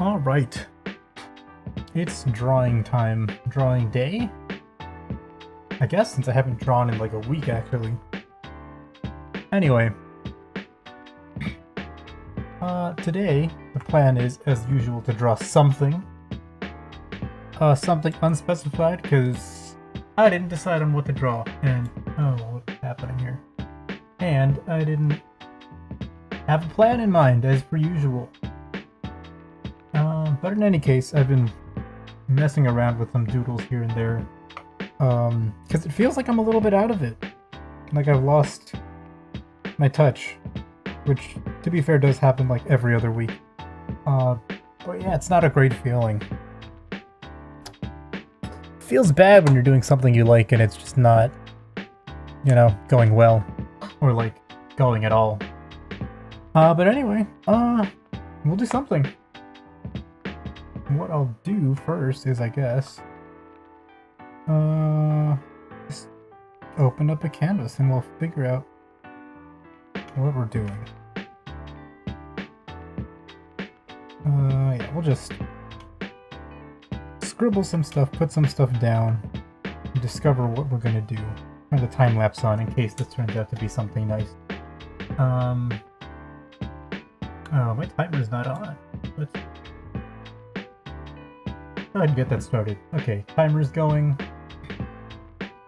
Alright, it's drawing time. Drawing day? I guess, since I haven't drawn in like a week actually. Anyway, today the plan is, as usual, to draw something. Something unspecified, because I didn't decide on what to draw, and oh, what's happening here? And I didn't have a plan in mind, as per usual. But in any case, I've been messing around with some doodles here and there, because it feels like I'm a little bit out of it. Like I've lost my touch, which, to be fair, does happen like every other week. But yeah, it's not a great feeling. Feels bad when you're doing something you like and it's just not, going well, or like going at all. But anyway, we'll do something. What I'll do first is, I guess, just open up a canvas and we'll figure out what we're doing. Yeah, we'll just scribble some stuff, put some stuff down, and discover what we're gonna do. Turn the time lapse on in case this turns out to be something nice. Oh, my timer's not on. Let's go ahead and get that started. Okay, timer's going.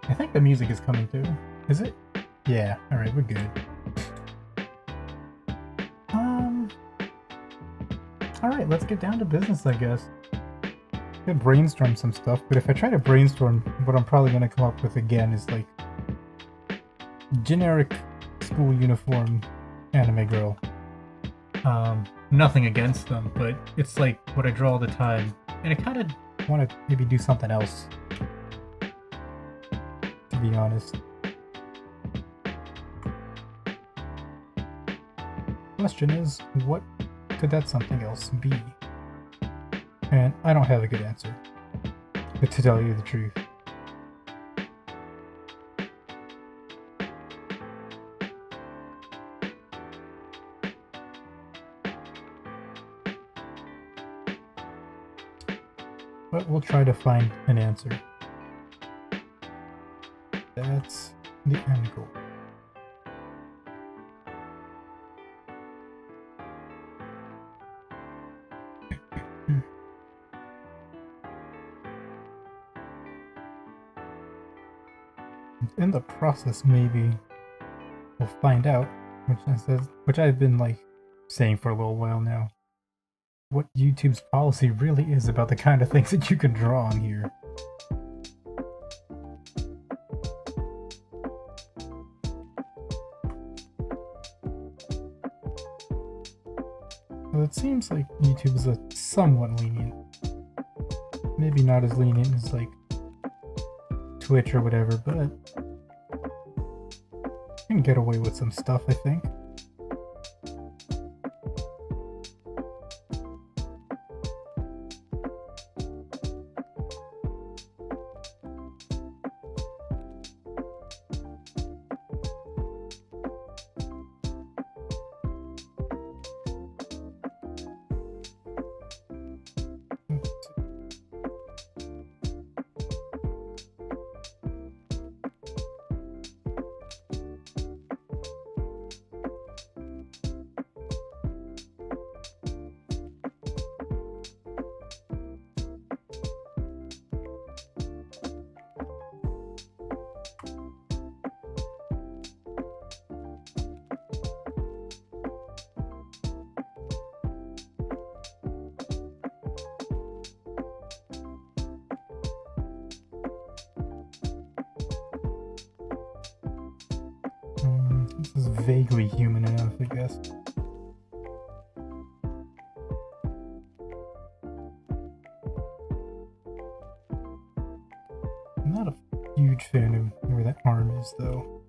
I think the music is coming too. Is it? Yeah, alright, we're good. Alright, let's get down to business, I guess. I could brainstorm some stuff, but if I try to brainstorm, what I'm probably going to come up with again is like generic school uniform anime girl. Nothing against them, but it's like what I draw all the time, and I kind of want to maybe do something else, to be honest. Question is, what could that something else be? And I don't have a good answer, but to tell you the truth. But we'll try to find an answer. That's the end goal. In the process, maybe we'll find out, which I've been like saying for a little while now, what YouTube's policy really is about the kind of things that you can draw on here. Well, it seems like YouTube is somewhat lenient. Maybe not as lenient as like Twitch or whatever, but you can get away with some stuff, I think. This is vaguely human enough, I guess. I'm not a huge fan of where that arm is, though.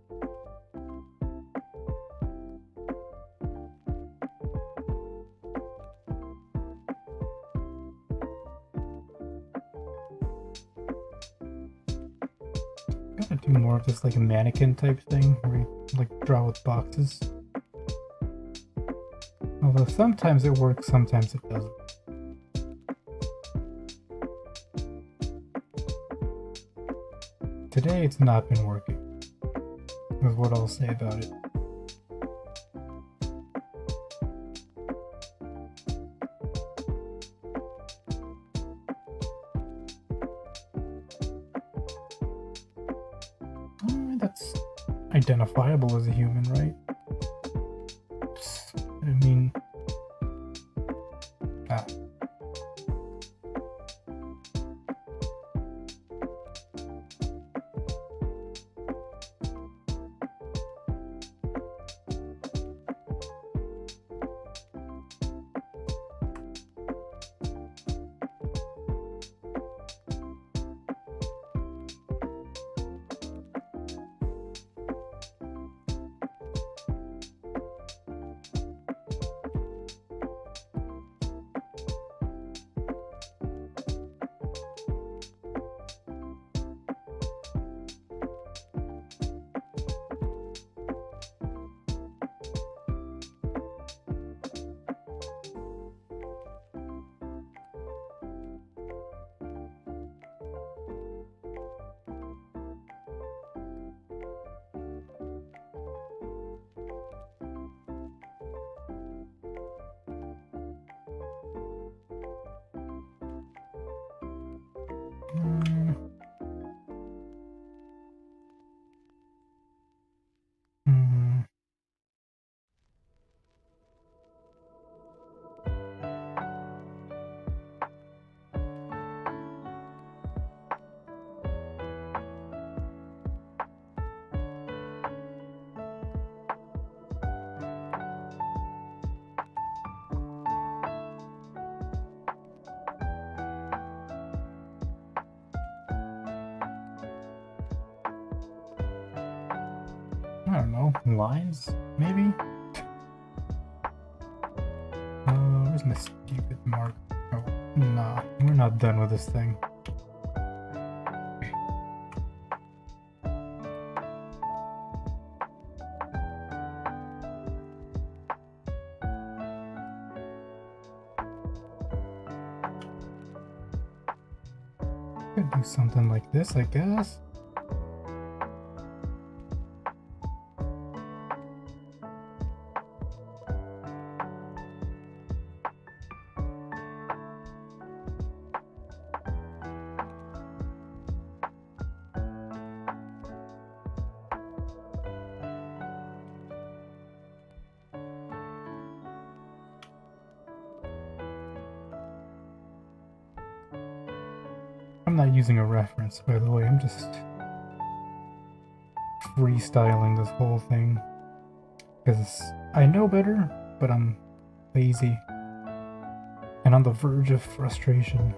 Gotta do more of this like a mannequin type thing, where you like draw with boxes. Although sometimes it works, sometimes it doesn't. today it's not been working, is what I'll say about it. That's identifiable as a human, right? I mean... Ah. I don't know, lines, maybe? Where's my stupid mark? Oh, nah, we're not done with this thing. Could do something like this, I guess. I'm not using a reference, by the way, I'm just freestyling this whole thing. Because I know better, but I'm lazy. And on the verge of frustration.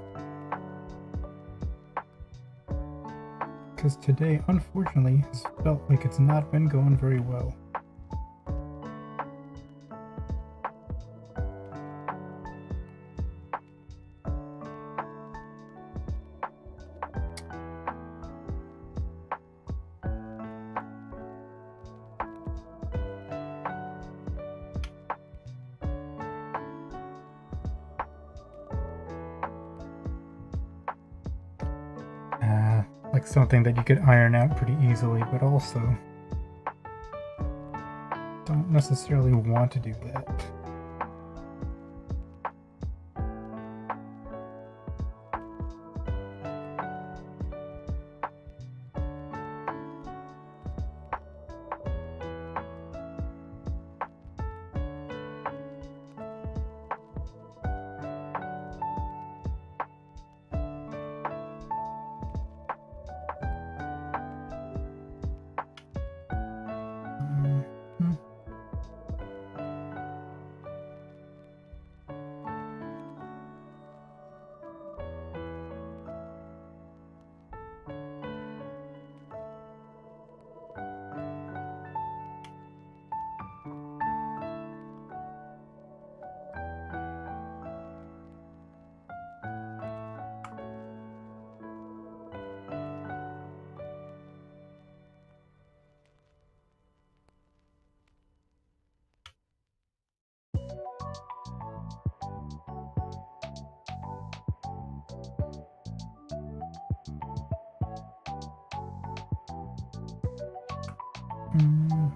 Because today, unfortunately, has felt like it's not been going very well. Like something that you could iron out pretty easily, but also don't necessarily want to do that. Mm.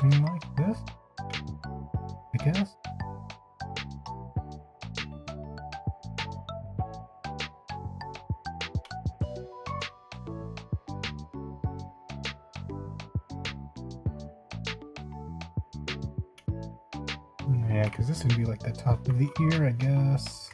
Like this, I guess. Yeah, because this would be like the top of the ear, I guess.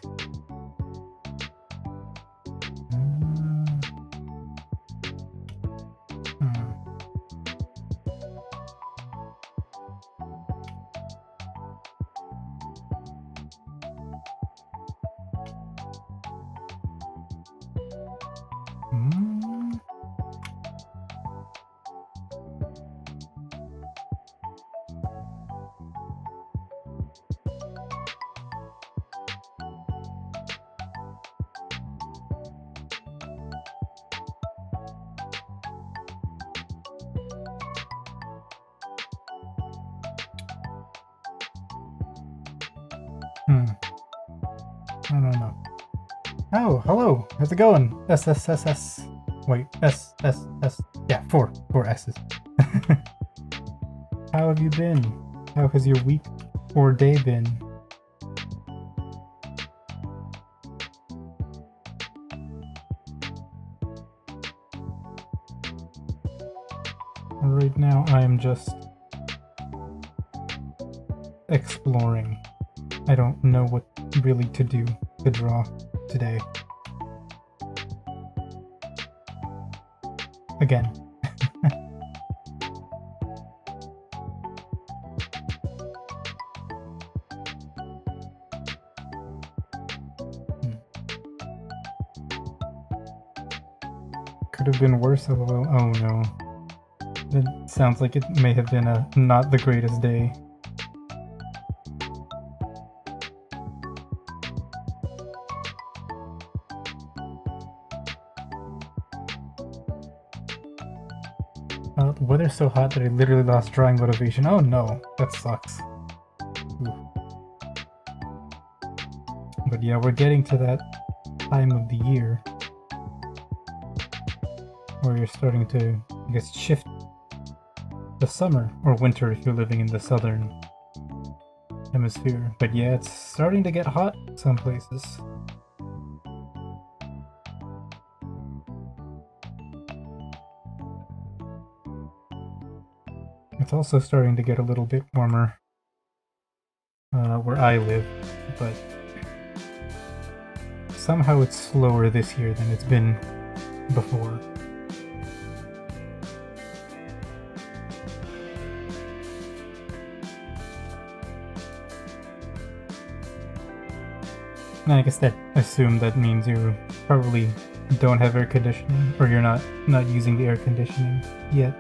I don't know. Oh, hello. How's it going? S. Wait, S. Yeah, four S's. How have you been? How has your week or day been? Right now, I am just exploring. I don't know what really to do to draw today. Again. Could have been worse, lol. Oh no. It sounds like it may have been not the greatest day. The weather's so hot that I literally lost drawing motivation. Oh no, that sucks. Ooh. But yeah, we're getting to that time of the year where you're starting to, I guess, shift the summer or winter if you're living in the southern hemisphere. But yeah, it's starting to get hot some places. It's also starting to get a little bit warmer where I live, but somehow it's slower this year than it's been before. I guess that assume that means you probably don't have air conditioning, or you're not using the air conditioning yet.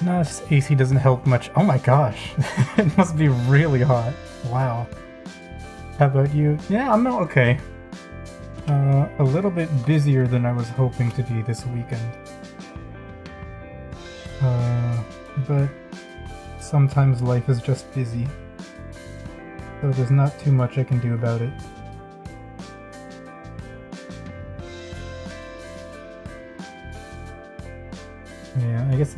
No, this AC doesn't help much. Oh my gosh, it must be really hot. Wow. How about you? Yeah, I'm not okay. A little bit busier than I was hoping to be this weekend. But sometimes life is just busy. So there's not too much I can do about it. Yeah, I guess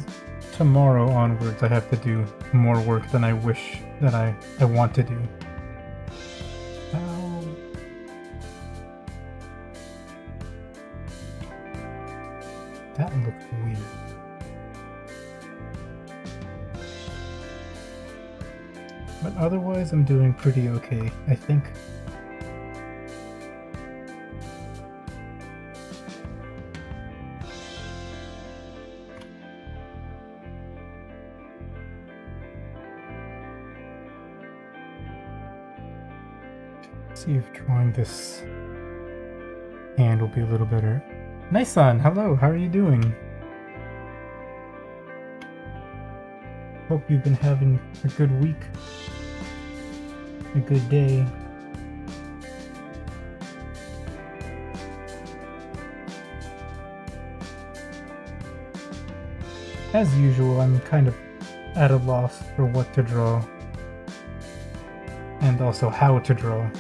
tomorrow onwards I have to do more work than I wish that I want to do. That looks weird. But otherwise, I'm doing pretty okay, I think. See if drawing this hand will be a little better. Nice-san, hello, how are you doing? Hope you've been having a good week, a good day. As usual, I'm kind of at a loss for what to draw, and also how to draw.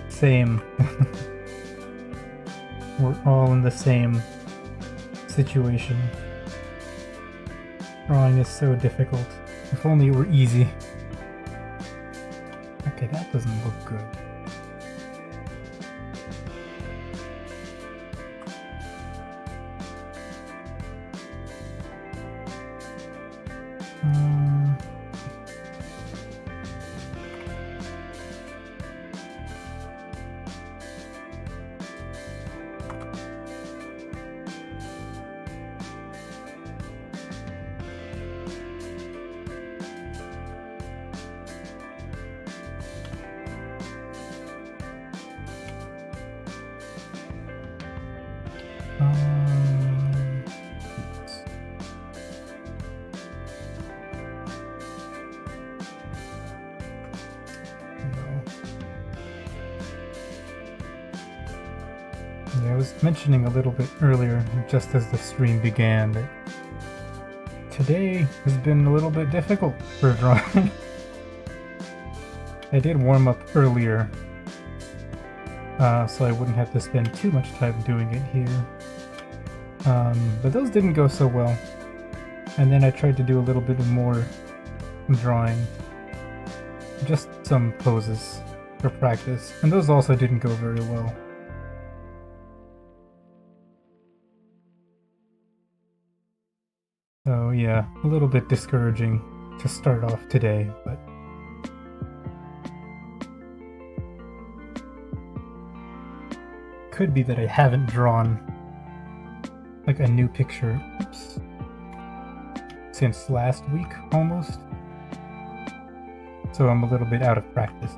Same. We're all in the same situation. Drawing is so difficult. If only it were easy. Okay, that doesn't look good. I was mentioning a little bit earlier, just as the stream began, that today has been a little bit difficult for drawing. I did warm up earlier, so I wouldn't have to spend too much time doing it here. But those didn't go so well. And then I tried to do a little bit more drawing. Just some poses for practice, and those also didn't go very well. So yeah, a little bit discouraging to start off today, but could be that I haven't drawn like a new picture since last week almost. So I'm a little bit out of practice.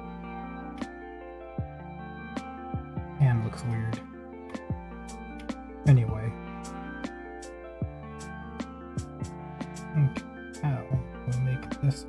Hand looks weird. Anyway. How we'll make this.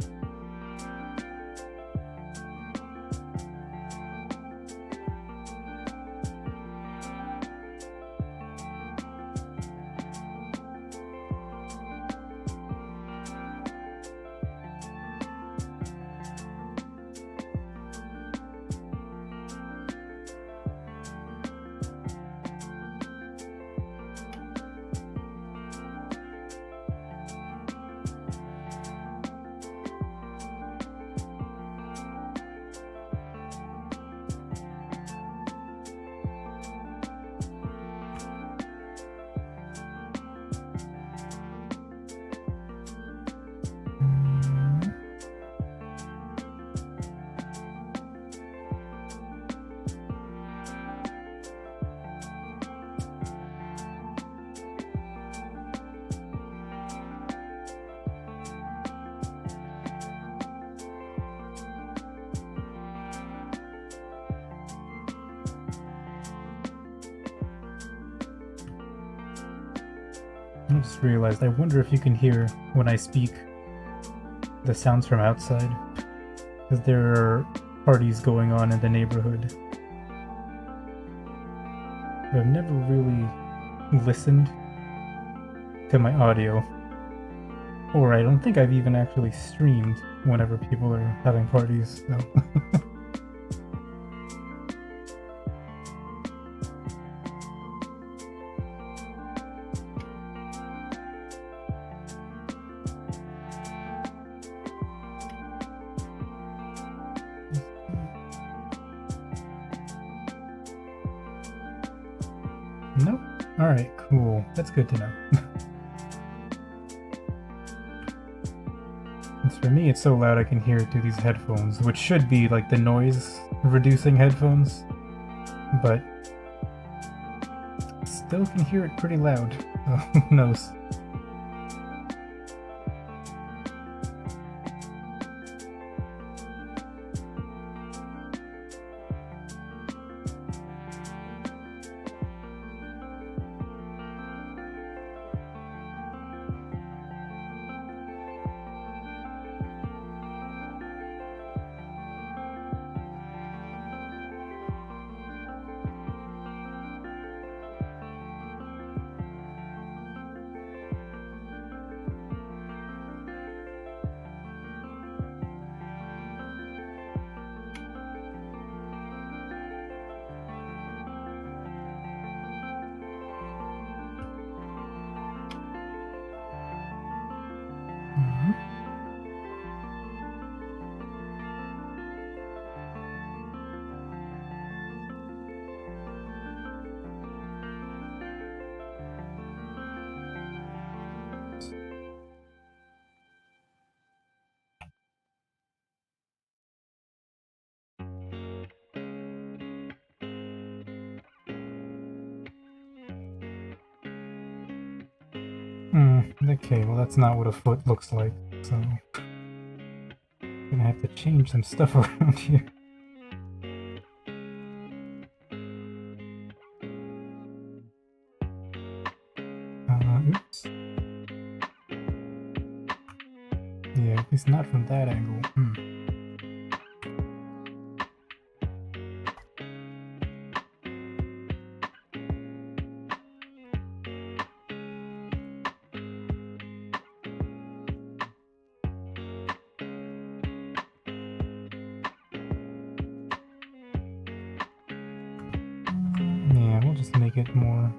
I just realized, I wonder if you can hear when I speak the sounds from outside, because there are parties going on in the neighborhood. But I've never really listened to my audio, or I don't think I've even actually streamed whenever people are having parties, so. Nope. Alright, cool. That's good to know. As for me, it's so loud I can hear it through these headphones, which should be like the noise-reducing headphones, but still can hear it pretty loud. Who knows? Okay, well that's not what a foot looks like, so gonna have to change some stuff around here. Oops. Yeah, at least not from that angle. Yeah, we'll just make it more...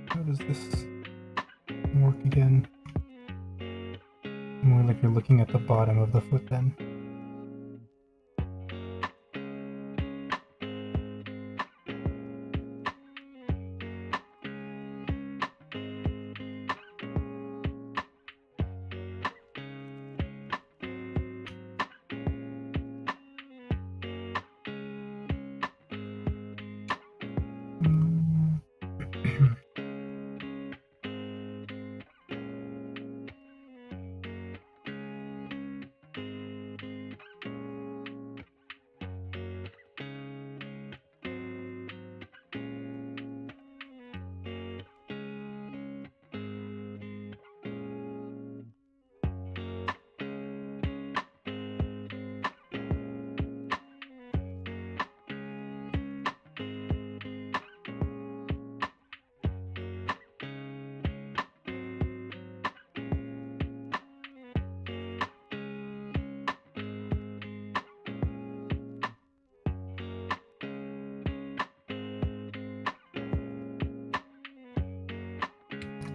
How does this work again? More like you're looking at the bottom of the foot then.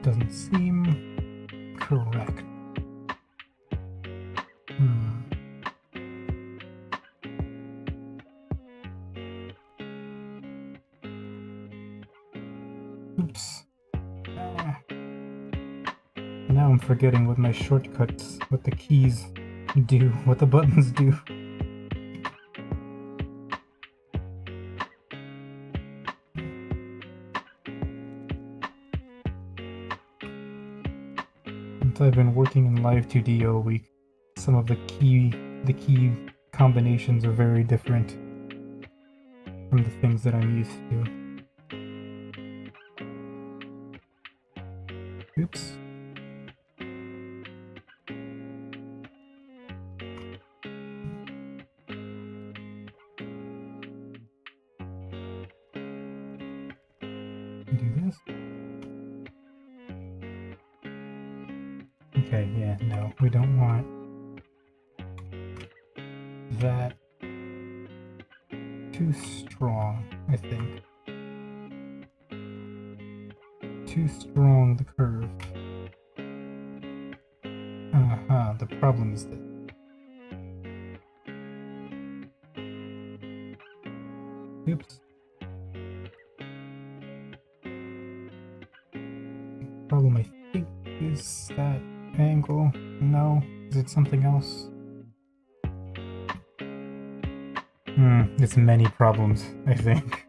Doesn't seem correct. Oops. Now I'm forgetting what my shortcuts, what the keys do, what the buttons do. Since I've been working in Live 2D all week, some of the key combinations are very different from the things that I'm used to. Oops. Do this. Okay, yeah, no, we don't want that too strong, I think. Too strong, the curve. The problem is that oops. Is that angle? No. Is it something else? It's many problems, I think.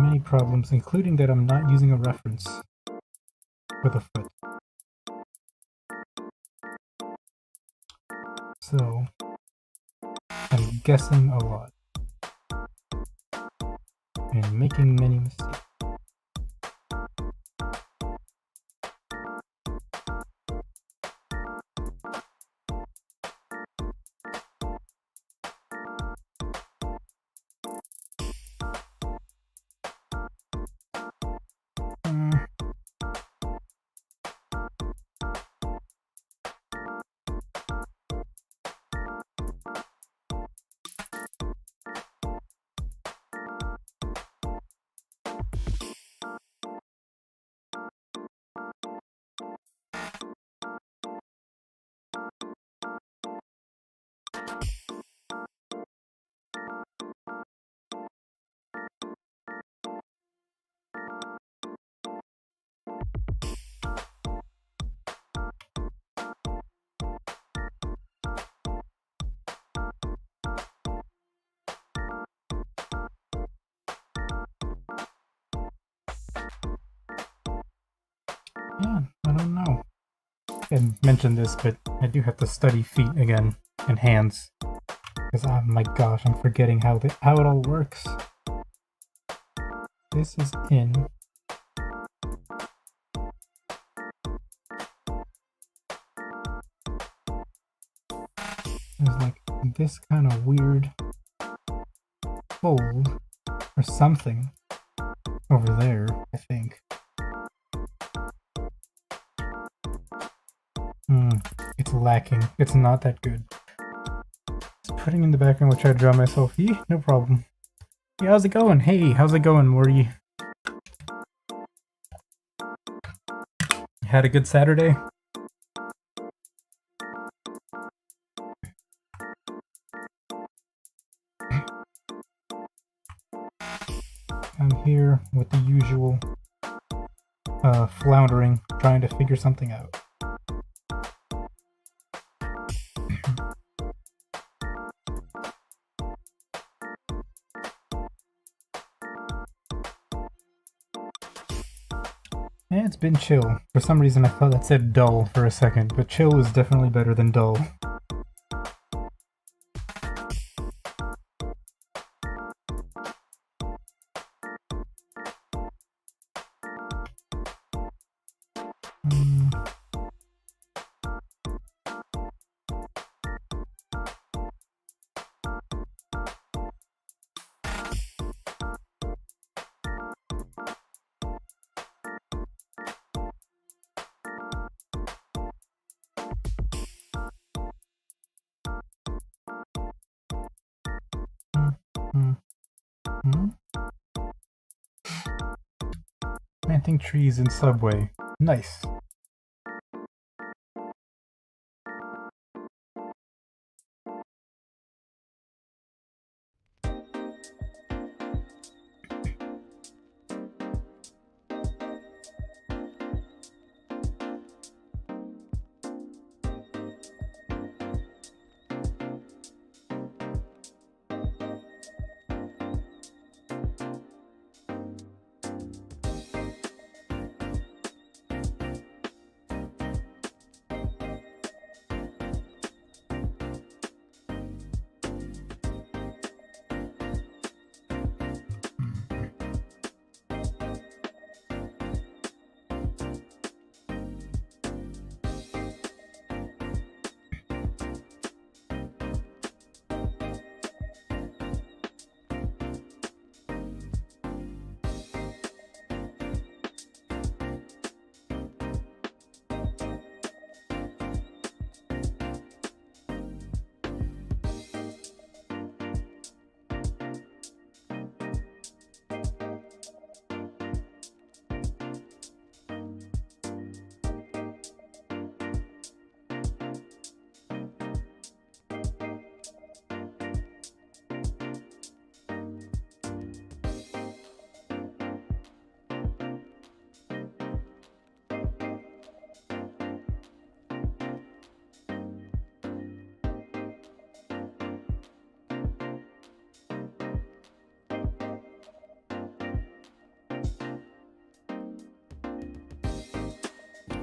Many problems, including that I'm not using a reference for the foot. So, I'm guessing a lot. And making many mistakes. Yeah, I don't know. I mentioned this, but I do have to study feet again and hands. Because, oh my gosh, I'm forgetting how it all works. This is in. There's like this kind of weird fold or something over there, I think. It's lacking. It's not that good. Just putting in the background, which I draw myself. No problem. Hey, how's it going? Hey, how's it going, Morty? Had a good Saturday? I'm here with the usual floundering, trying to figure something out. Yeah, it's been chill. For some reason I thought that said dull for a second, but chill is definitely better than dull. Planting trees in Subway. Nice.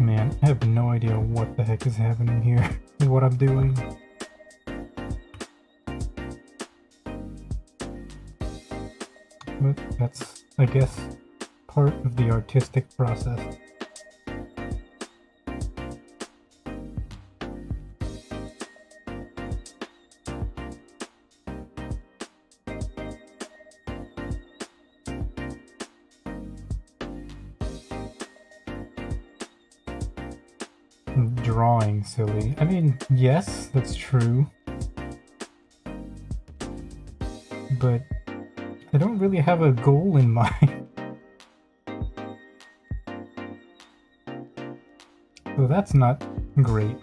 Man, I have no idea what the heck is happening here and what I'm doing. But that's, I guess, part of the artistic process. Drawing silly. I mean, yes, that's true. But I don't really have a goal in mind. So that's not great.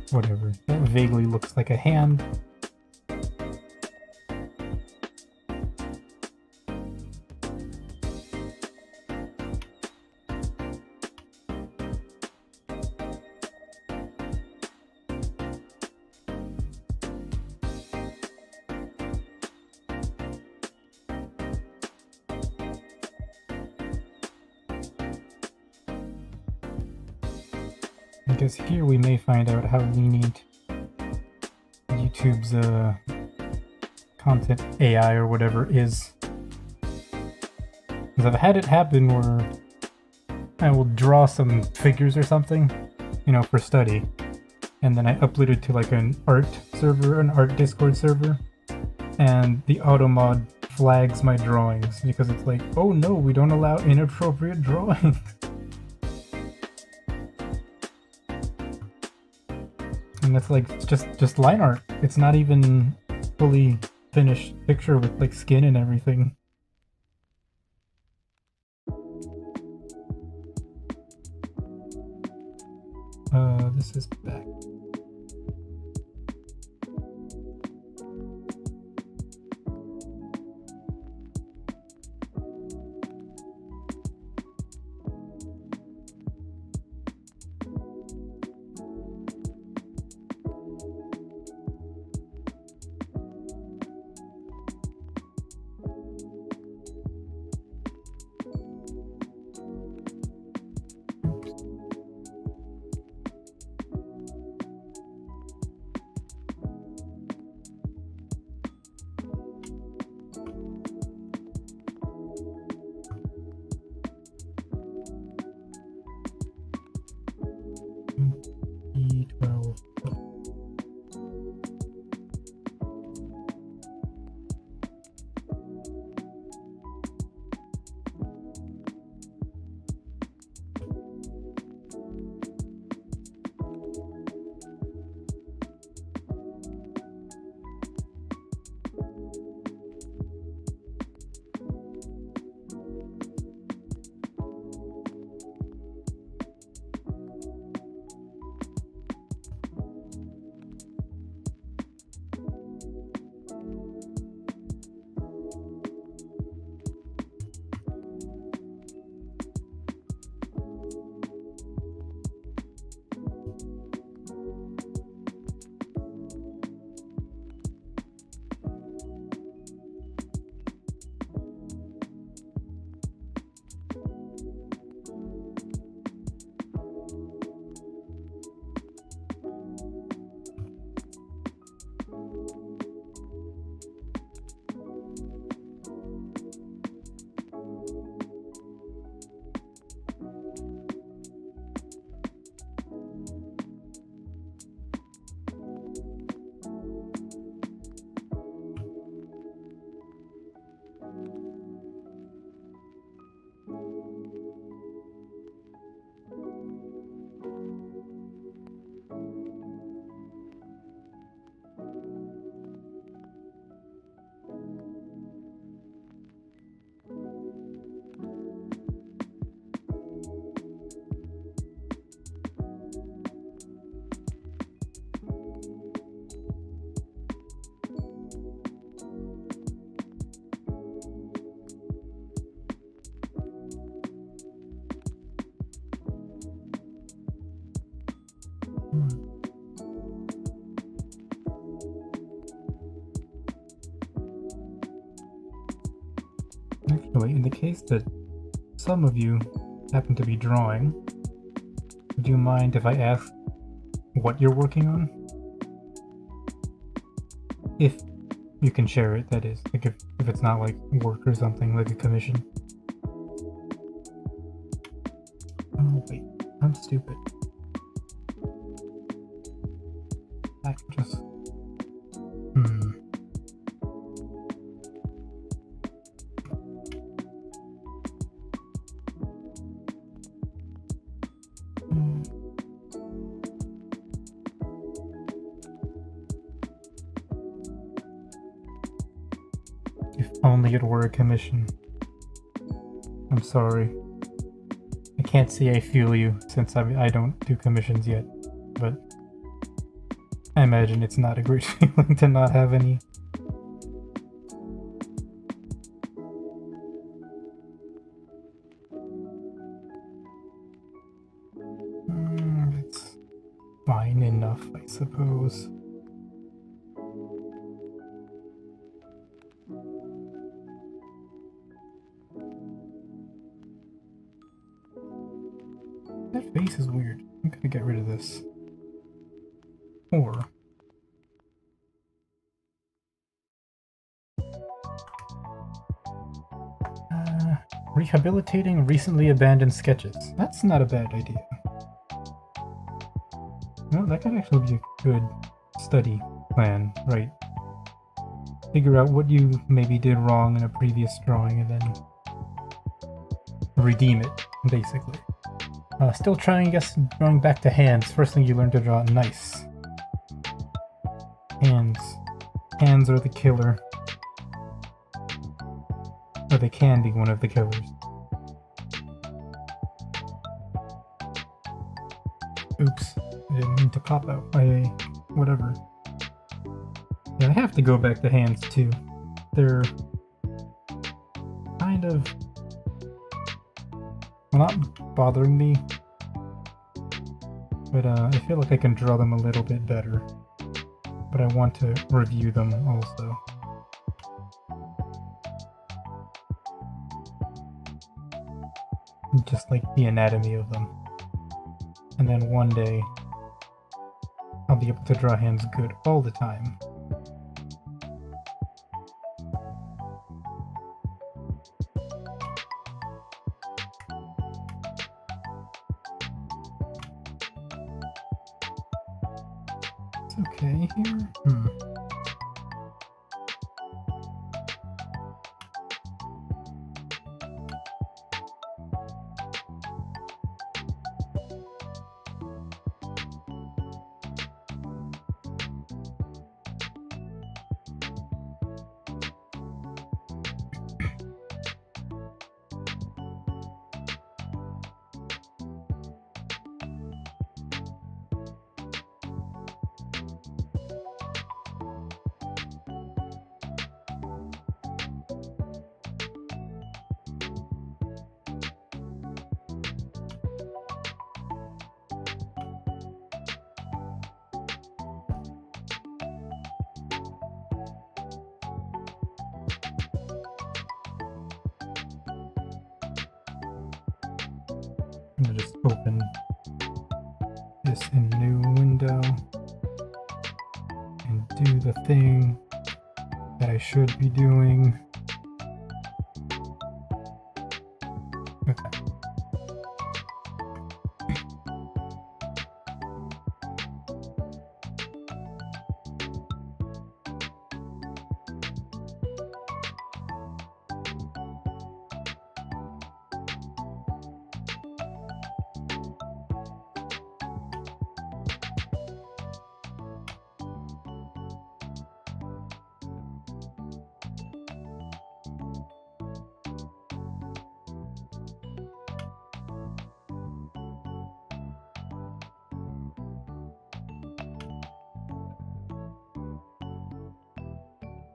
Whatever. That vaguely looks like a hand. Because here we may find out how lenient YouTube's content AI or whatever is. Because I've had it happen where I will draw some figures or something, you know, for study, and then I upload it to like an art server, an art Discord server, and the automod flags my drawings because it's like, oh no, we don't allow inappropriate drawings. And it's like, it's just line art. It's not even fully finished picture with like skin and everything. This is back. Actually, in the case that some of you happen to be drawing, would you mind if I ask what you're working on? If you can share it, that is. Like if it's not like work or something, like a commission. Oh wait, I'm stupid. I can just... If only it were a commission. I'm sorry. I can't say I feel you, since I don't do commissions yet, but I imagine it's not a great feeling to not have any. It's fine enough, I suppose. That face is weird. I'm gonna get rid of this. Or... rehabilitating recently abandoned sketches. That's not a bad idea. No, that could actually be a good study plan, right? Figure out what you maybe did wrong in a previous drawing and then redeem it, basically. Still trying, I guess, drawing back to hands. First thing you learn to draw, nice. Hands. Hands are the killer. Or they can be one of the killers. Oops. I didn't mean to pop out. Whatever. Yeah, I have to go back to hands too. They're kind of... well, not bothering me, but I feel like I can draw them a little bit better. But I want to review them also. Just like the anatomy of them. And then one day, I'll be able to draw hands good all the time. It's okay here? I'm gonna just open this in a new window and do the thing that I should be doing. Okay.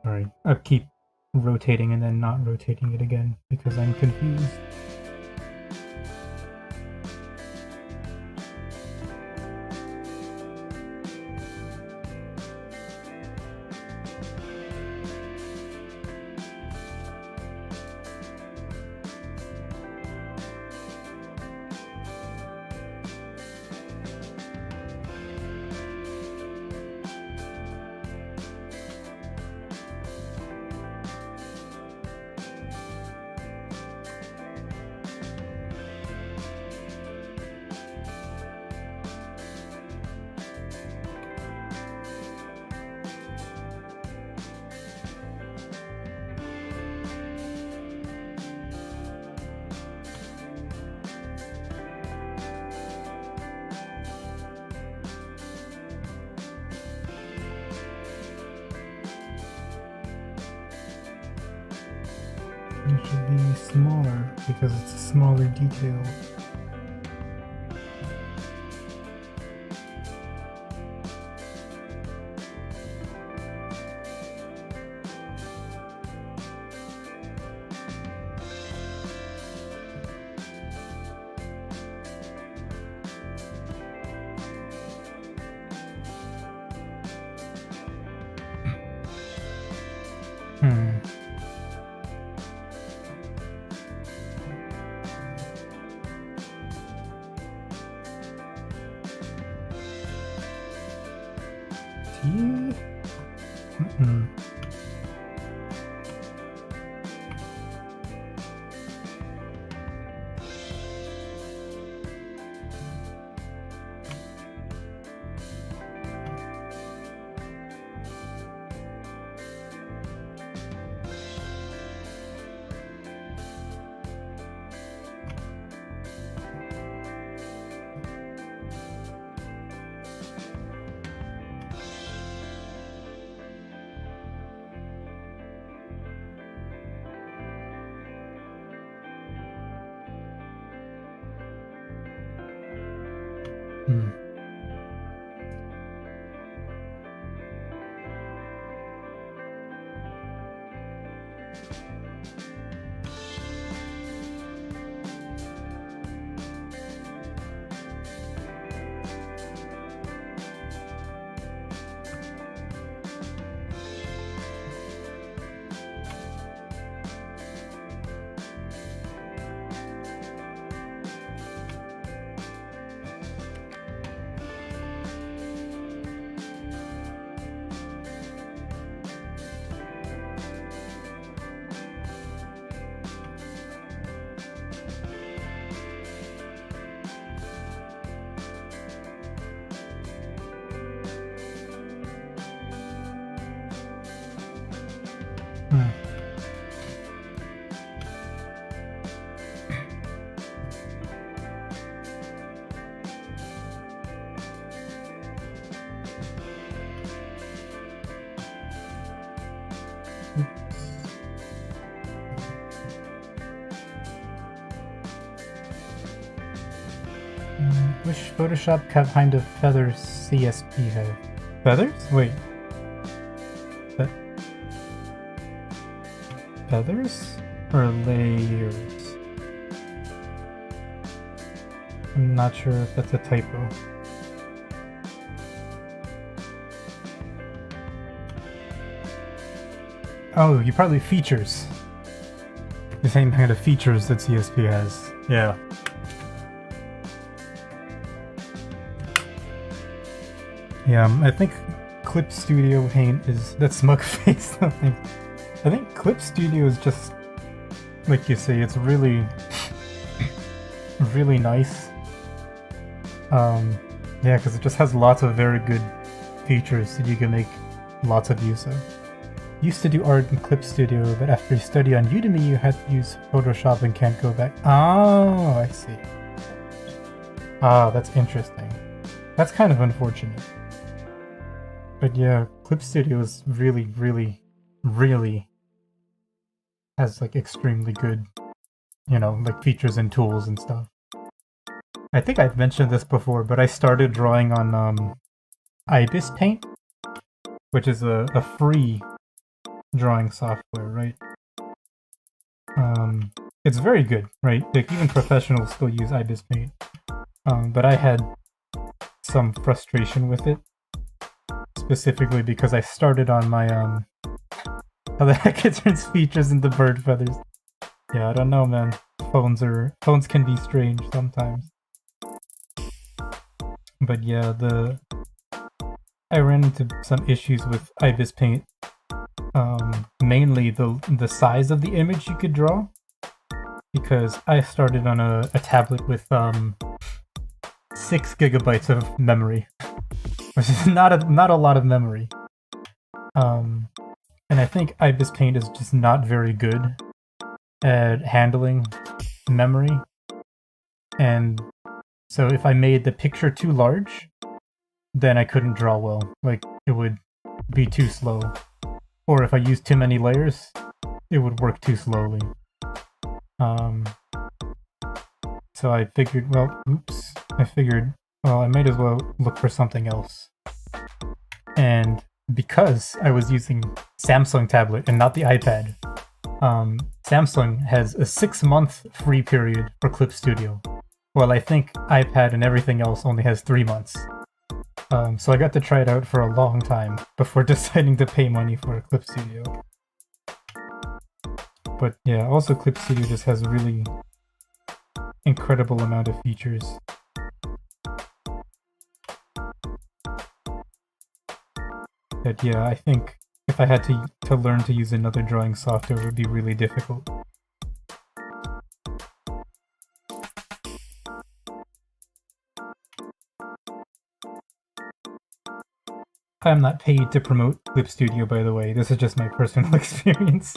Sorry, I keep rotating and then not rotating it again because I'm confused. It should be smaller because it's a smaller detail. Which Photoshop kind of feathers CSP have? Feathers? Wait. Feathers? Or layers? I'm not sure if that's a typo. Oh, you probably features. The same kind of features that CSP has. Yeah. Yeah, I think Clip Studio Paint is... That smug face, I think Clip Studio is just... Like you say, it's really... really nice. Yeah, because it just has lots of very good features that you can make lots of use of. Used to do art in Clip Studio, but after you study on Udemy, you had to use Photoshop and can't go back. Oh, I see. Ah, that's interesting. That's kind of unfortunate. But yeah, Clip Studio is really, really, really has like extremely good, you know, like features and tools and stuff. I think I've mentioned this before, but I started drawing on Ibis Paint, which is a free drawing software, right? It's very good, right? Like even professionals still use Ibis Paint. But I had some frustration with it, specifically because I started on my how the heck it turns features into bird feathers. Yeah, I don't know, man. Phones can be strange sometimes. But yeah, I ran into some issues with Ibis Paint. Mainly the size of the image you could draw, because I started on a tablet with 6 gigabytes of memory, which is not a lot of memory. And I think Ibis Paint is just not very good at handling memory, and so if I made the picture too large, then I couldn't draw well. Like, it would be too slow. Or if I used too many layers, it would work too slowly. So I figured, well, oops. I figured, well, I might as well look for something else. And because I was using Samsung tablet and not the iPad, Samsung has a 6-month free period for Clip Studio. Well, I think iPad and everything else only has 3 months. So I got to try it out for a long time before deciding to pay money for Clip Studio. But yeah, also Clip Studio just has a really incredible amount of features. But yeah, I think if I had to learn to use another drawing software, it would be really difficult. I'm not paid to promote Clip Studio, by the way. This is just my personal experience.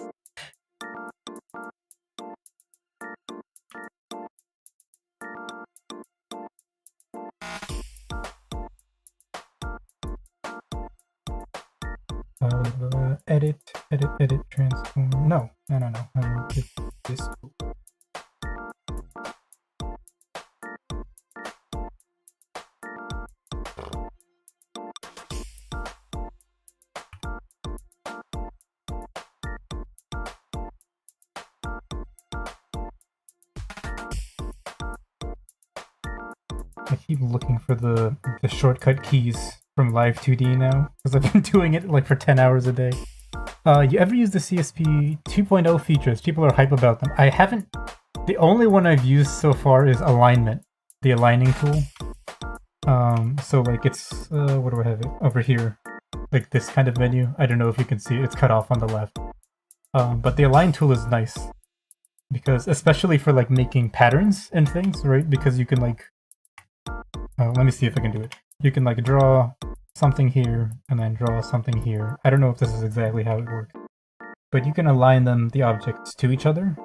Edit, transform. No. I will pick this tool. I keep looking for the shortcut keys from Live 2D now, because I've been doing it like for 10 hours a day. You ever use the CSP 2.0 features? People are hype about them. I haven't. The only one I've used so far is alignment, the aligning tool. So like it's, where do I have it? Over here. Like this kind of menu. I don't know if you can see it, it's cut off on the left. But the align tool is nice. Because, especially for like making patterns and things, right? Because you can like, let me see if I can do it. You can like draw something here and then draw something here. I don't know if this is exactly how it works. But you can align the objects to each other.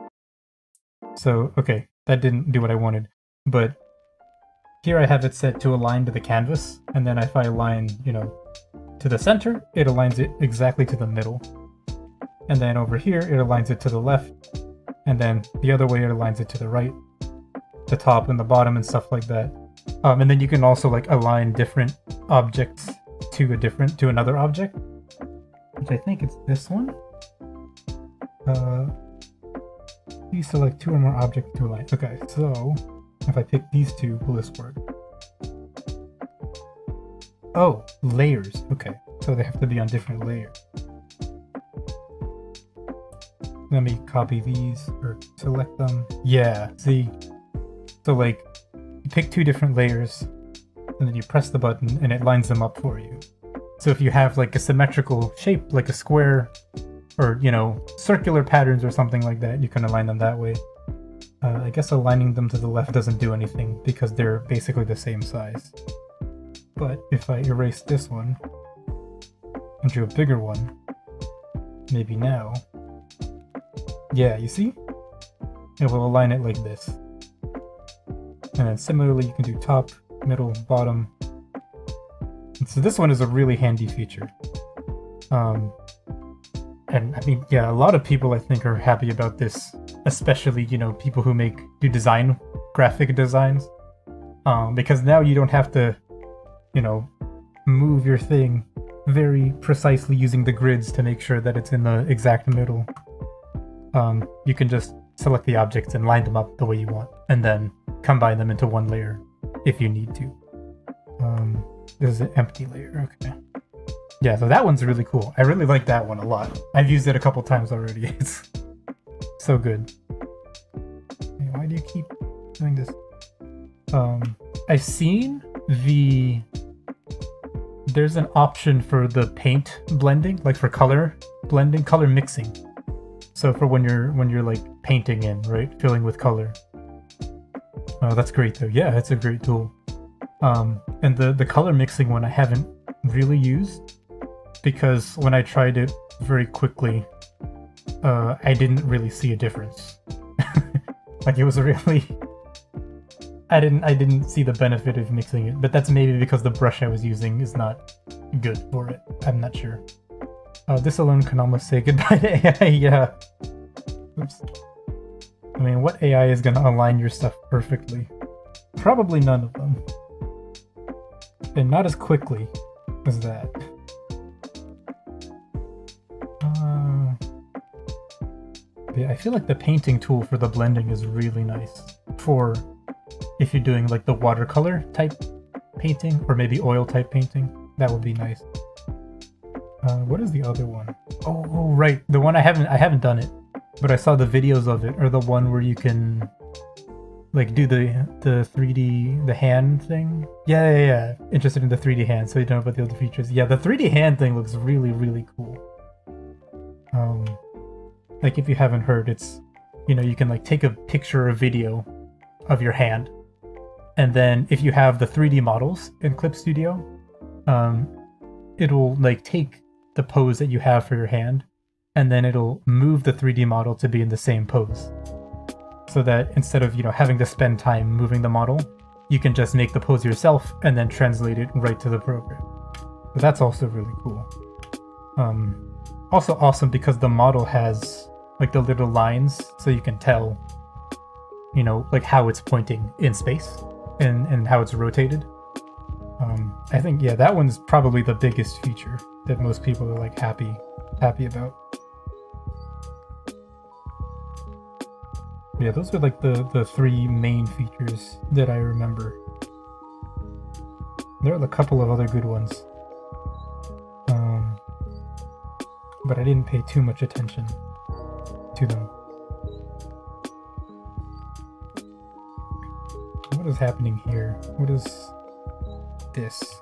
So, okay, that didn't do what I wanted. But here I have it set to align to the canvas, and then if I align, you know, to the center, it aligns it exactly to the middle. And then over here, it aligns it to the left, and then the other way it aligns it to the right, the top and the bottom and stuff like that. And then you can also like align different objects to another object, which I think it's this one. Please select 2 or more objects to align. Okay, so if I pick these two, will this work? Oh, layers. Okay, so they have to be on different layers. Let me copy these or select them. Yeah, see? So like, you pick 2 different layers, and then you press the button, and it lines them up for you. So if you have like a symmetrical shape, like a square, or, you know, circular patterns or something like that, you can align them that way. I guess aligning them to the left doesn't do anything, because they're basically the same size. But if I erase this one, and do a bigger one, maybe now, yeah, you see? It will align it like this. And then similarly, you can do top, middle, bottom. And so this one is a really handy feature. And I mean, yeah, a lot of people I think are happy about this, especially, you know, people who do graphic designs. Because now you don't have to, you know, move your thing very precisely using the grids to make sure that it's in the exact middle. You can just select the objects and line them up the way you want, and then combine them into one layer if you need to. This is an empty layer, okay. Yeah, so that one's really cool. I really like that one a lot. I've used it a couple times already. It's so good. Hey, why do you keep doing this? I've seen there's an option for the paint blending, like for color blending, color mixing. So for when you're like painting in, right, filling with color. Oh, that's great though. Yeah, it's a great tool. And the color mixing one I haven't really used, because when I tried it very quickly, I didn't really see a difference. Like it was really, I didn't see the benefit of mixing it, but that's maybe because the brush I was using is not good for it. I'm not sure. This alone can almost say goodbye to AI, yeah. Oops. I mean, what AI is gonna align your stuff perfectly? Probably none of them. And not as quickly as that. Yeah, I feel like the painting tool for the blending is really nice for if you're doing like the watercolor type painting or maybe oil type painting. That would be nice. What is the other one? Oh, right, the one I haven't done it, but I saw the videos of it, or the one where you can like do the 3D the hand thing. Yeah. Interested in the 3D hand, so you don't know about the other features. Yeah, the 3D hand thing looks really cool. Like if you haven't heard, it's, you know, you can like take a picture or video of your hand, and then if you have the 3D models in Clip Studio, it'll like take the pose that you have for your hand, and then it'll move the 3D model to be in the same pose. So that instead of, you know, having to spend time moving the model, you can just make the pose yourself and then translate it right to the program. So that's also really cool. Also awesome because the model has like the little lines, so you can tell, you know, like how it's pointing in space and how it's rotated. I think, yeah, that one's probably the biggest feature that most people are like happy about. Yeah, those are like the three main features that I remember. There are a couple of other good ones, but I didn't pay too much attention to them. What is happening here? What is this?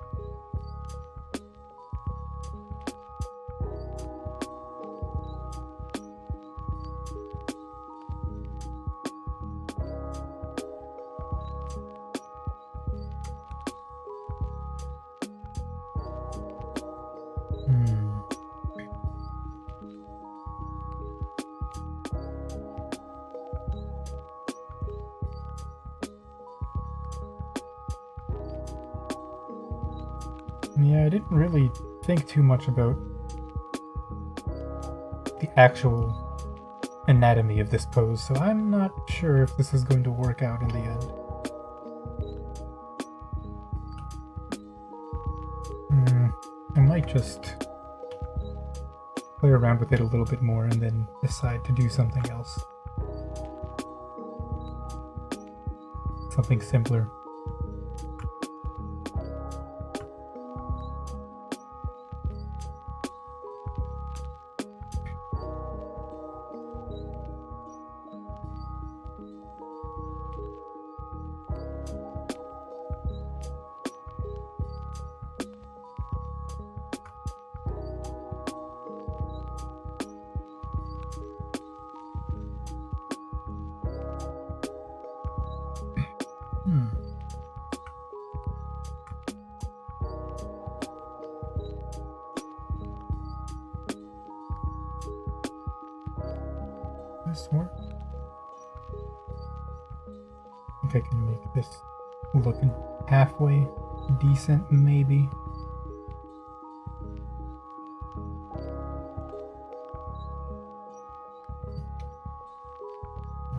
Yeah, I didn't really think too much about the actual anatomy of this pose, so I'm not sure if this is going to work out in the end. I might just play around with it a little bit more and then decide to do something else. Something simpler. This work? I think I can make this looking halfway decent, maybe.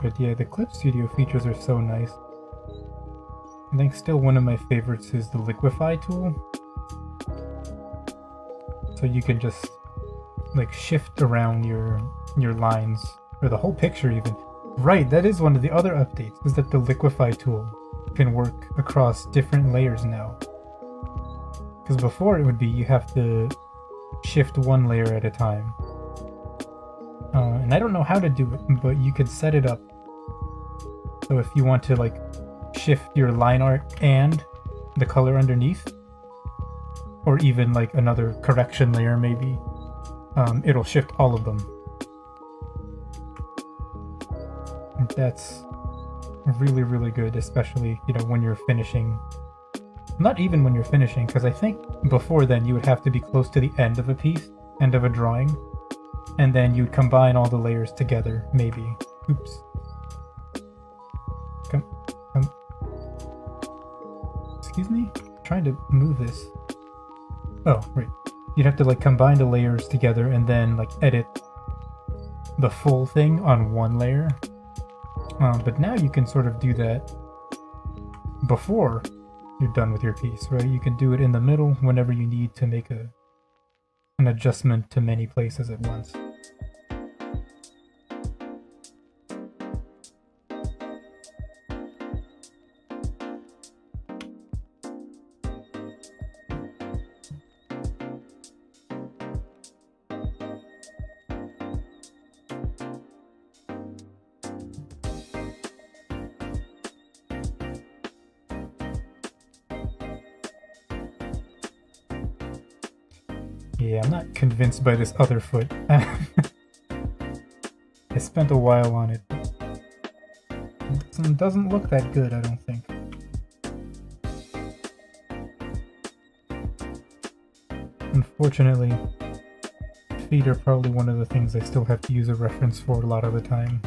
But yeah, the Clip Studio features are so nice. I think still one of my favorites is the Liquify tool. So you can just like shift around your lines, or the whole picture even. Right, that is one of the other updates, is that the Liquify tool can work across different layers now. Because before it would be you have to shift one layer at a time. And I don't know how to do it, but you could set it up. So if you want to like shift your line art and the color underneath, or even like another correction layer maybe, it'll shift all of them. And that's really good, especially, you know, when you're finishing. Not even when you're finishing, because I think before then you would have to be close to the end of a piece, end of a drawing, and then you'd combine all the layers together, maybe. Oops. Come. Excuse me? I'm trying to move this. Oh, right. You'd have to like combine the layers together and then like edit the full thing on one layer. But now you can sort of do that before you're done with your piece, right? You can do it in the middle whenever you need to make an adjustment to many places at once. Yeah, I'm not convinced by this other foot. I spent a while on it. It doesn't look that good, I don't think. Unfortunately, feet are probably one of the things I still have to use a reference for a lot of the time.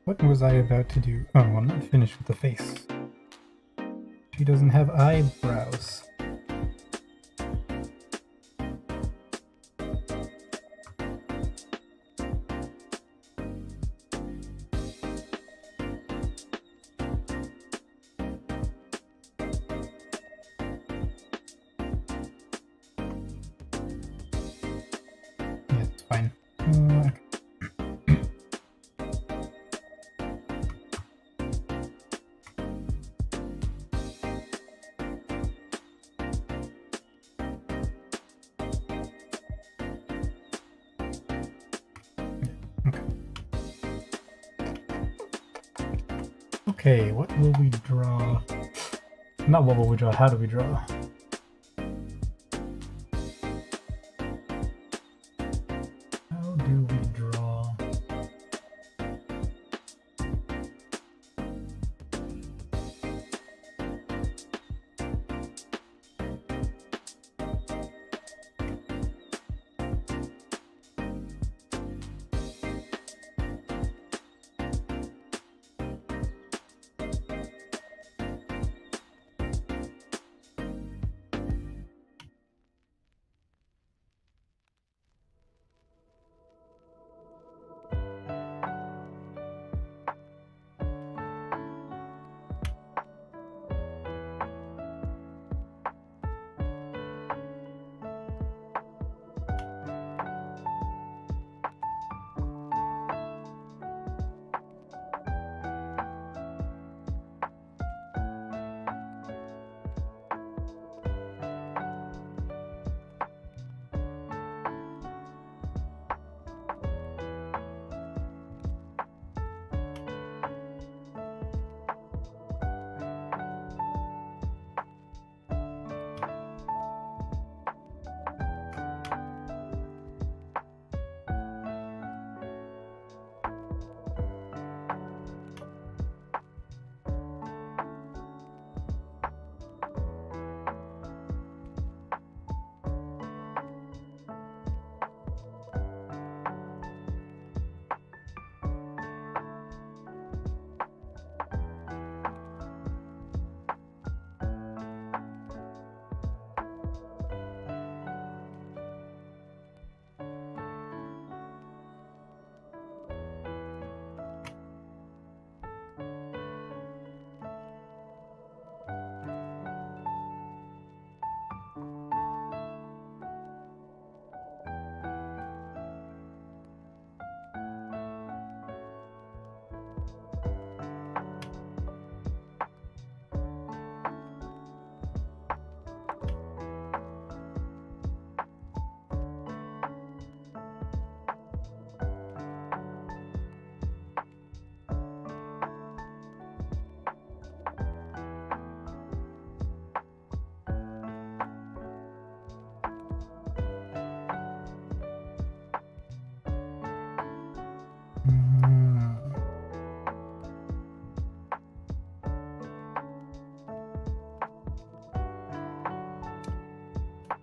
What was I about to do? Oh, I'm not finished with the face. She doesn't have eyebrows. Yeah, it's fine. Okay, what will we draw? Not what will we draw, how do we draw? How do we draw?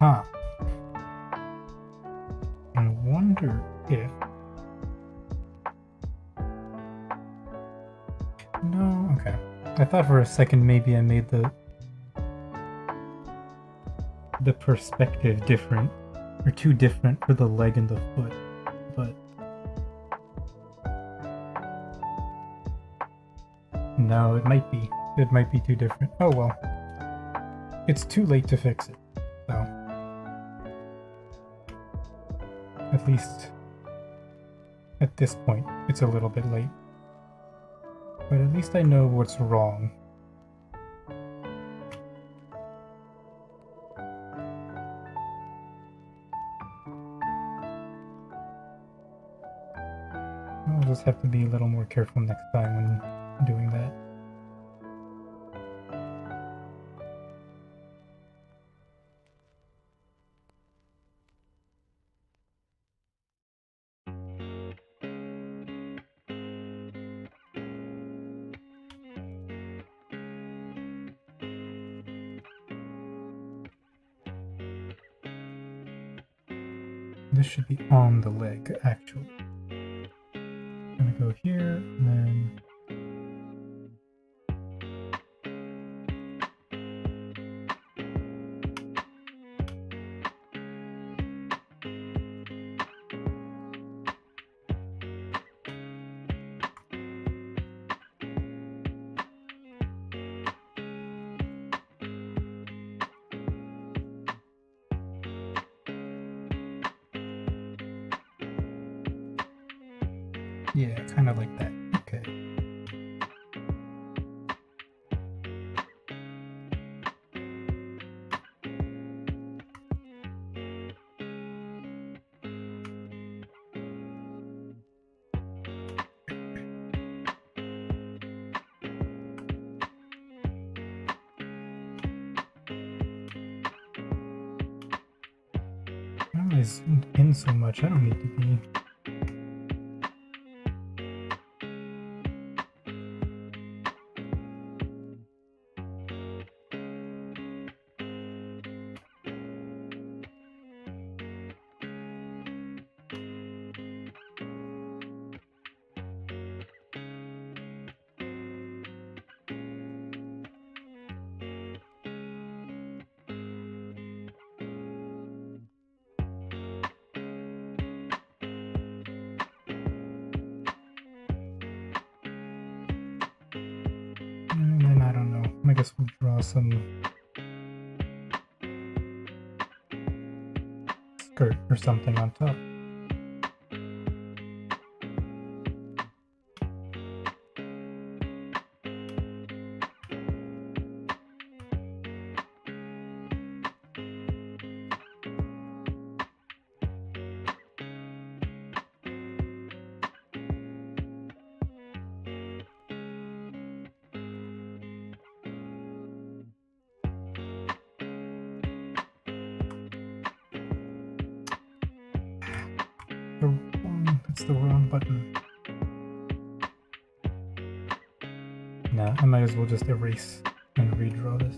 Huh. I wonder if... No, okay. I thought for a second maybe I made the perspective different, or too different for the leg and the foot, but no, it might be. It might be too different. Oh well. It's too late to fix it, so at least at this point, it's a little bit late. But at least I know what's wrong. I'll just have to be a little more careful next time when doing that. This should be on the leg, actually. I'm gonna go here, and then... Yeah, kind of like that. Okay. I zoomed in so much, I don't need to be... And then I don't know. I guess we'll draw some skirt or something on top. That's the wrong button. Nah, I might as well just erase and redraw this.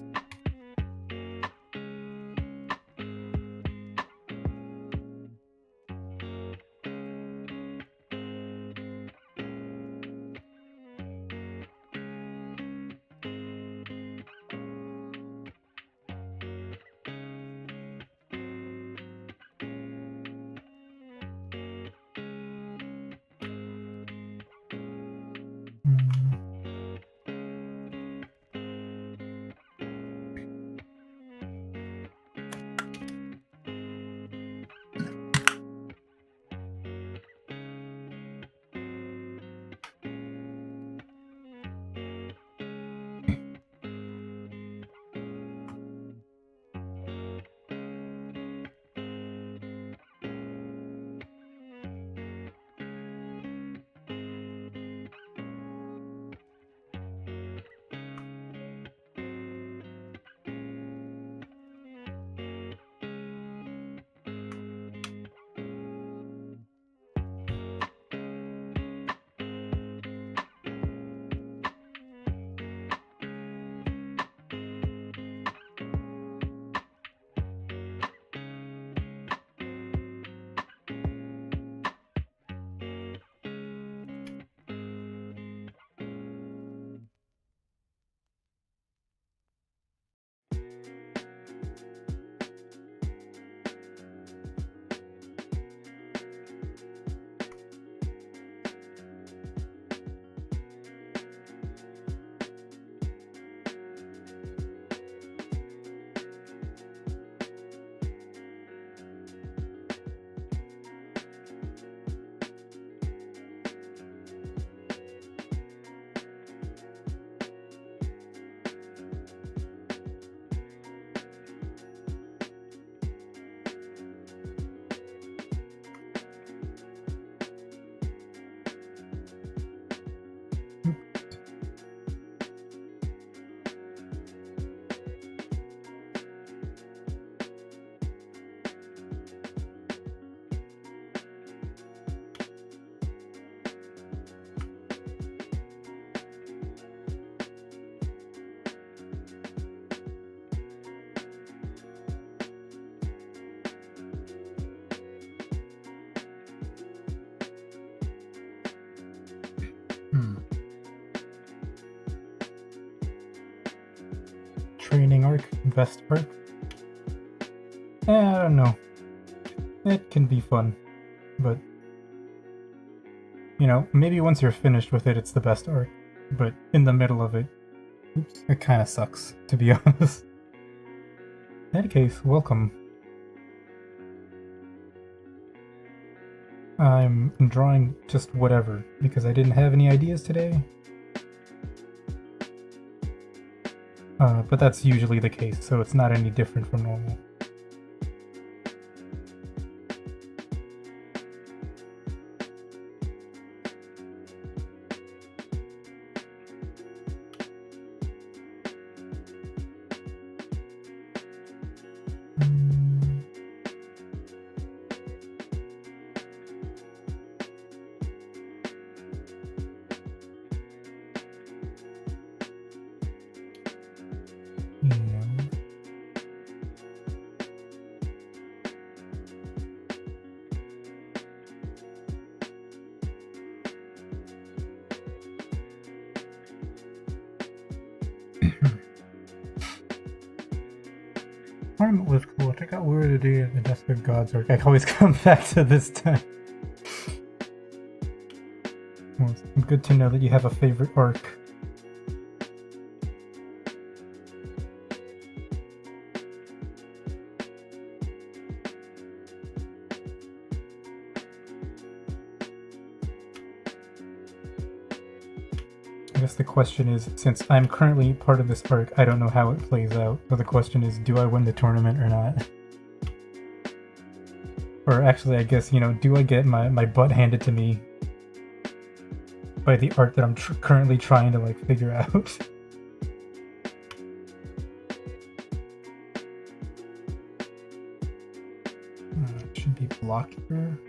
arc, best arc. I don't know. It can be fun, but you know, maybe once you're finished with it, it's the best arc. But in the middle of it, oops, it kind of sucks, to be honest. In any case, welcome. I'm drawing just whatever, because I didn't have any ideas today. But that's usually the case, so it's not any different from normal. Tournament was cool. Check out Where to Do the Desk of Gods arc. I always come back to this time. Well, it's good to know that you have a favorite arc. I guess the question is, since I'm currently part of this arc, I don't know how it plays out. So the question is, do I win the tournament or not? Or actually, I guess, you know, do I get my butt handed to me by the art that I'm currently trying to, like, figure out? It should be blocked here.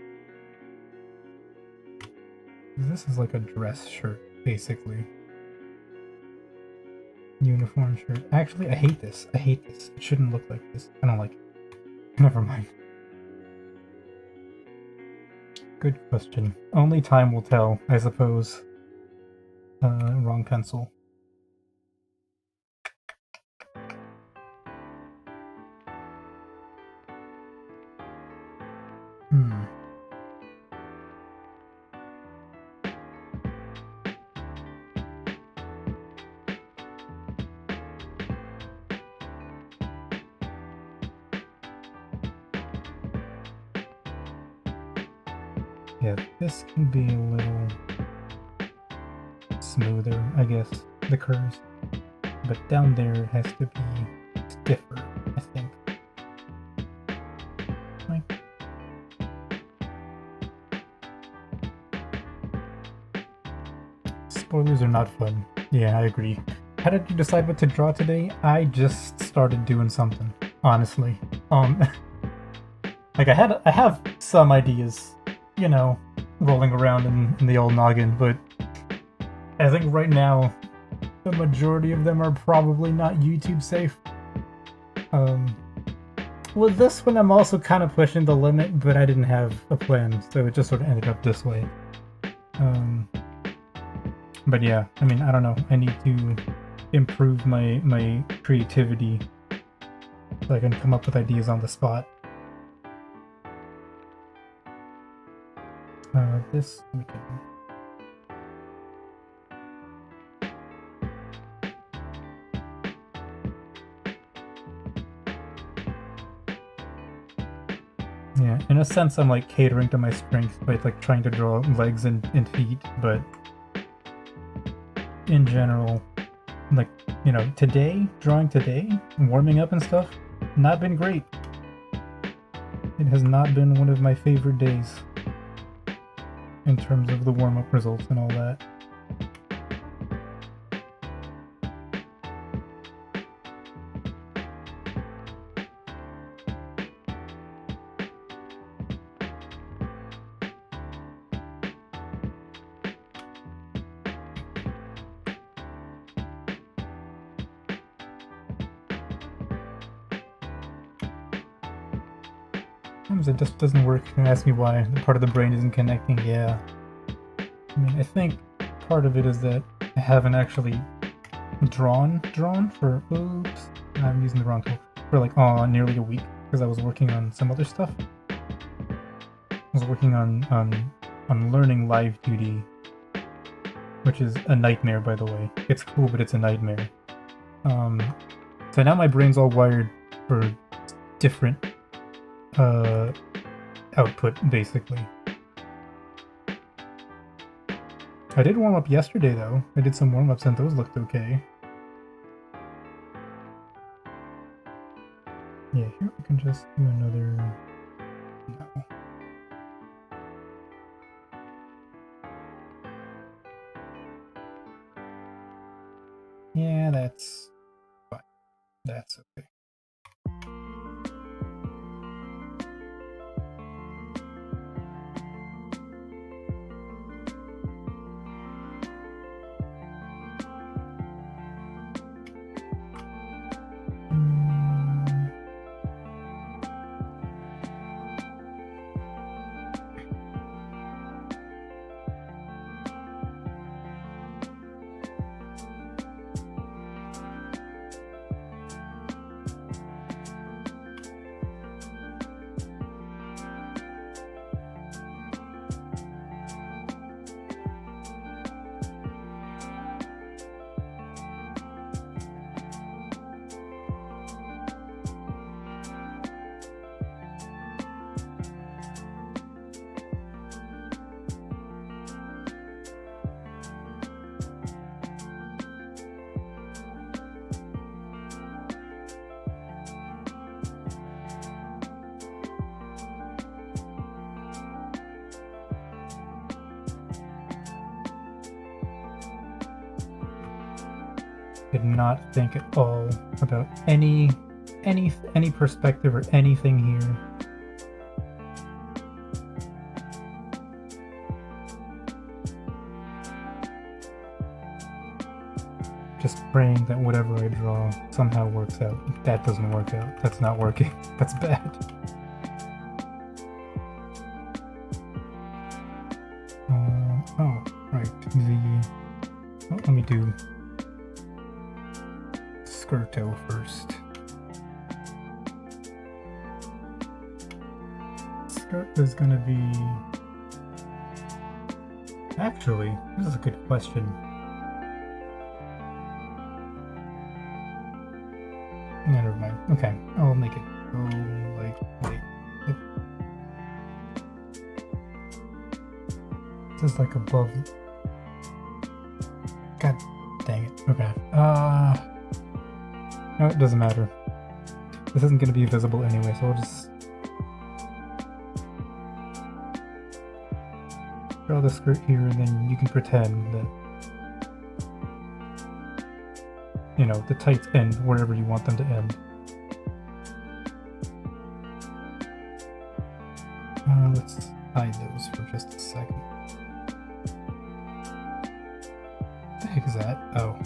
This is like a dress shirt, basically. Uniform shirt. Actually, I hate this. I hate this. It shouldn't look like this. I don't like it. Never mind. Good question. Only time will tell, I suppose. Wrong pencil. Yeah, this can be a little smoother, I guess, the curves. But down there it has to be stiffer, I think. Like, spoilers are not fun. Yeah, I agree. How did you decide what to draw today? I just started doing something, honestly. Like I have some ideas, you know, rolling around in the old noggin, but I think right now the majority of them are probably not YouTube safe. With this one I'm also kind of pushing the limit, but I didn't have a plan, so it just sort of ended up this way. But yeah, I mean, I don't know, I need to improve my creativity so I can come up with ideas on the spot. This we can... Yeah, in a sense I'm like catering to my strength by like trying to draw legs and feet, but in general, like, you know, drawing today, warming up and stuff, not been great. It has not been one of my favorite days in terms of the warm-up results and all that. Sometimes it just doesn't work. You ask me why the part of the brain isn't connecting. Yeah, I mean, I think part of it is that I haven't actually drawn for, oops, I'm using the wrong tool. For like nearly a week because I was working on some other stuff. I was working on learning live 2D, which is a nightmare, by the way. It's cool, but it's a nightmare. So now my brain's all wired for different output, basically. I did warm up yesterday, though. I did some warm-ups and those looked okay. Yeah, here we can just do another... No. Yeah, that's fine. That's okay. Did not think at all about any perspective or anything here. Just praying that whatever I draw somehow works out. If that doesn't work out, that's not working. That's bad. Oh, right. Let me do Skirto first. Skirt is gonna be... Actually, this is a good question. Never mind. Okay, I'll make it go like... Wait. This is like above... God dang it. Okay. No, it doesn't matter. This isn't going to be visible anyway, so I'll just draw the skirt here, and then you can pretend that, you know, the tights end wherever you want them to end. Let's hide those for just a second. What the heck is that? Oh.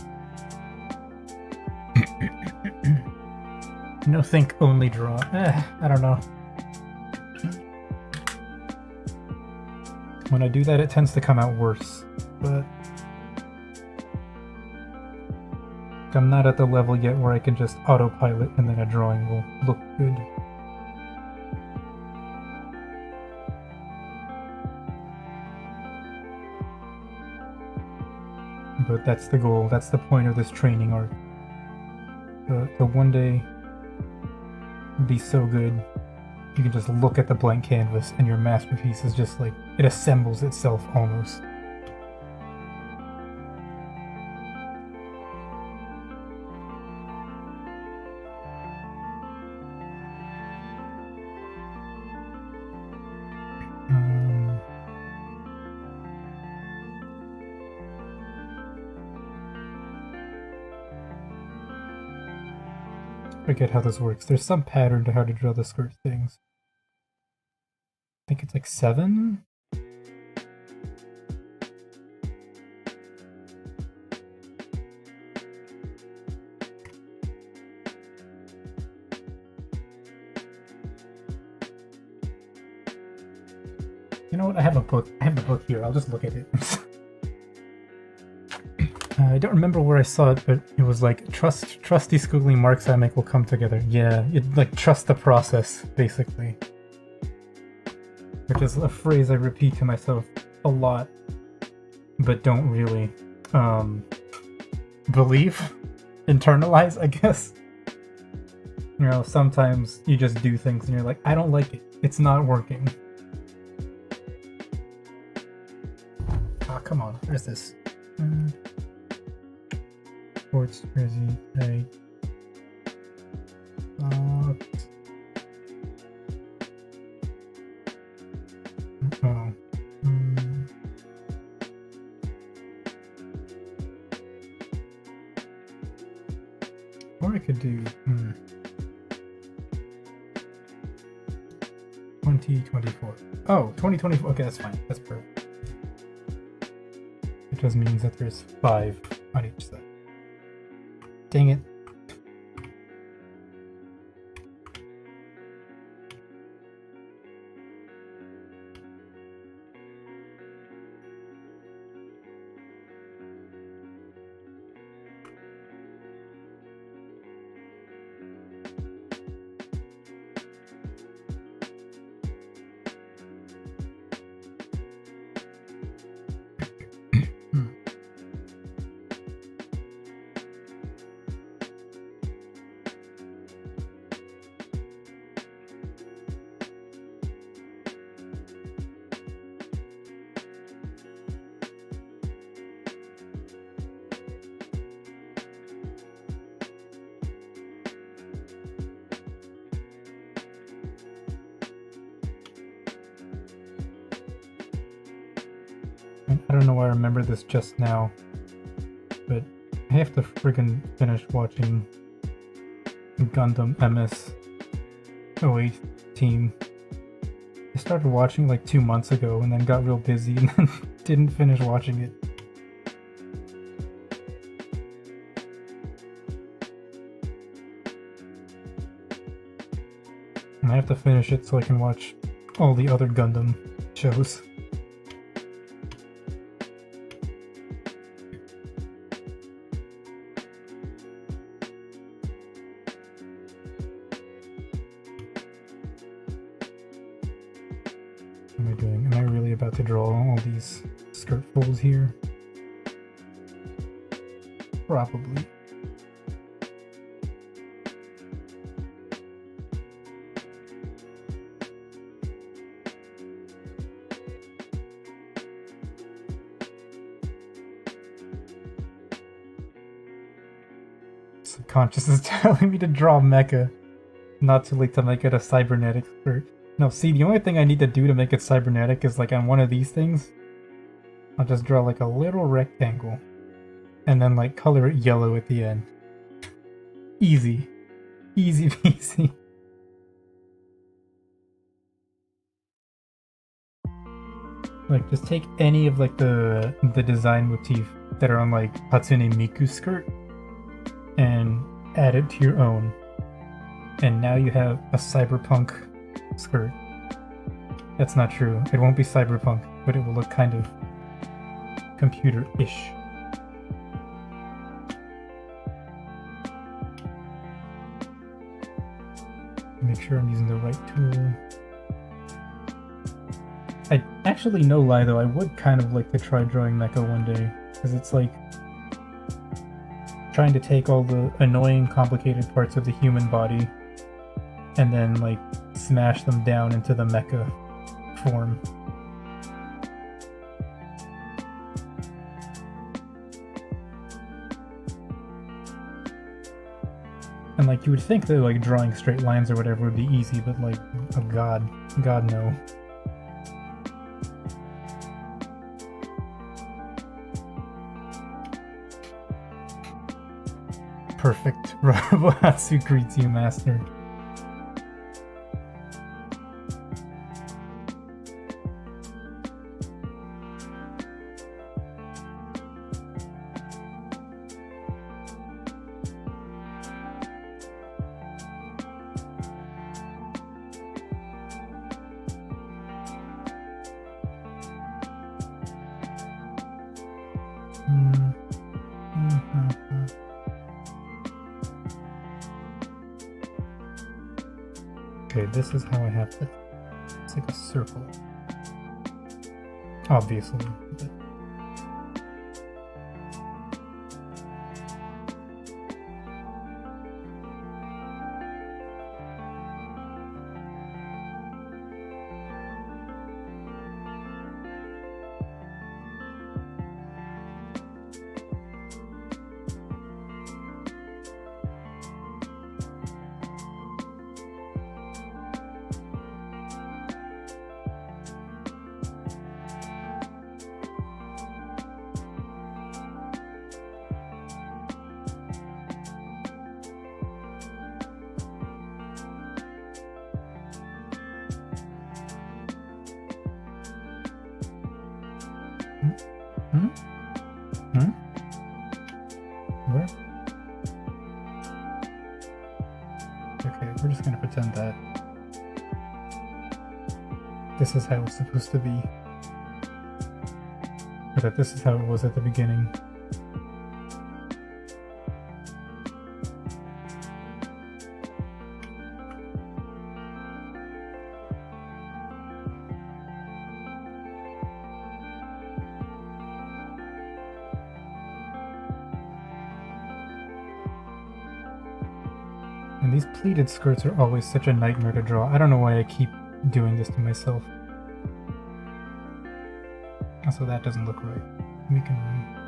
No think, only draw. I don't know. When I do that, it tends to come out worse, but I'm not at the level yet where I can just autopilot and then a drawing will look good. But that's the goal, that's the point of this training arc. To one day be so good you can just look at the blank canvas and your masterpiece is just like, it assembles itself almost. I forget how this works. There's some pattern to how to draw the skirt things. I think it's like 7? You know what? I have a book. I have the book here. I'll just look at it. I don't remember where I saw it, but it was like, trust these squiggly marks I make will come together. Yeah, like trust the process, basically. Which is a phrase I repeat to myself a lot, but don't really believe, internalize, I guess. You know, sometimes you just do things and you're like, I don't like it. It's not working. Ah, come on. Where's this? Sports jersey. Hey. Oh. Or I could do 2024. Oh, 2024. Okay, that's fine. That's perfect. It just means that there's 5 on each side. Dang it. I don't know why I remember this just now, but I have to friggin' finish watching Gundam MS 08 Team. I started watching like 2 months ago and then got real busy and then didn't finish watching it. And I have to finish it so I can watch all the other Gundam shows. What am I doing? Am I really about to draw all these skirt folds here? Probably. Subconscious is telling me to draw mecha, not too late to make it a cybernetic skirt. No, see, the only thing I need to do to make it cybernetic is like on one of these things, I'll just draw like a little rectangle and then like color it yellow at the end. Easy. Easy peasy. Like just take any of like the design motif that are on like Hatsune Miku's skirt and add it to your own. And now you have a cyberpunk skirt. That's not true. It won't be cyberpunk, but it will look kind of computer-ish. Make sure I'm using the right tool. I actually, no lie though, I would kind of like to try drawing mecha one day, because it's like trying to take all the annoying, complicated parts of the human body and then like smash them down into the mecha form. And like you would think that like drawing straight lines or whatever would be easy, but like, oh god no. Perfect. Robohatsu greets you, master. Okay, this is how I have to. It's like a circle. Obviously. But... Where? Okay, we're just gonna pretend that this is how it's supposed to be. Or that this is how it was at the beginning. And these pleated skirts are always such a nightmare to draw. I don't know why I keep doing this to myself. Also, that doesn't look right. We can...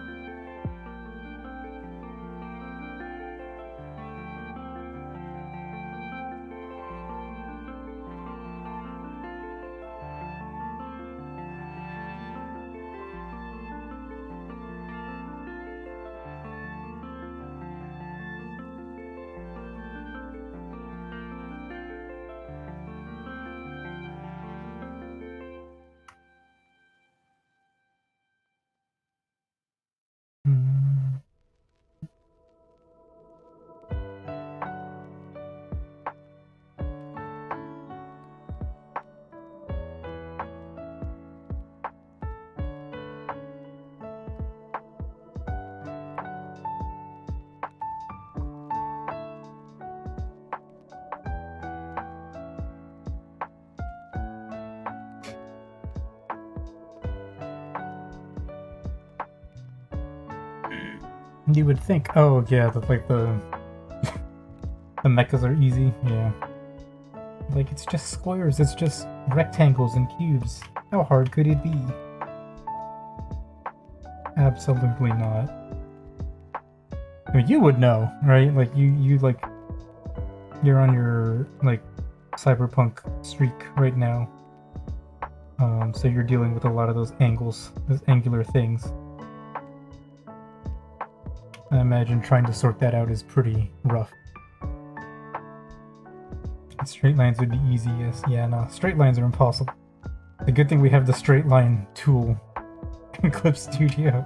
You would think, oh yeah, that like the mechas are easy, yeah. Like it's just squares, it's just rectangles and cubes. How hard could it be? Absolutely not. I mean, you would know, right? Like you like you're on your like cyberpunk streak right now. So you're dealing with a lot of those angles, those angular things. I imagine trying to sort that out is pretty rough. Straight lines would be easy, yes. Yeah, no, straight lines are impossible. The good thing we have the straight line tool in Clip Studio.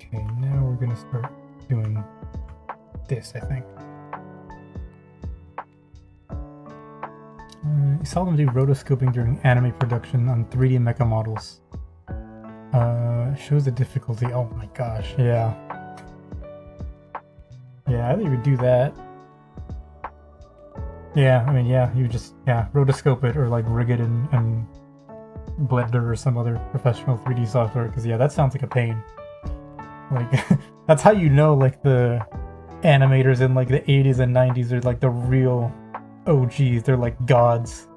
Okay, now we're gonna start doing this, I think. You saw them do rotoscoping during anime production on 3D mecha models. Shows the difficulty. Oh my gosh, yeah. Yeah, I think you would do that. Yeah, I mean, yeah, you just, yeah, rotoscope it or like rig it in Blender or some other professional 3D software, because yeah, that sounds like a pain. Like, that's how you know, like, the animators in like the 80s and 90s are like the real OGs. They're like gods.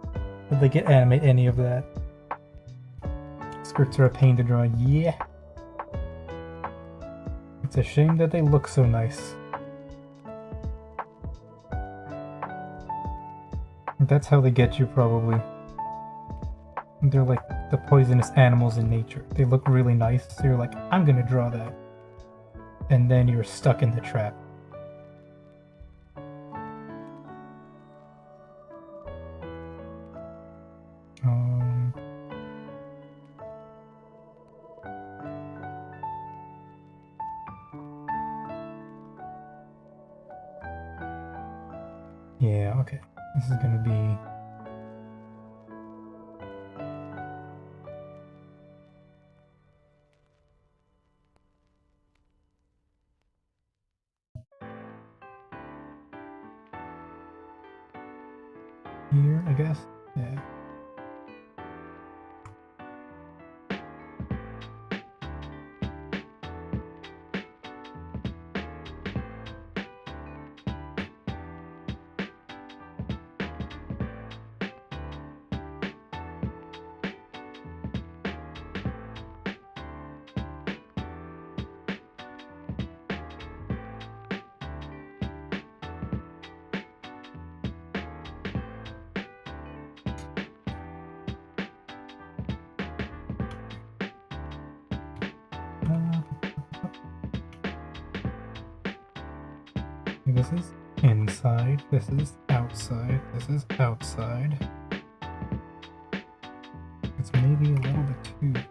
But they can animate any of that. Skirts are a pain to draw, yeah. It's a shame that they look so nice. That's how they get you, probably. They're like the poisonous animals in nature. They look really nice, so you're like, I'm gonna draw that. And then you're stuck in the trap. Yeah, okay. This is gonna be... here, I guess? Yeah. This is inside, this is outside, this is outside. It's maybe a little bit too much.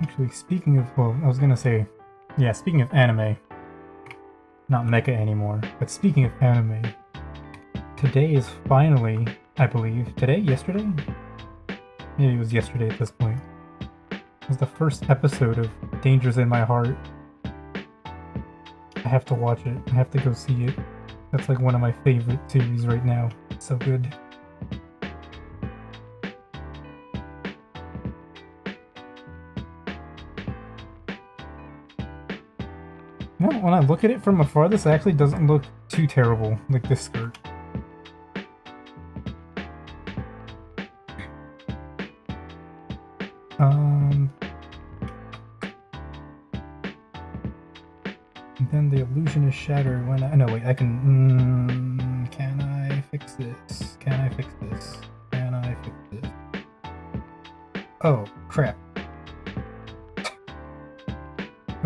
Actually, speaking of, well, I was gonna say, yeah, speaking of anime, not mecha anymore, but speaking of anime, today is finally, I believe, today? Yesterday? Maybe it was yesterday at this point. It was the first episode of Dangers in My Heart. I have to watch it. I have to go see it. That's like one of my favorite series right now. It's so good. You know, when I look at it from afar, this actually doesn't look too terrible, like this skirt. Then the illusion is shattered when I... No, wait, I can... can I fix this? Can I fix this? Can I fix this? Oh, crap.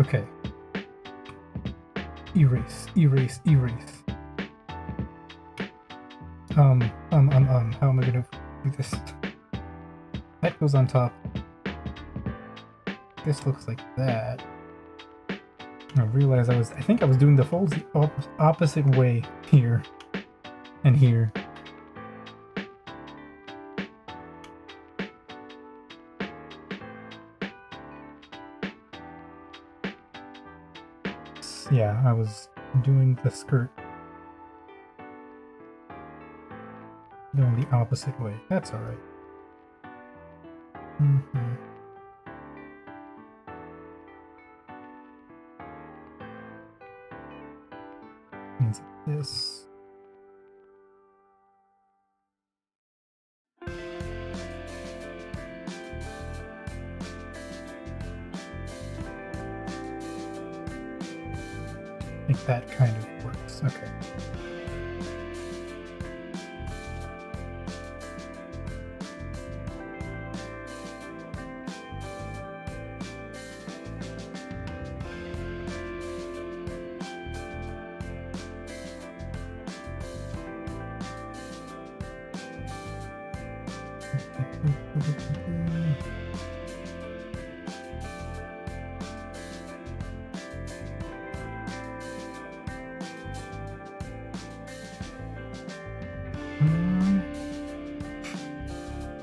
Okay. Erase, erase, erase. How am I gonna do this? That goes on top. This looks like that. I realized I think I was doing the folds the opposite way here and here. Yeah, I was doing the skirt going the opposite way. That's alright. Means this. I think that kind of works. Okay.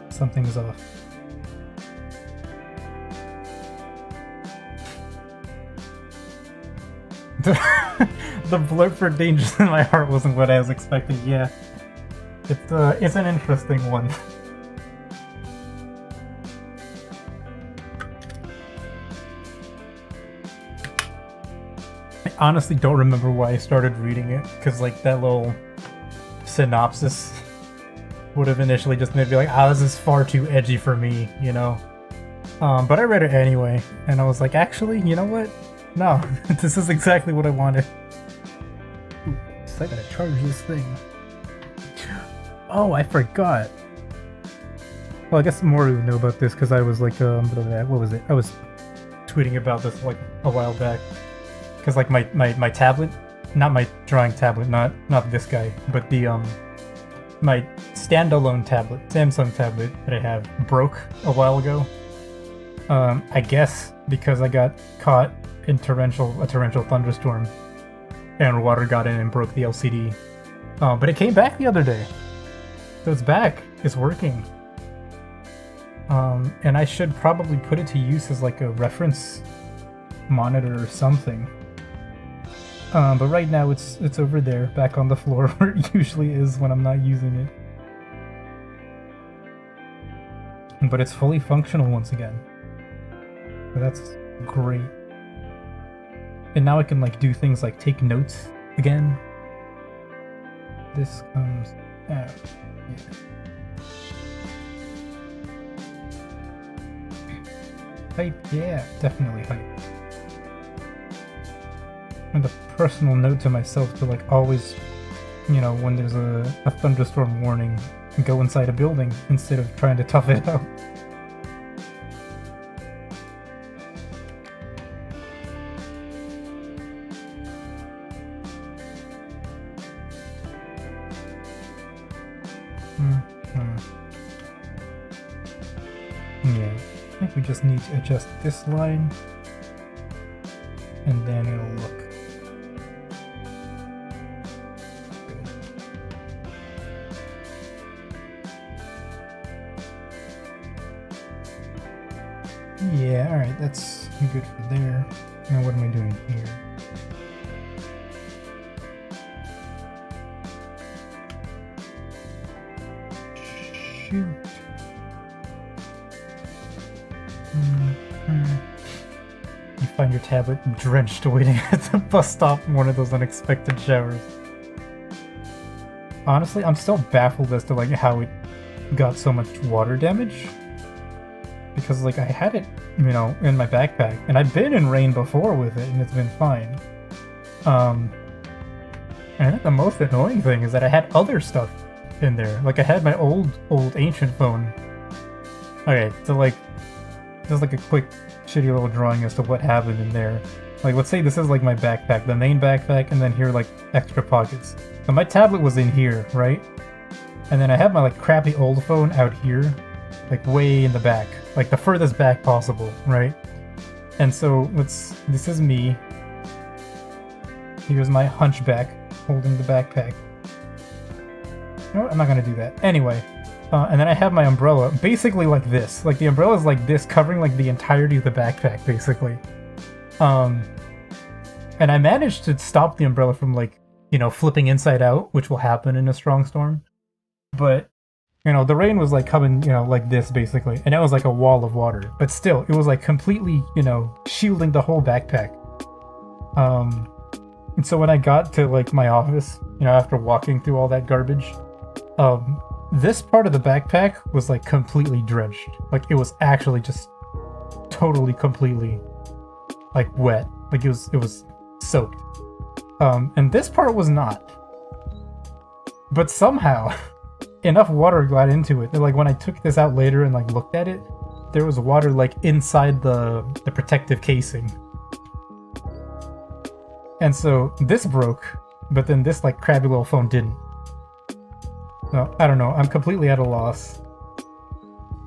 Something's off. The blurb for Dangers in My Heart wasn't what I was expecting. Yeah, it's an interesting one. I honestly don't remember why I started reading it, because like that little synopsis would have initially just made me like, ah, this is far too edgy for me, you know? But I read it anyway, and I was like, actually, you know what? No, this is exactly what I wanted. Ooh, so I gotta charge this thing. Oh, I forgot. Well, I guess more would know about this because I was like, what was it? I was tweeting about this like a while back. Because like my tablet, not my drawing tablet, not this guy, but the my standalone tablet, Samsung tablet that I have broke a while ago. I guess because I got caught in a torrential thunderstorm, and water got in and broke the LCD. But it came back the other day, so it's back. It's working. And I should probably put it to use as like a reference monitor or something. But right now it's over there, back on the floor where it usually is when I'm not using it. But it's fully functional once again. So that's great. And now I can like do things like take notes again. This comes out. Yeah. Hype, yeah, definitely hype. And a personal note to myself to like always, you know, when there's a thunderstorm warning, go inside a building instead of trying to tough it out. Yeah, I think we just need to adjust this line, and then it'll look good. Yeah, alright, that's good for there. Now what am I doing here? Shoot. You find your tablet drenched waiting at the bus stop in one of those unexpected showers. Honestly, I'm still baffled as to like how it got so much water damage. Because like I had it, you know, in my backpack, and I've been in rain before with it and it's been fine. And I think the most annoying thing is that I had other stuff in there. Like I had my old ancient phone. Okay, so like just like a quick shitty little drawing as to what happened in there. Like let's say this is like my backpack, the main backpack, and then here like extra pockets. So my tablet was in here, right? And then I have my like crappy old phone out here, like way in the back, like the furthest back possible, right? And so this is me. Here's my hunchback holding the backpack. You know what? I'm not gonna do that. Anyway, and then I have my umbrella, basically like this. Like the umbrella is like this, covering like the entirety of the backpack, basically. And I managed to stop the umbrella from like, you know, flipping inside out, which will happen in a strong storm. But, you know, the rain was like coming, you know, like this basically, and it was like a wall of water. But still, it was like completely, you know, shielding the whole backpack. And so when I got to like my office, you know, after walking through all that garbage, this part of the backpack was like completely drenched. Like it was actually just totally completely like wet. Like it was soaked. And this part was not. But somehow enough water got into it that like when I took this out later and like looked at it, there was water like inside the protective casing. And so this broke, but then this like crappy little phone didn't. So, I don't know, I'm completely at a loss.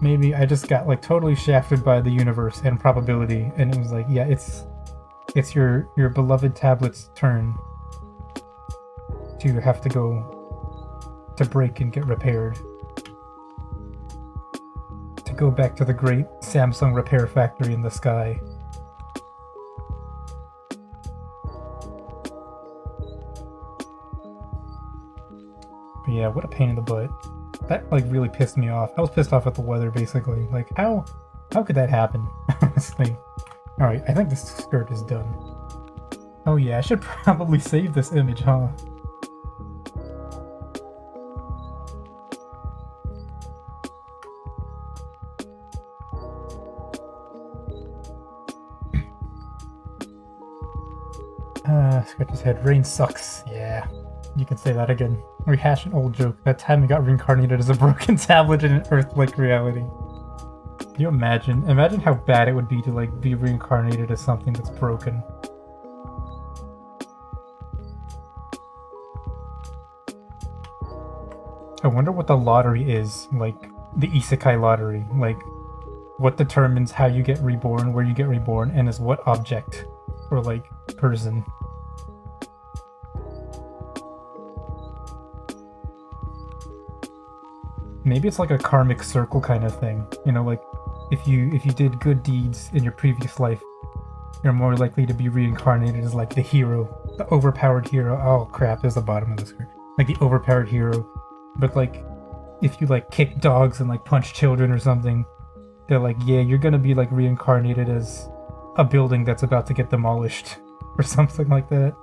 Maybe I just got like totally shafted by the universe and probability, and it was like, yeah, it's your beloved tablet's turn to have to go to break and get repaired. To go back to the great Samsung repair factory in the sky. But yeah, what a pain in the butt. That like really pissed me off. I was pissed off at the weather basically. Like how could that happen? Honestly. Alright, I think this skirt is done. Oh yeah, I should probably save this image, huh? Scratch his head. Rain sucks. Yeah. You can say that again. Rehash an old joke. That time he got reincarnated as a broken tablet in an Earth-like reality. Can you imagine? Imagine how bad it would be to like be reincarnated as something that's broken. I wonder what the lottery is, like the isekai lottery. Like, what determines how you get reborn, where you get reborn, and as what object or like person. Maybe it's like a karmic circle kind of thing. You know, like if you did good deeds in your previous life, you're more likely to be reincarnated as like the hero, the overpowered hero. Oh crap, there's the bottom of the screen. Like the overpowered hero. But like if you like kick dogs and like punch children or something, they're like, yeah, you're gonna be like reincarnated as a building that's about to get demolished or something like that.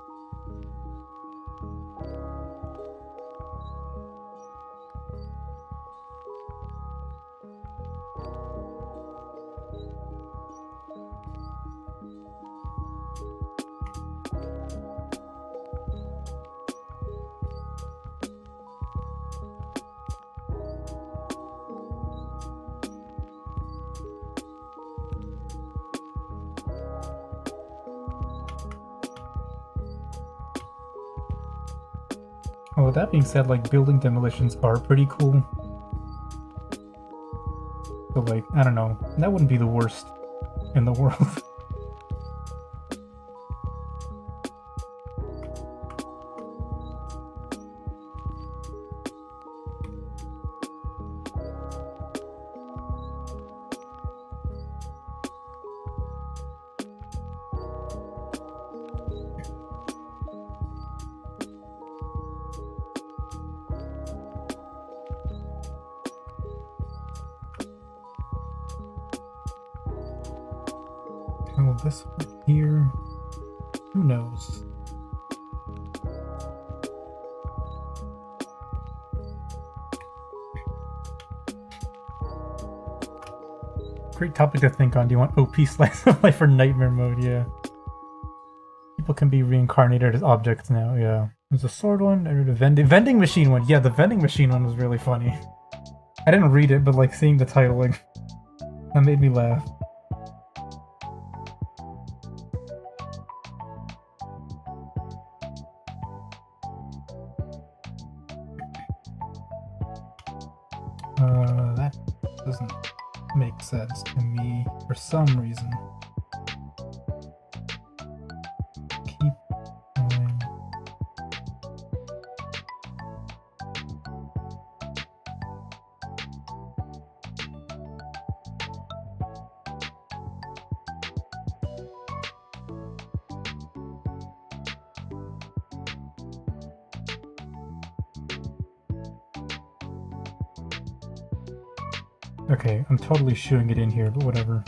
Well, with that being said, like, building demolitions are pretty cool. So, like, I don't know. That wouldn't be the worst in the world. Oh, this one here. Who knows? Great topic to think on. Do you want OP slice of life or nightmare mode? Yeah. People can be reincarnated as objects now. Yeah. There's a sword one or the vending machine one. Yeah, the vending machine one was really funny. I didn't read it, but like seeing the title, like that made me laugh. That doesn't make sense to me for some reason. Keep going. Okay, I'm totally shooing it in here, but whatever.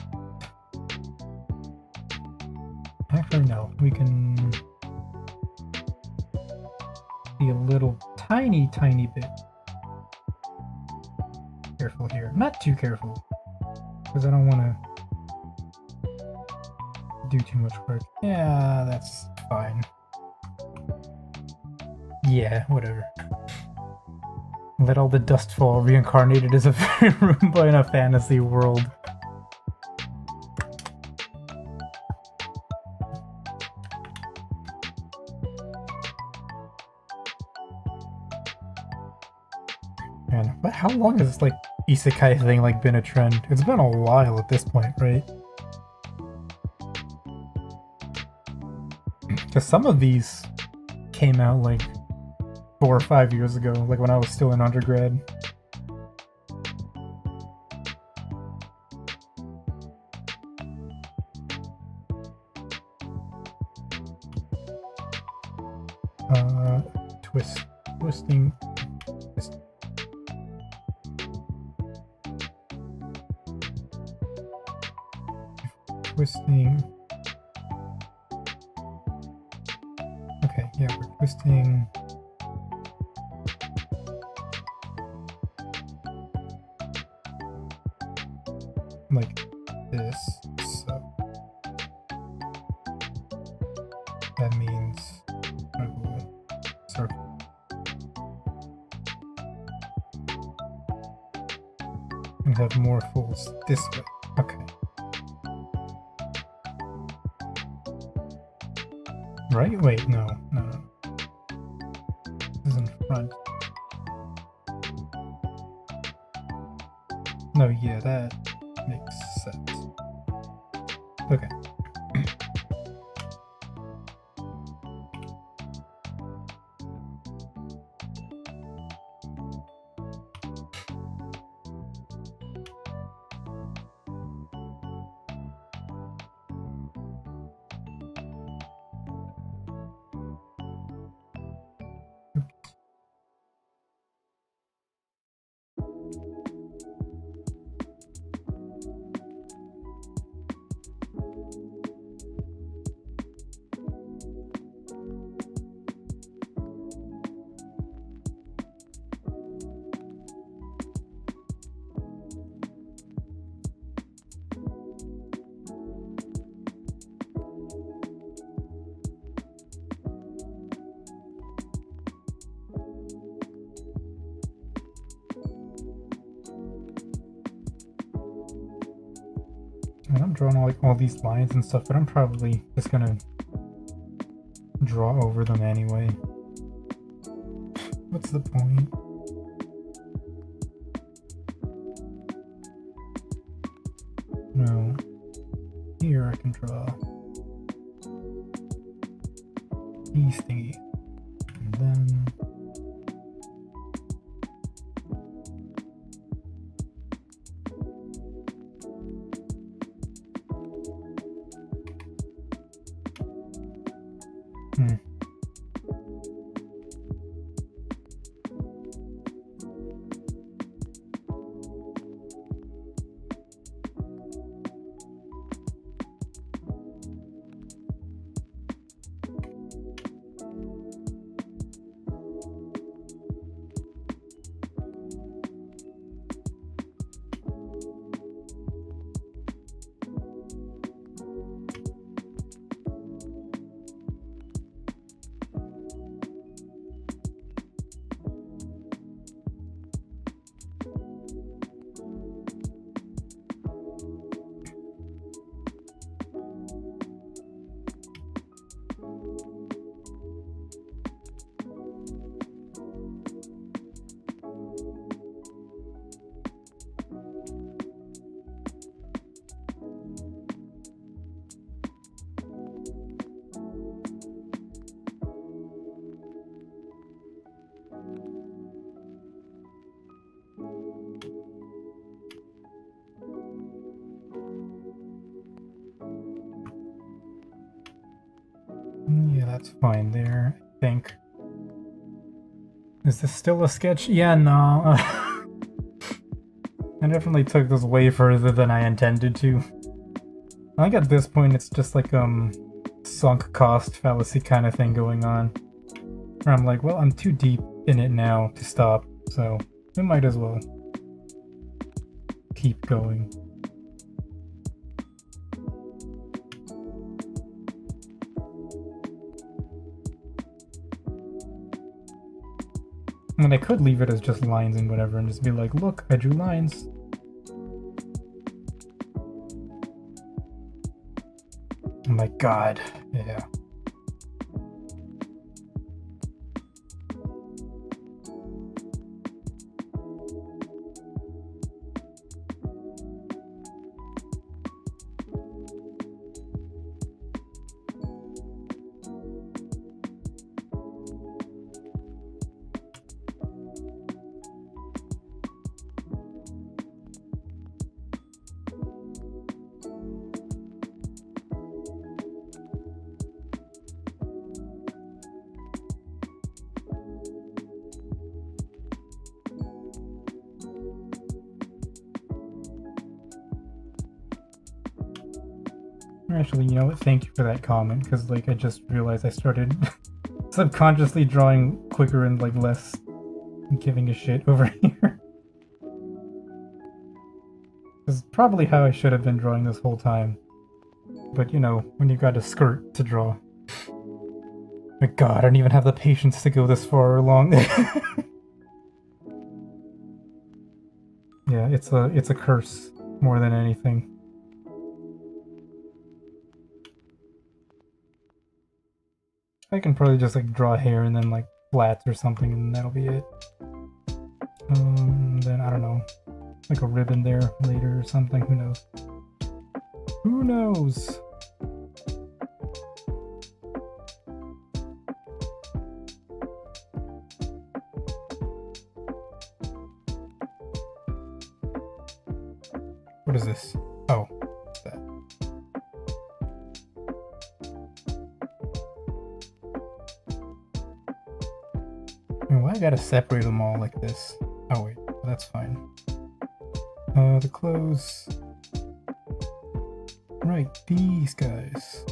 Actually, no. We can be a little tiny bit careful here. Not too careful, because I don't want to do too much work. Yeah, that's fine. Yeah, whatever. Let all the dust fall, reincarnated as a Roomba in a fantasy world. Man, but how long has this like isekai thing like been a trend? It's been a while at this point, right? Because some of these came out like 4 or 5 years ago, like when I was still in undergrad. Twisting. Okay, yeah, we're twisting. Like this, so that means circle. and have more folds this way. Okay. Right? Wait, no. This is in front. No, yeah, that makes sense. Okay. And I'm drawing all these lines and stuff, but I'm probably just gonna draw over them anyway. What's the point? No. Here I can draw these thingies. And then yeah, that's fine there, I think. Is this still a sketch? Yeah, no. I definitely took this way further than I intended to. I think at this point it's just like sunk cost fallacy kind of thing going on. Where I'm like, well, I'm too deep in it now to stop, so we might as well keep going. I mean, I could leave it as just lines and whatever and just be like, look, I drew lines. Oh my god, yeah. Actually, you know what? Thank you for that comment, because like I just realized I started subconsciously drawing quicker and like less giving a shit over here. This is probably how I should have been drawing this whole time. But you know, when you got a skirt to draw. My god, I don't even have the patience to go this far along. Yeah, it's a curse more than anything. I can probably just like draw hair and then like flats or something, and that'll be it. Then I don't know, like a ribbon there later or something. Who knows? Who knows? What is this? Oh, what's that? I mean, why I gotta separate them all like this? Oh wait, that's fine. The clothes. Right, these guys.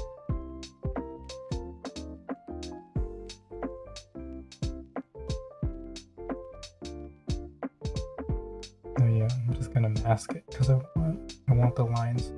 Oh yeah, I'm just gonna mask it because I want the lines.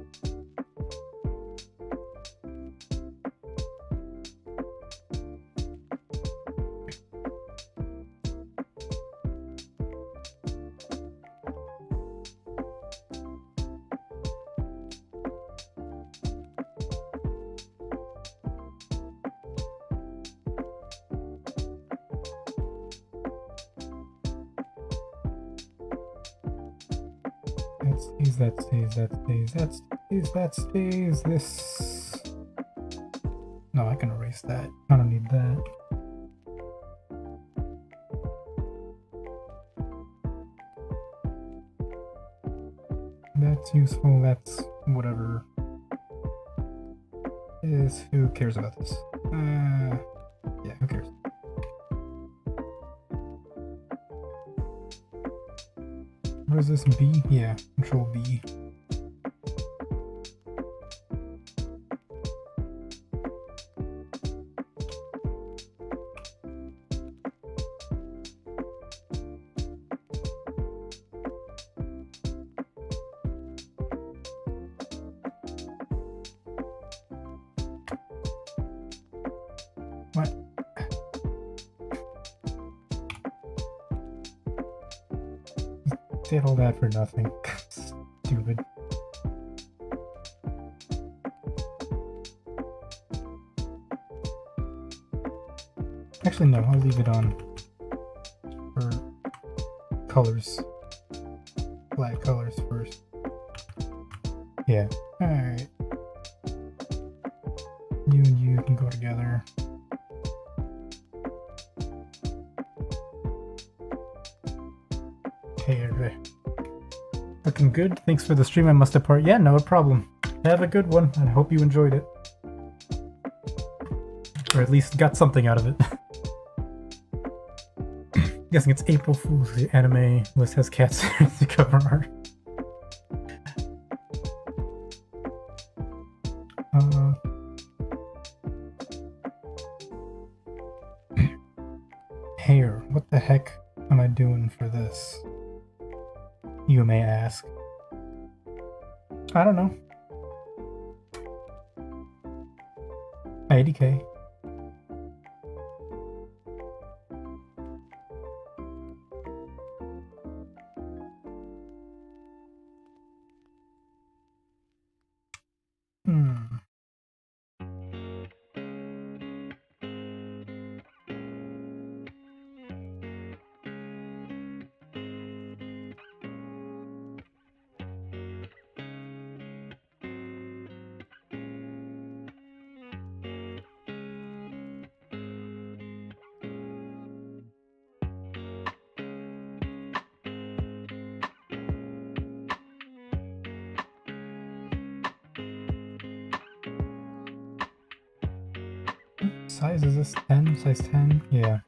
That stays, that stays, that stays, that stays, this... No, I can erase that. I don't need that. That's useful, that's whatever. Who cares about this? Yeah, who cares? What is this, B? Yeah, Control B. What? Did all that for nothing. Stupid. Actually, no, I'll leave it on for colors. Black colors first. Yeah. Alright. You and you can go together. Okay. Looking good. Thanks for the stream. I must depart. Yeah, no problem. Have a good one. I hope you enjoyed it. Or at least got something out of it. Guessing it's April Fool's. The anime list has cats as the cover art. Hair. What the heck am I doing for this? You may ask. I don't know. 80k. Size is this 10? Size 10? Yeah.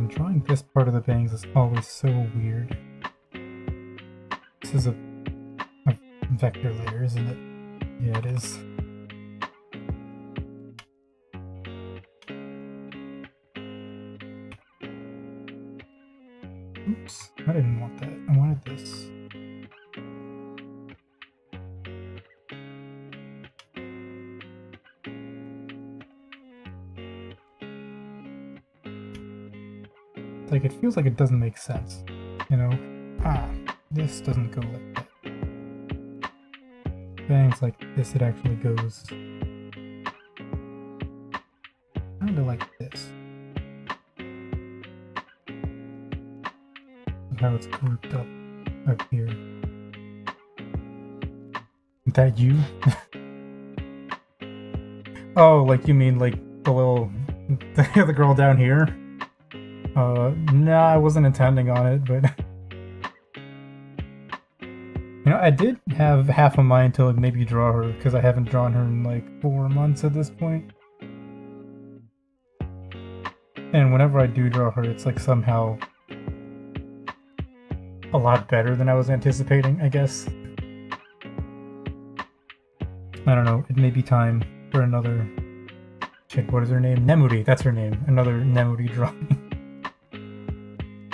Man, drawing this part of the bangs is always so weird. This is a vector layer, isn't it? Yeah, it is. Oops, I didn't want that. I wanted this. Like, it feels like it doesn't make sense, you know? This doesn't go like that. Bangs like this, it actually goes kinda like this. How it's grouped up here. Is that you? Oh, like you mean like the little the girl down here? No, I wasn't intending on it, but you know, I did have half a mind to maybe draw her because I haven't drawn her in like 4 months at this point. And whenever I do draw her, it's like somehow a lot better than I was anticipating, I guess. I don't know, it may be time for another... Shit, what is her name? Nemuri, that's her name. Another Nemuri drawing.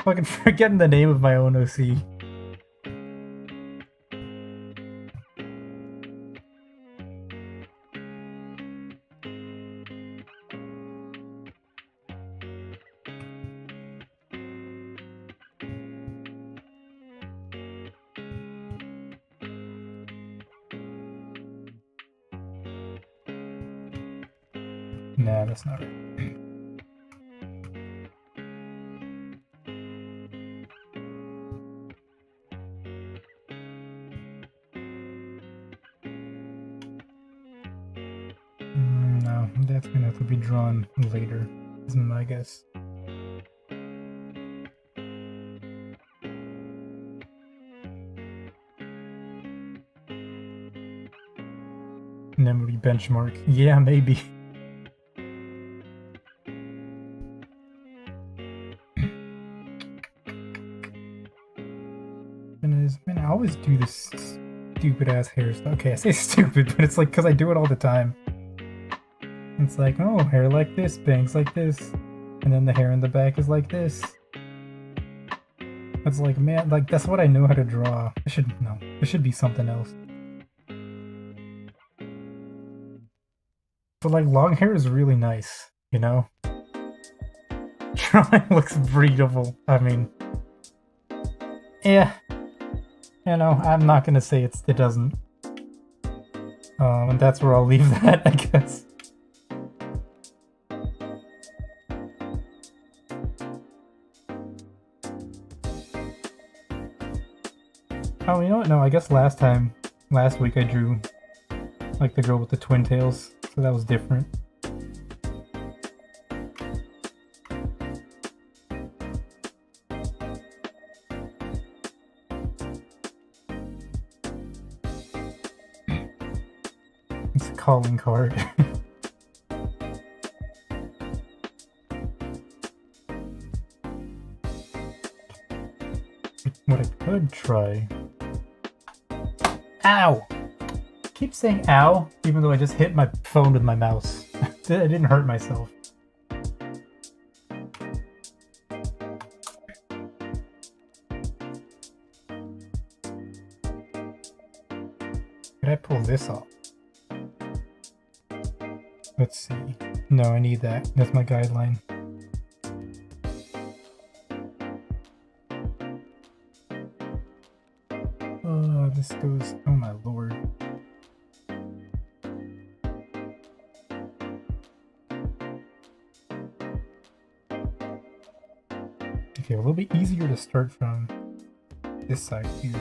Fucking forgetting the name of my own OC. Nah, that's not right. No, that's gonna have to be drawn later, is my guess. Memory benchmark. Yeah, maybe. Man, I always do this stupid ass hairstyle. Okay, I say stupid, but it's like because I do it all the time. It's like, oh, hair like this, bangs like this, and then the hair in the back is like this. That's like, man, like that's what I know how to draw. There should be something else. But like long hair is really nice, you know? Drawing looks breedable. I mean, yeah. You know, I'm not gonna say it doesn't. And that's where I'll leave that, I guess. Oh, you know what? No, I guess last week I drew like the girl with the twin tails, so that was different. It's a calling card. What I could try... Ow! I keep saying ow, even though I just hit my phone with my mouse. I didn't hurt myself. Could I pull this off? Let's see. No, I need that. That's my guideline. Oh, this goes... Oh my lord. Okay, a little bit easier to start from this side here.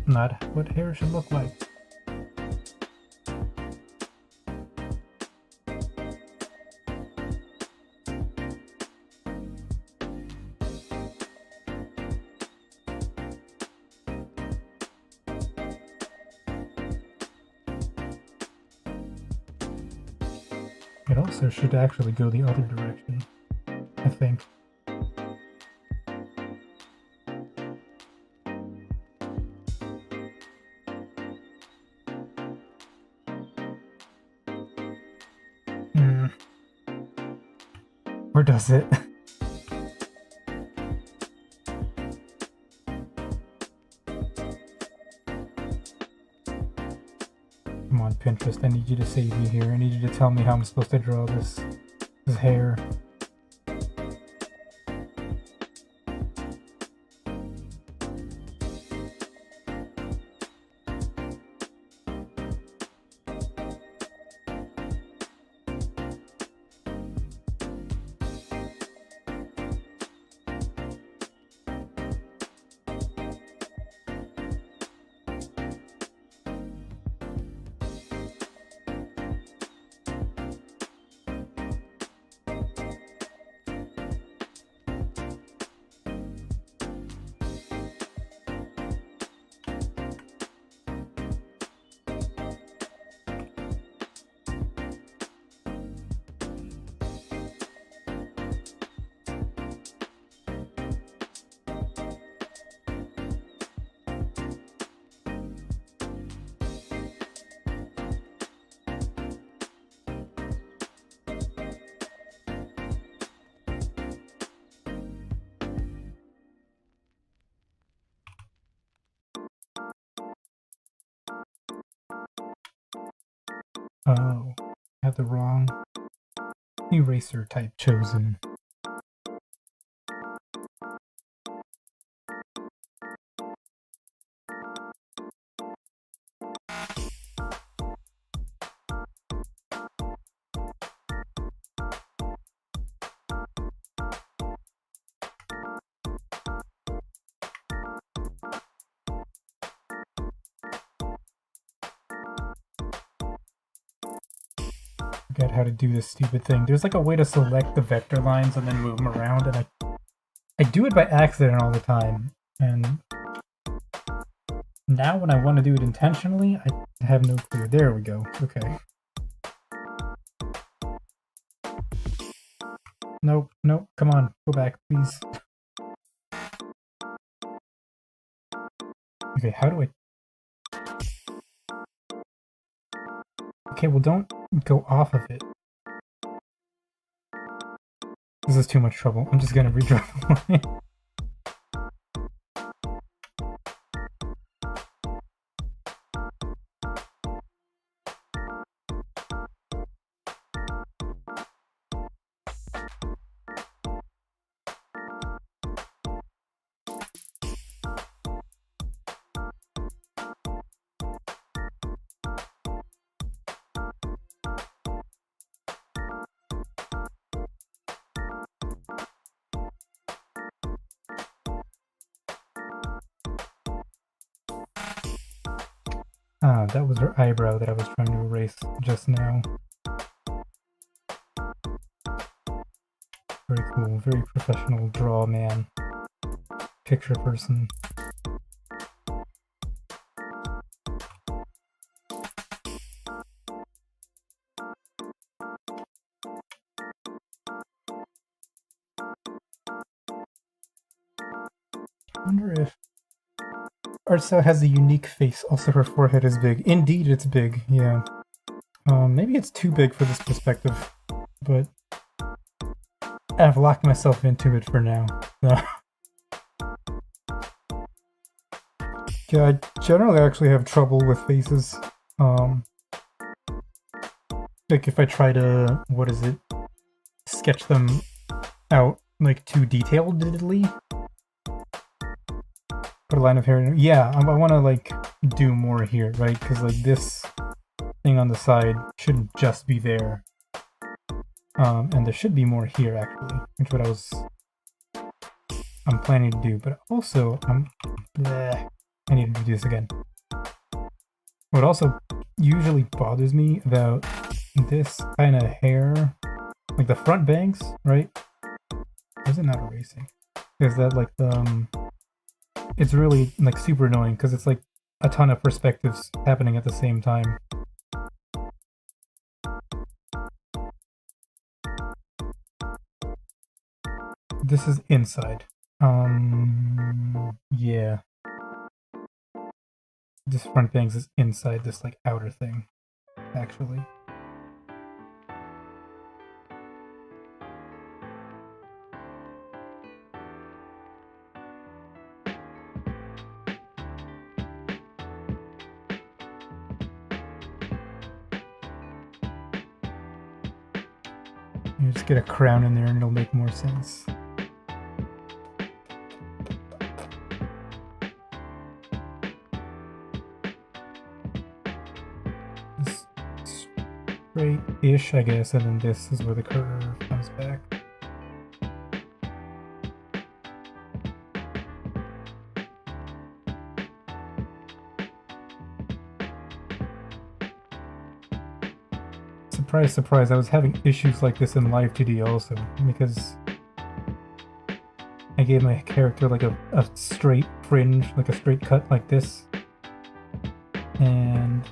Not what hair should look like. It also should actually go the other direction, I think. Or does it? Come on, Pinterest, I need you to save me here. I need you to tell me how I'm supposed to draw this hair. Oh, I have the wrong eraser type chosen. Forget how to do this stupid thing. There's like a way to select the vector lines and then move them around, and I do it by accident all the time. And now when I want to do it intentionally, I have no clue. There we go. Okay. Nope, nope. Come on, go back, please. Okay, how do I... Okay, well don't go off of it. This is too much trouble. I'm just gonna redraw the line. Ah, that was her eyebrow that I was trying to erase just now. Very cool, very professional draw man. Picture person. I wonder if Artcell has a unique face. Also, her forehead is big. Indeed, it's big. Yeah. Maybe it's too big for this perspective, but I've locked myself into it for now. Yeah, I generally actually have trouble with faces. Like if I try to, what is it, sketch them out like too detailedly. Put a line of hair in. Yeah, I want to like do more here, right? Because like this thing on the side shouldn't just be there. And there should be more here actually, which is what I'm planning to do. But also, I need to do this again. What also usually bothers me about this kind of hair, like the front bangs, right? Why is it not erasing? Is that like the it's really like super annoying because it's like a ton of perspectives happening at the same time. This is inside. Yeah. This front bangs is inside this, like, outer thing, actually. You just get a crown in there and it'll make more sense. Straight-ish, I guess, and then this is where the curve comes back. Surprise, surprise, I was having issues like this in Live 2D also, because I gave my character like a straight fringe, like a straight cut like this. And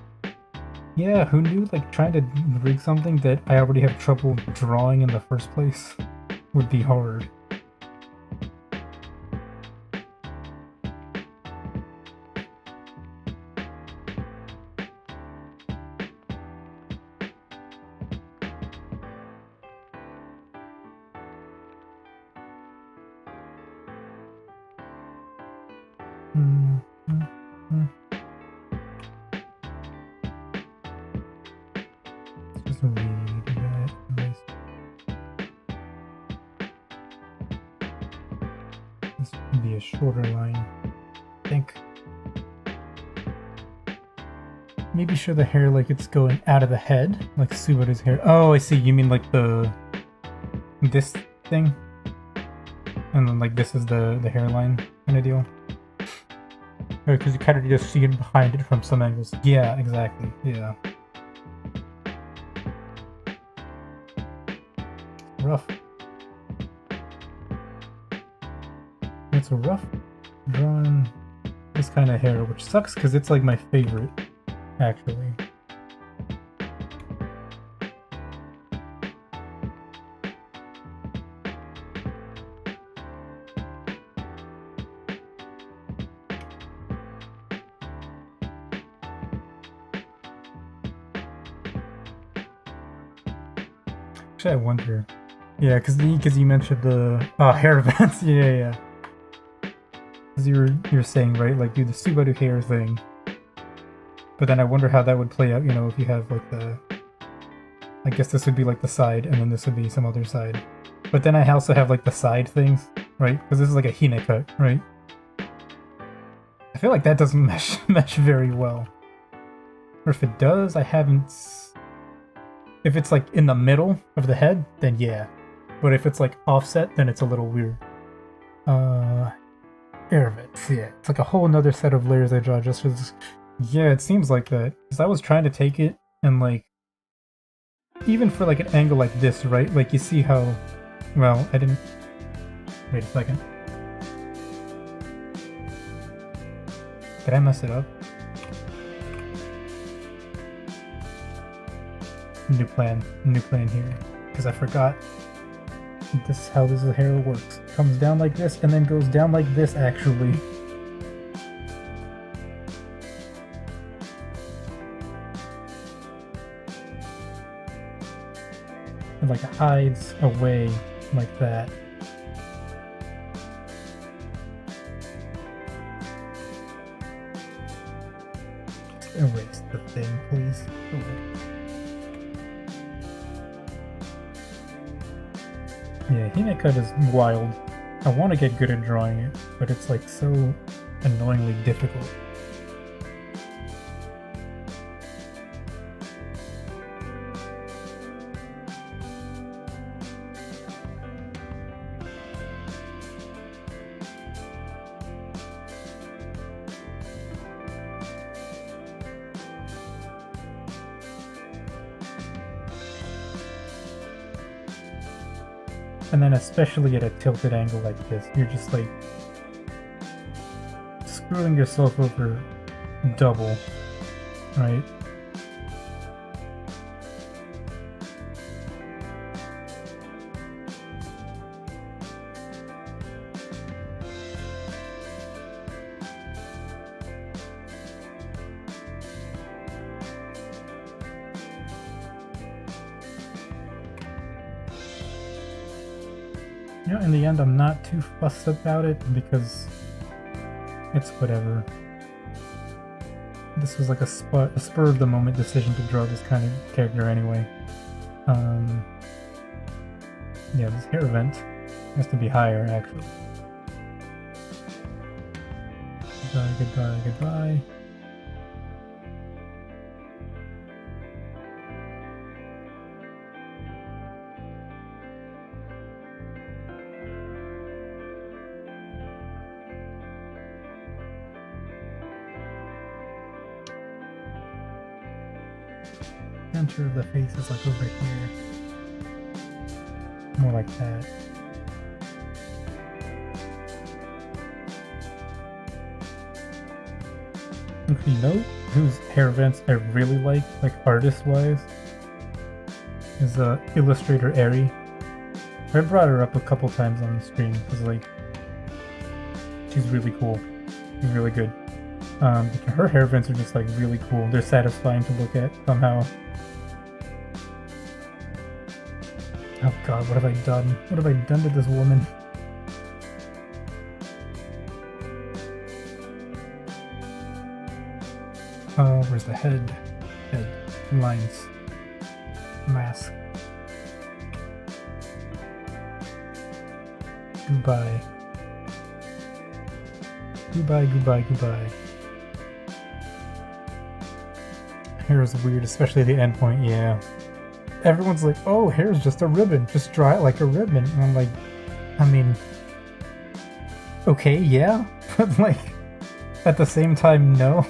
yeah, who knew, like, trying to rig something that I already have trouble drawing in the first place would be hard. This would be a shorter line, I think. Maybe show the hair like it's going out of the head, like Subaru's hair. Oh, I see. You mean like this thing? And then like this is the hairline kind of deal? Because you kind of just see it behind it from some angles. Yeah, exactly. Yeah. Rough. It's a rough drawing this kind of hair, which sucks because it's like my favorite, actually. Actually, I wonder. Yeah, because you mentioned the hair events. Yeah. Because you're saying, right, like do the Subaru hair thing. But then I wonder how that would play out, you know, if you have like the, I guess this would be like the side, and then this would be some other side. But then I also have like the side things, right? Because this is like a hine cut, right? I feel like that doesn't mesh very well. Or if it does, I haven't. If it's like in the middle of the head, then yeah. But if it's like offset, then it's a little weird. Hair events, yeah. It's like a whole nother set of layers I draw just for this. Yeah, it seems like that. Because I was trying to take it and like, even for like an angle like this, right? Like you see how, well, I didn't, wait a second. Did I mess it up? New plan here. Because I forgot this is how this hair works. It comes down like this and then goes down like this actually. And like hides away like that. Just erase the thing, please. Yeah, hine cut is wild. I want to get good at drawing it, but it's like so annoyingly difficult. And then especially at a tilted angle like this, you're just like screwing yourself over double, right? You know, in the end, I'm not too fussed about it because it's whatever. This was like a spur of the moment decision to draw this kind of character anyway. Yeah, this hair event has to be higher, actually. Goodbye, goodbye, goodbye. Center of the face is like over here. More like that. You know whose hair events I really like artist-wise? Is illustrator Eri. I brought her up a couple times on the stream because like she's really cool. She's really good. Her hair events are just like really cool. They're satisfying to look at somehow. Oh god, what have I done? What have I done to this woman? Where's the head? Head. Lines. Mask. Goodbye. Goodbye, goodbye, goodbye. Hair is weird, especially at the end point, yeah. Everyone's like, oh, hair is just a ribbon. Just draw it like a ribbon. And I'm like, I mean, okay, yeah. But like, at the same time, no.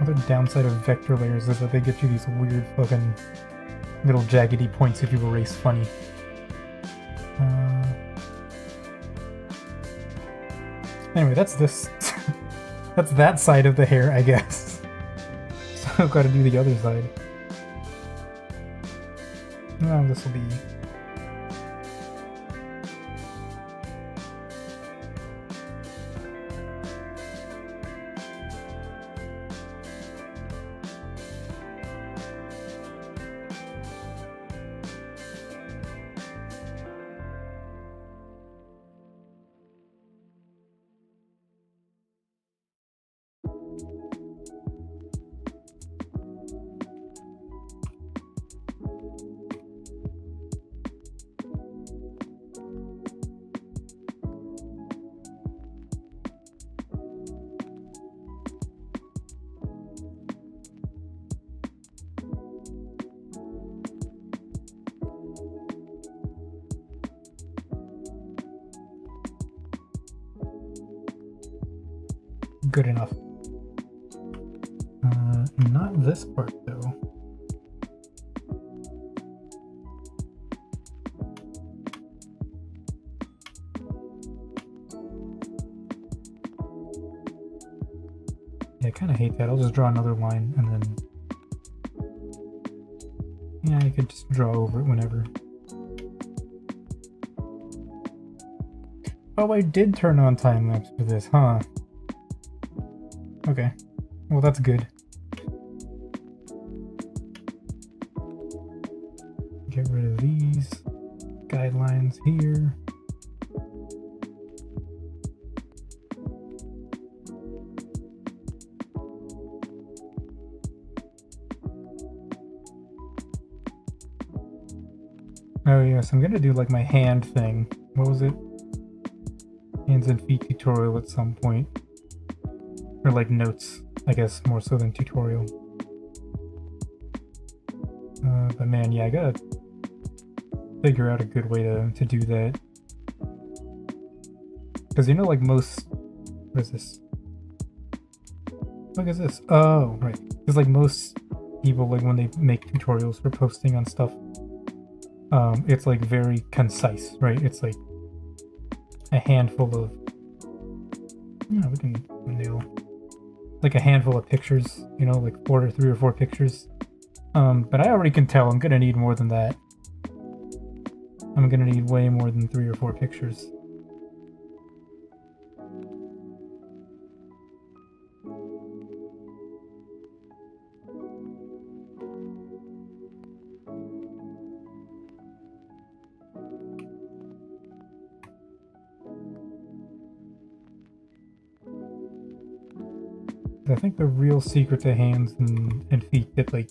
Another downside of vector layers is that they get you these weird fucking little jaggedy points if you erase funny. Anyway, that's this. That's that side of the hair, I guess. So I've got to do the other side. Oh, this will be... good enough. Not this part though. Yeah, I kind of hate that. I'll just draw another line and then... Yeah, I could just draw over it whenever. Oh, I did turn on time-lapse for this, huh? Okay. Well, that's good. Get rid of these guidelines here. Oh yes, I'm gonna do like my hand thing. What was it? Hands and feet tutorial at some point. Or like notes, I guess, more so than tutorial. But man, yeah, I gotta figure out a good way to do that. Because you know, like most... What is this? What is this? Oh, right. Because like most people, like when they make tutorials for posting on stuff, it's like very concise, right? It's like a handful of... Yeah, we can nail... Like a handful of pictures, you know, like 3 or 4 pictures. But I already can tell I'm gonna need more than that. I'm gonna need way more than 3 or 4 pictures. I think the real secret to hands and feet that like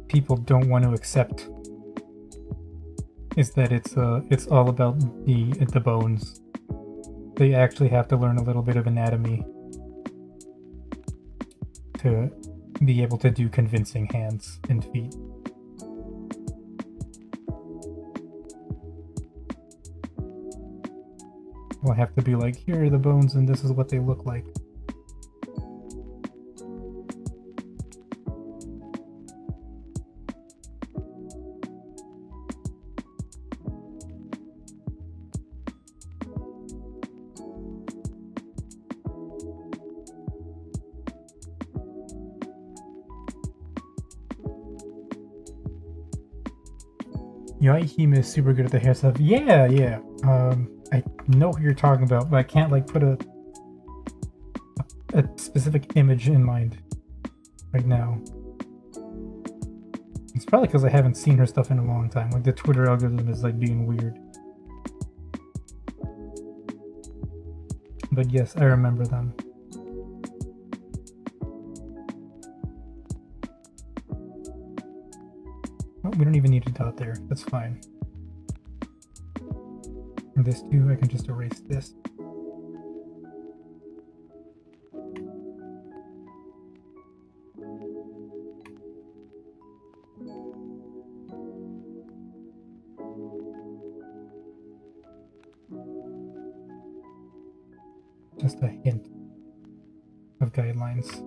people don't want to accept is that it's all about the bones. They actually have to learn a little bit of anatomy to be able to do convincing hands and feet. We'll have to be like, here are the bones and this is what they look like. Yaihime is super good at the hair stuff. Yeah. I know who you're talking about, but I can't like put a specific image in mind right now. It's probably because I haven't seen her stuff in a long time. Like the Twitter algorithm is like being weird. But yes, I remember them. Oh, we don't even need a dot there. That's fine. And this too, I can just erase this. Just a hint of guidelines.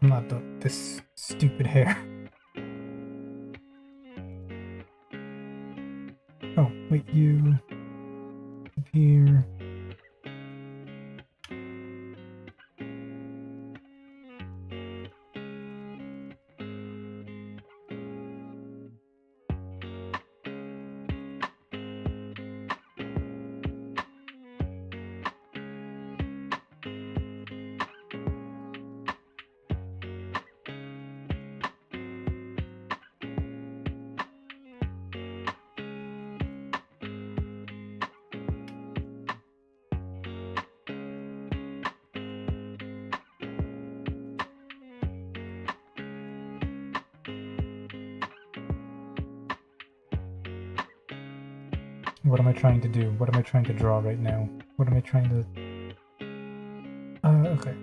Not this stupid hair. Oh, wait, you appear. What am I trying to do? What am I trying to draw right now? What am I trying to... okay.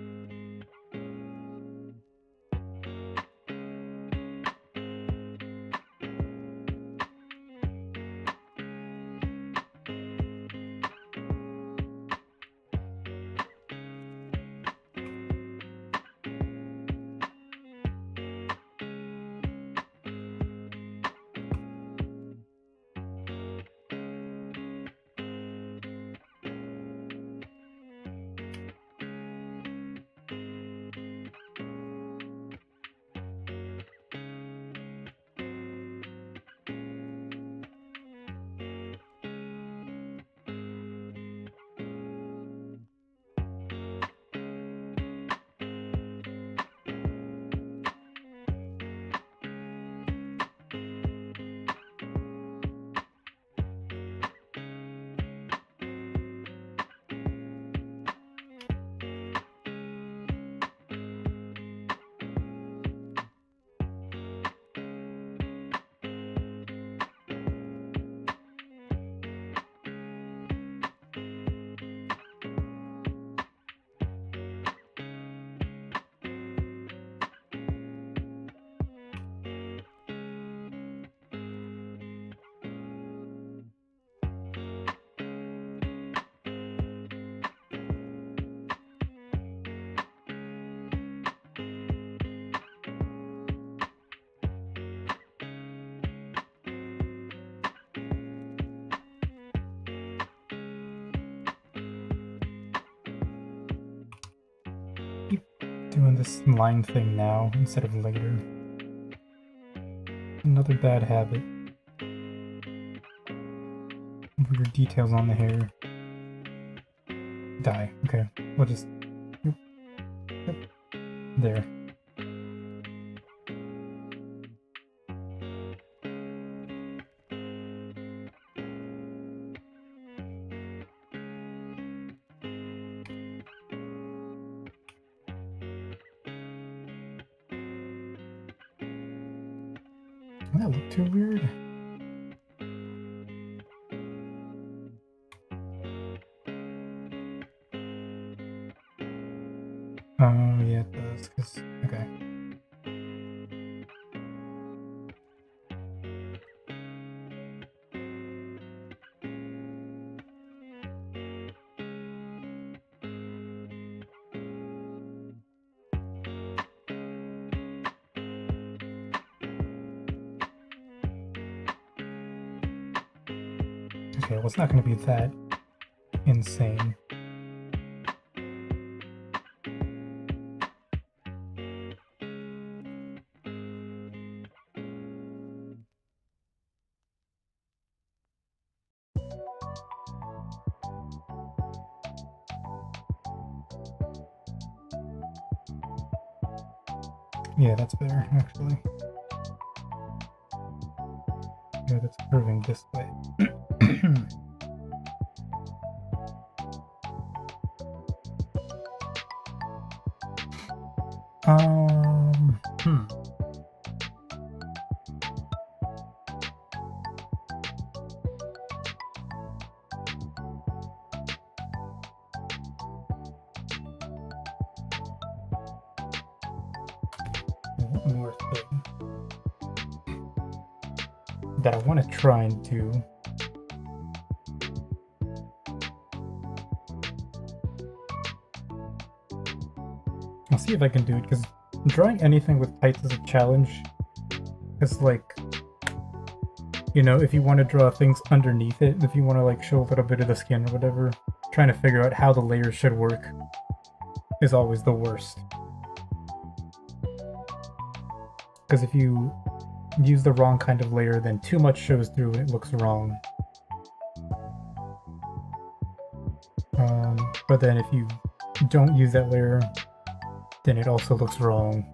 doing this line thing now instead of later. Another bad habit. Weird details on the hair. Die. Okay. We'll just... Yep. There. That looked too weird. Oh, yeah, it does, because... Okay. Okay, well, it's not going to be that insane. Yeah, that's better, actually. Yeah, that's curving this way. Hmm. One more thing that I want to try and do. I'll see if I can do it, because drawing anything with tights is a challenge. It's like, you know, if you want to draw things underneath it, if you want to like show a little bit of the skin or whatever, trying to figure out how the layers should work is always the worst. Because if you use the wrong kind of layer, then too much shows through and it looks wrong. But then if you don't use that layer, then it also looks wrong.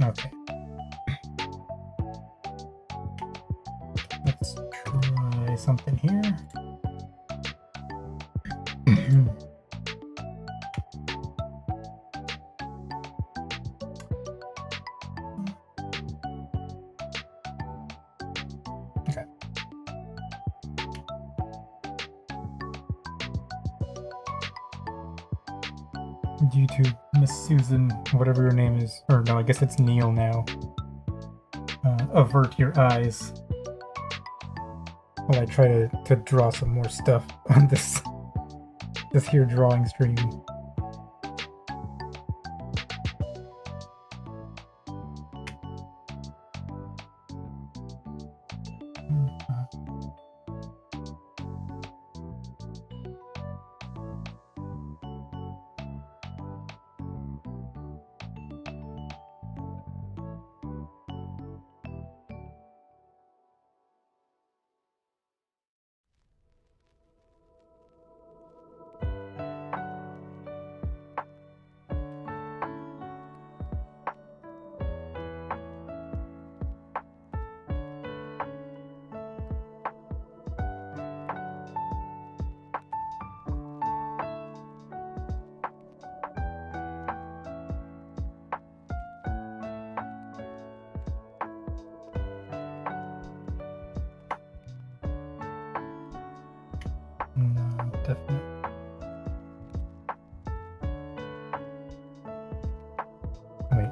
Okay. Let's try something here. Okay. YouTube, Miss Susan, whatever your name is, or no, I guess it's Neil now. Avert your eyes while I try to draw some more stuff on this here drawing stream. definitely. Wait.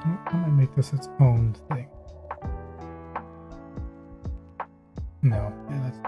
I might make this its own thing. No, yeah, that's...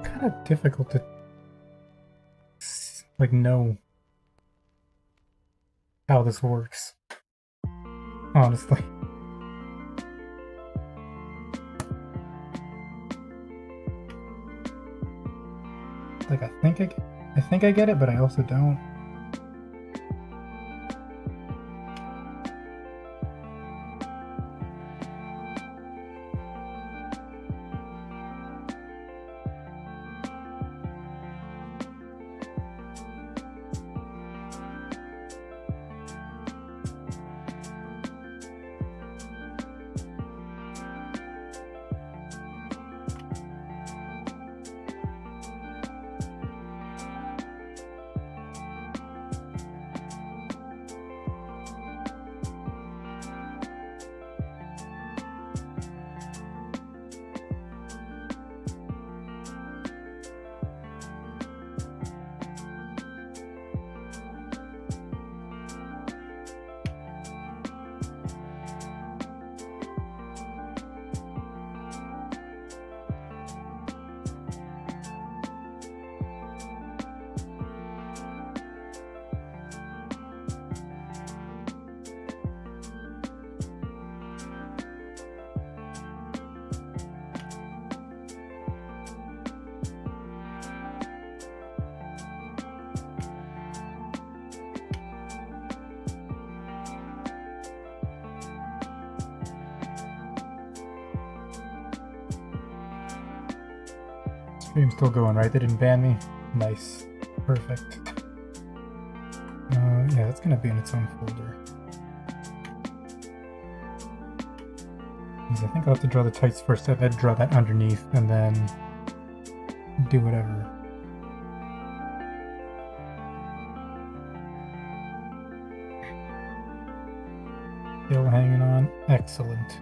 kind of difficult to like know how this works, honestly. Like I think I get it, but I also don't. Stream's still going, right? They didn't ban me? Nice. Perfect. Yeah, that's gonna be in its own folder. Because I think I'll have to draw the tights first. I'd draw that underneath and then do whatever. Still hanging on. Excellent.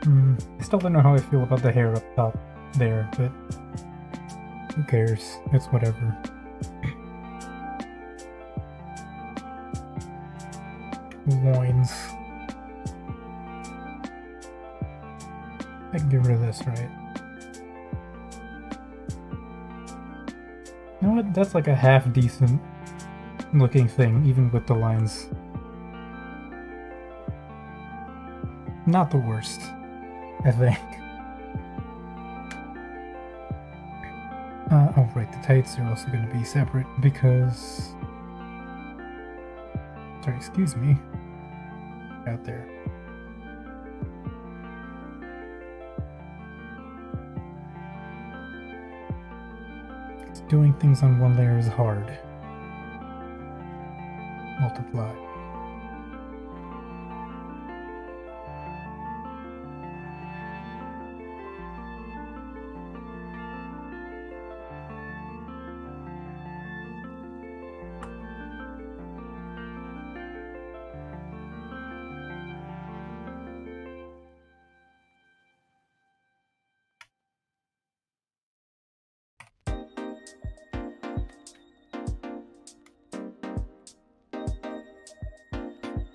I still don't know how I feel about the hair up top there, but who cares? It's whatever. Loins. I can get rid of this, right? You know what? That's like a half decent looking thing, even with the lines. Not the worst, I think. Oh right, the tights are also going to be separate because... Sorry, excuse me. Out there. Doing things on one layer is hard. Multiply.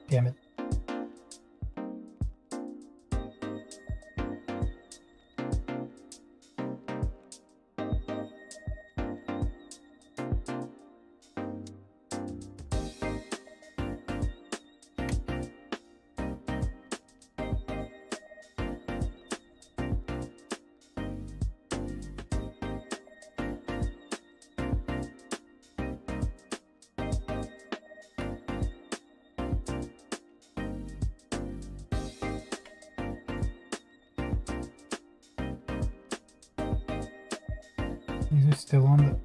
Damn it. These are still on the...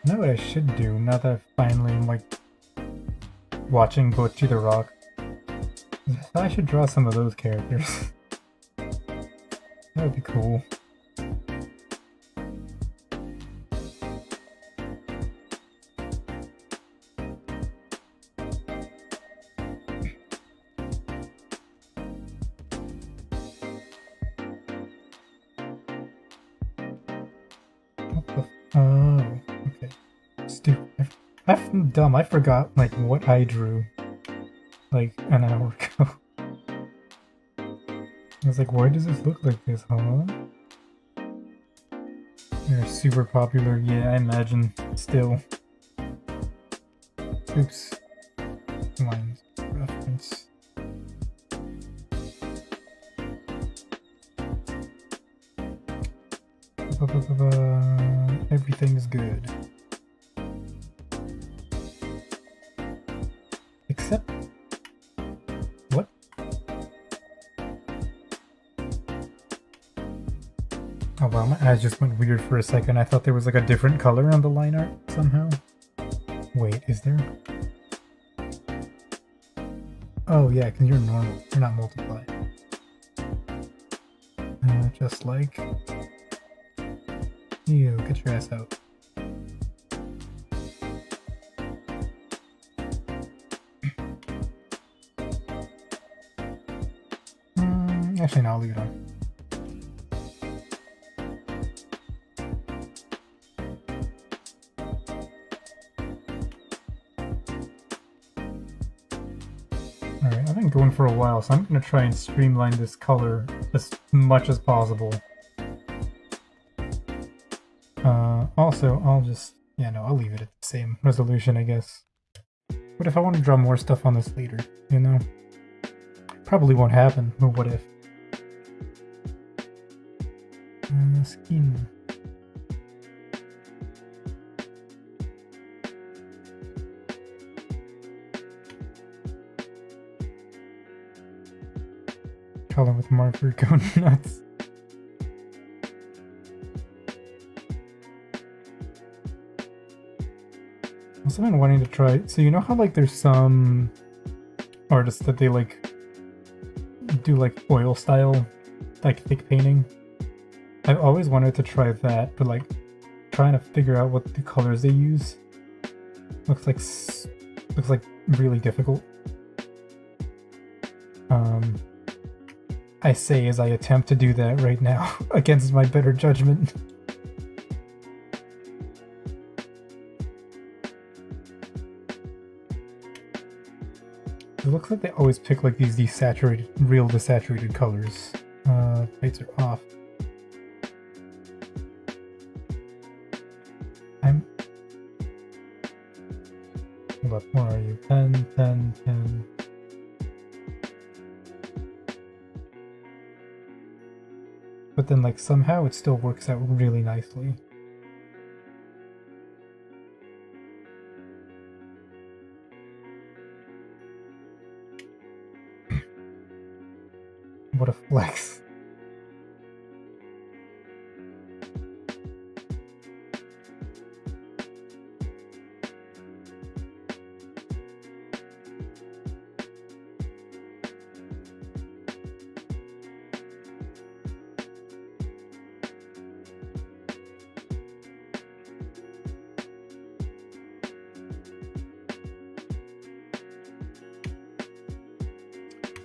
You know what I should do now that I finally am like watching Bocchi the Rock? I should draw some of those characters. That would be cool. Oh, okay. Stupid. I'm dumb. I forgot like what I drew like an hour ago. I was like, why does this look like this, huh? They're super popular. Yeah, I imagine. Still. Oops. Lines. Reference. Everything is good. Except... What? Oh wow, my eyes just went weird for a second. I thought there was like a different color on the line art somehow. Wait, is there? Oh yeah, because you're normal. You're not multiply. Just like... You, get your ass out. Actually, no, I'll leave it on. Alright, I've been going for a while, so I'm gonna try and streamline this color as much as possible. Also, I'll just... yeah, no, I'll leave it at the same resolution, I guess. What if I want to draw more stuff on this later, you know? Probably won't happen, but what if? Skin. Color with marker, go nuts. I've also been wanting to try... so you know how like there's some artists that they like do like oil style, like thick painting? I've always wanted to try that, but like trying to figure out what the colors they use looks like really difficult. I say as I attempt to do that right now against my better judgment. It looks like they always pick like these desaturated, real desaturated colors. Lights are off. Hold up, where are you? 10, 10, 10. But then like somehow it still works out really nicely. What a flex.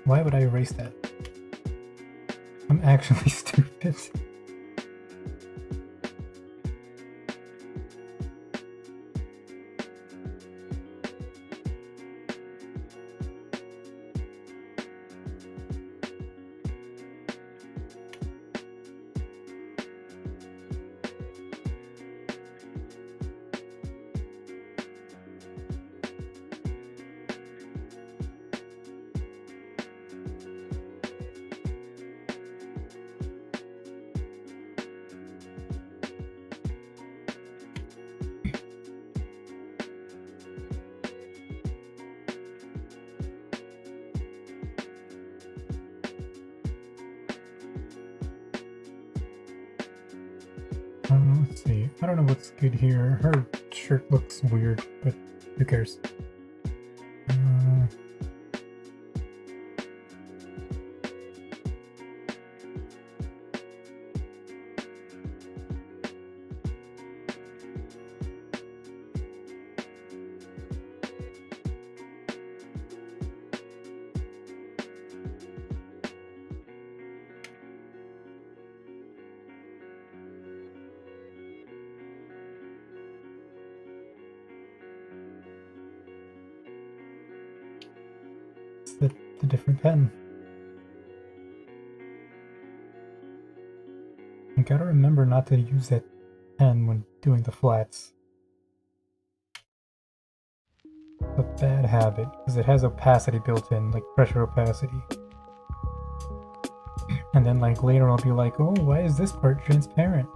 Why would I erase that? I'm actually stupid. Let's see. I don't know what's good here. Her shirt looks weird, but who cares? The different pen. I gotta remember not to use that pen when doing the flats. A bad habit, because it has opacity built in, like pressure opacity. And then like later I'll be like, oh, why is this part transparent?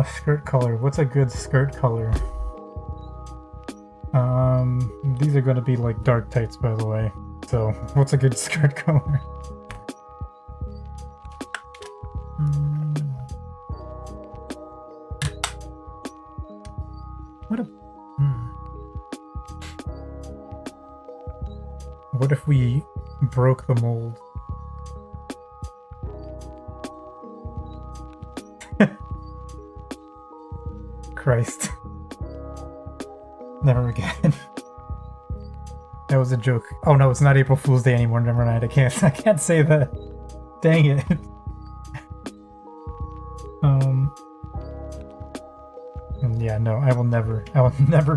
Skirt color. What's a good skirt color? These are gonna be like dark tights, by the way. So, what's a good skirt color? What a... What if we broke the mold? Christ. Never again. That was a joke. Oh no, it's not April Fool's Day anymore. Never mind. I can't say that. Dang it. Yeah, no, I will never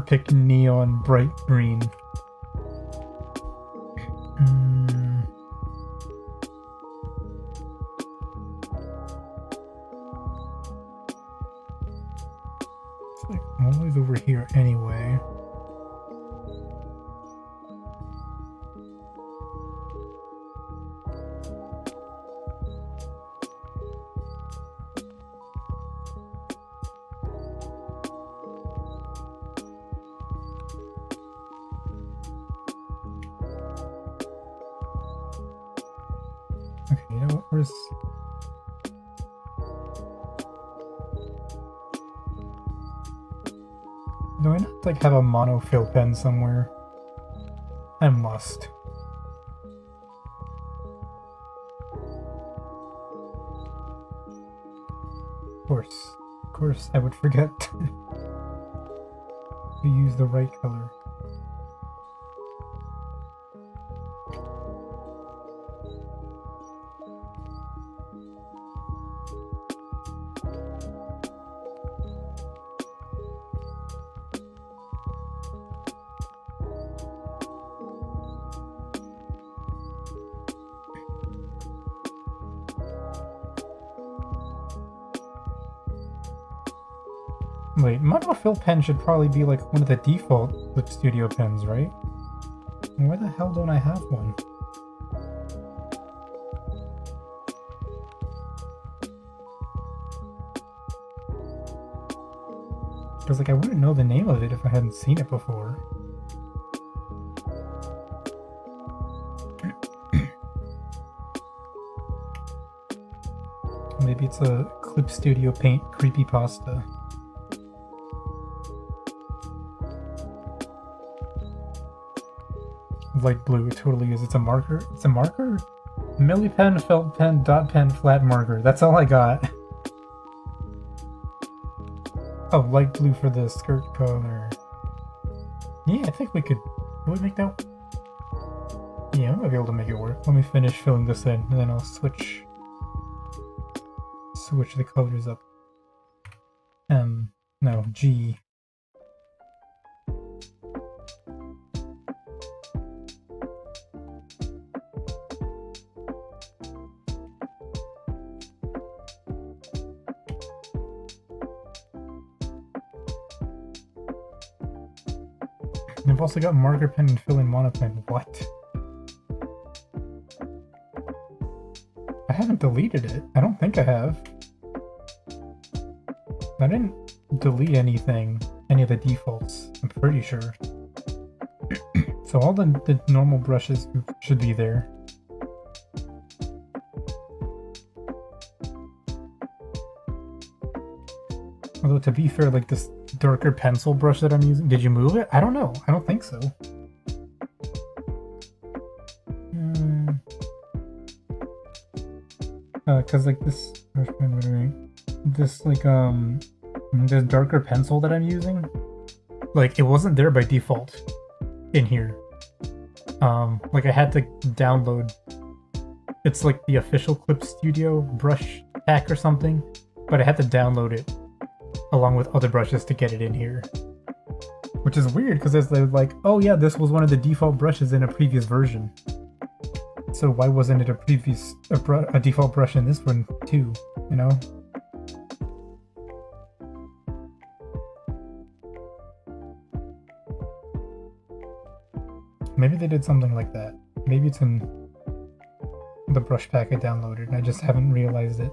pick neon bright green. It's like always over here anyway. Okay, you know what? Where's... Do I not like have a monofill pen somewhere? I must. Of course, I would forget to use the right color. Wait, monofill pen should probably be like one of the default Clip Studio pens, right? Why the hell don't I have one? Because like I wouldn't know the name of it if I hadn't seen it before. Maybe it's a Clip Studio Paint creepypasta. Light blue, it totally is. It's a marker. It's a marker? Millipen, felt pen, dot pen, flat marker. That's all I got. Oh, light blue for the skirt color. Yeah, I think we could... Would we make that? Yeah, I might be able to make it work. Let me finish filling this in, and then I'll switch the colors up. No, G. I've also got marker pen and fill-in monopen. What? I haven't deleted it. I don't think I have. I didn't delete anything, any of the defaults, I'm pretty sure. So all the normal brushes should be there. Although to be fair, like this darker pencil brush that I'm using, did you move it? I don't know. I don't think so. Cause like this this darker pencil that I'm using, like it wasn't there by default in here. Like I had to download. It's like the official Clip Studio brush pack or something, but I had to download it along with other brushes to get it in here. Which is weird because it's like, oh yeah, this was one of the default brushes in a previous version. So why wasn't it a default brush in this one too, you know? Maybe they did something like that. Maybe it's in the brush pack I downloaded and I just haven't realized it.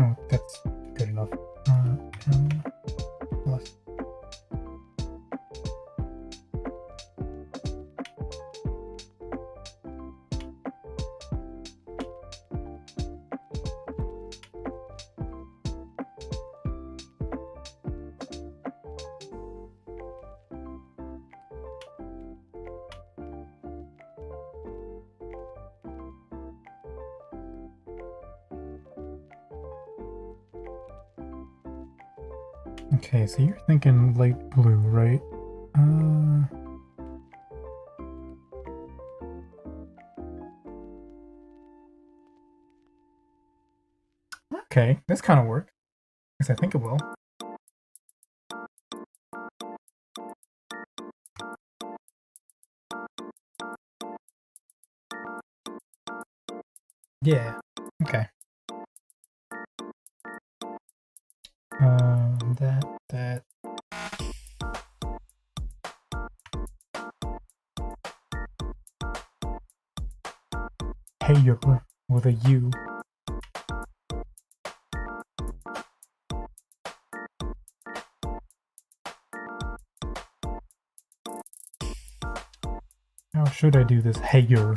Oh, that's good enough. M plus. Okay, so you're thinking light blue, right? Okay, this kind of works. At least I think it will. Yeah. Okay. That. Hey, you're with a U. How should I do this? Hey, you're.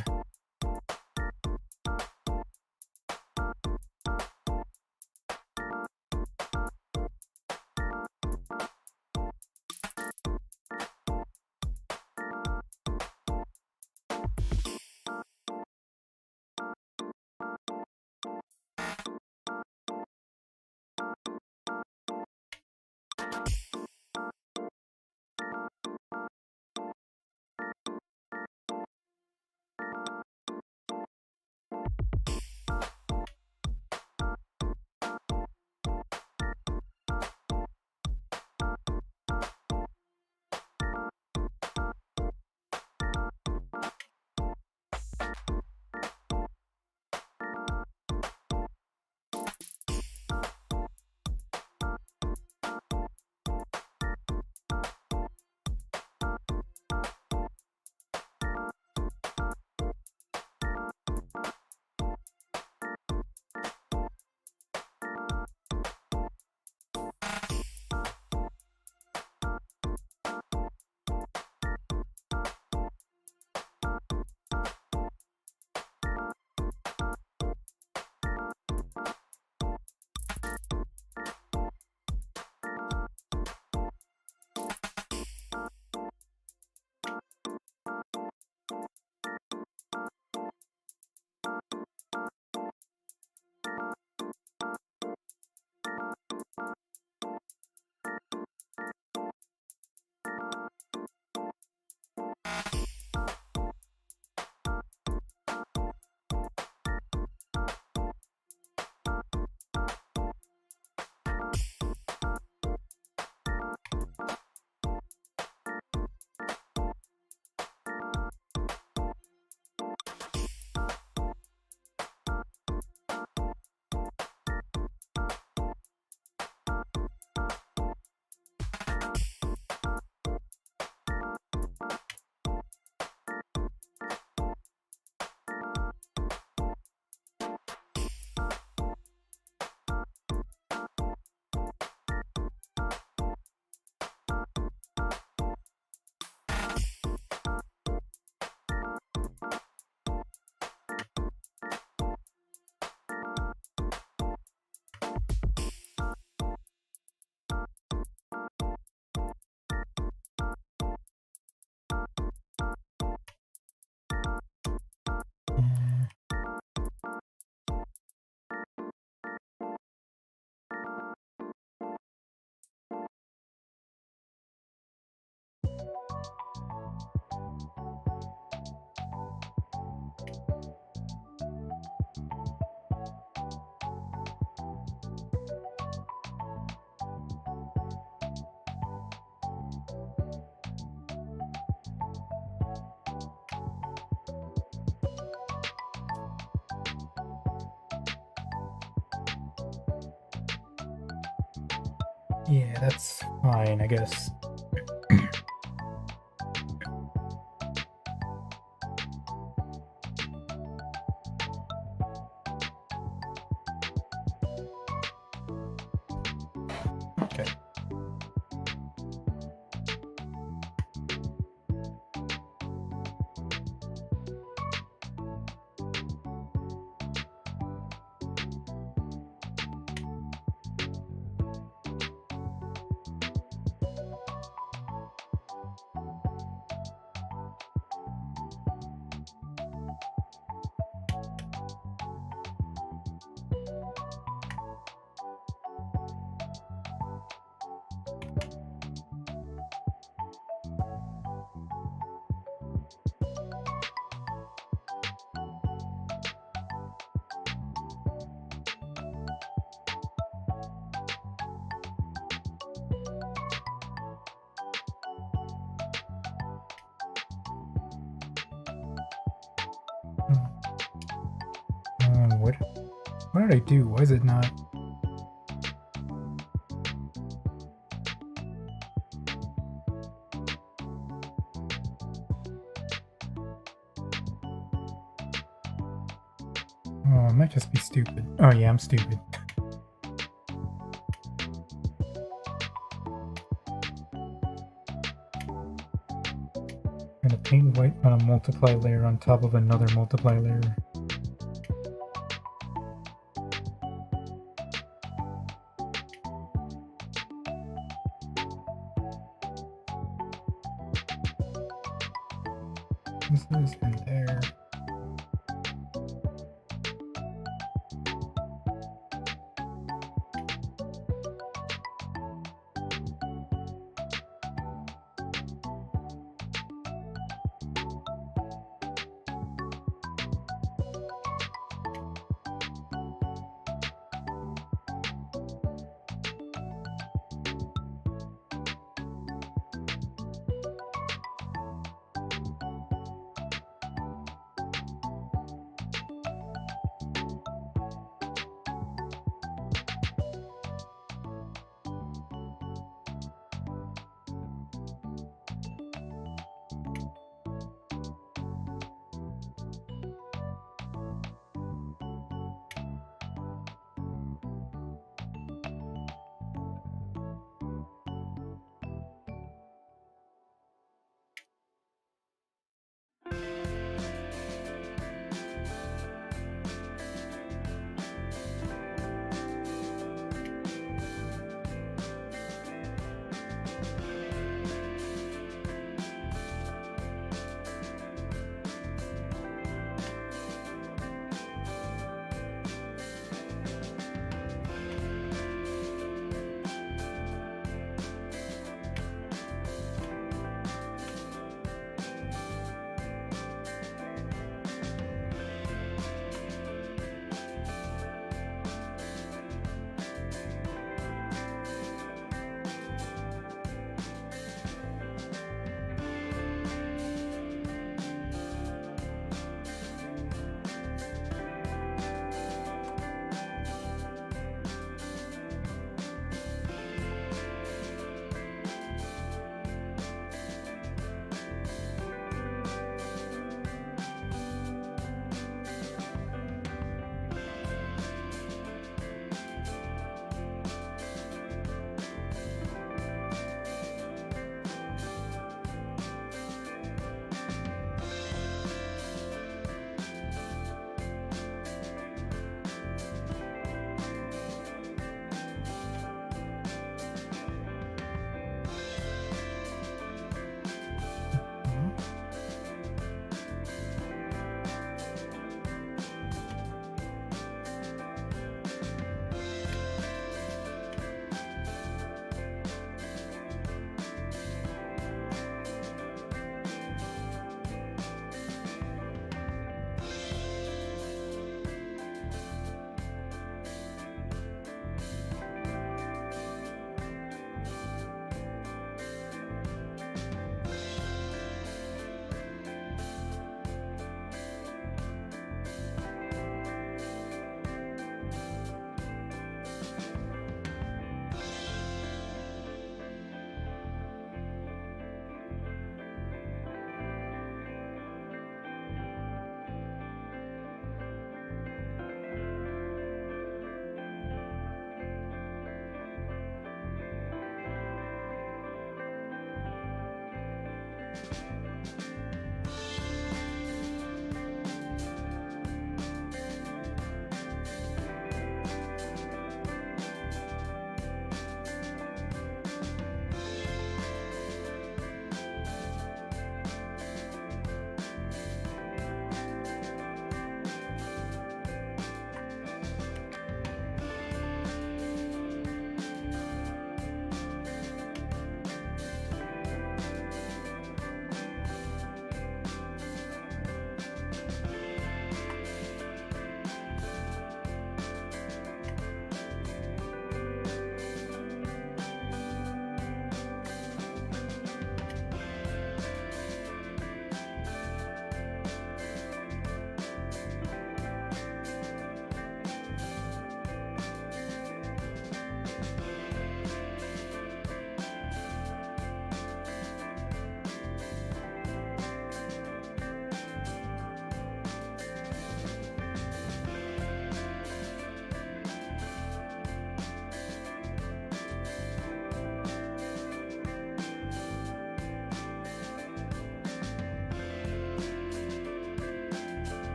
Yeah, that's fine, I guess. Okay. What did I do? Why is it not? Oh, I might just be stupid. Oh yeah, I'm stupid. I'm gonna paint white on a multiply layer on top of another multiply layer. This is in there.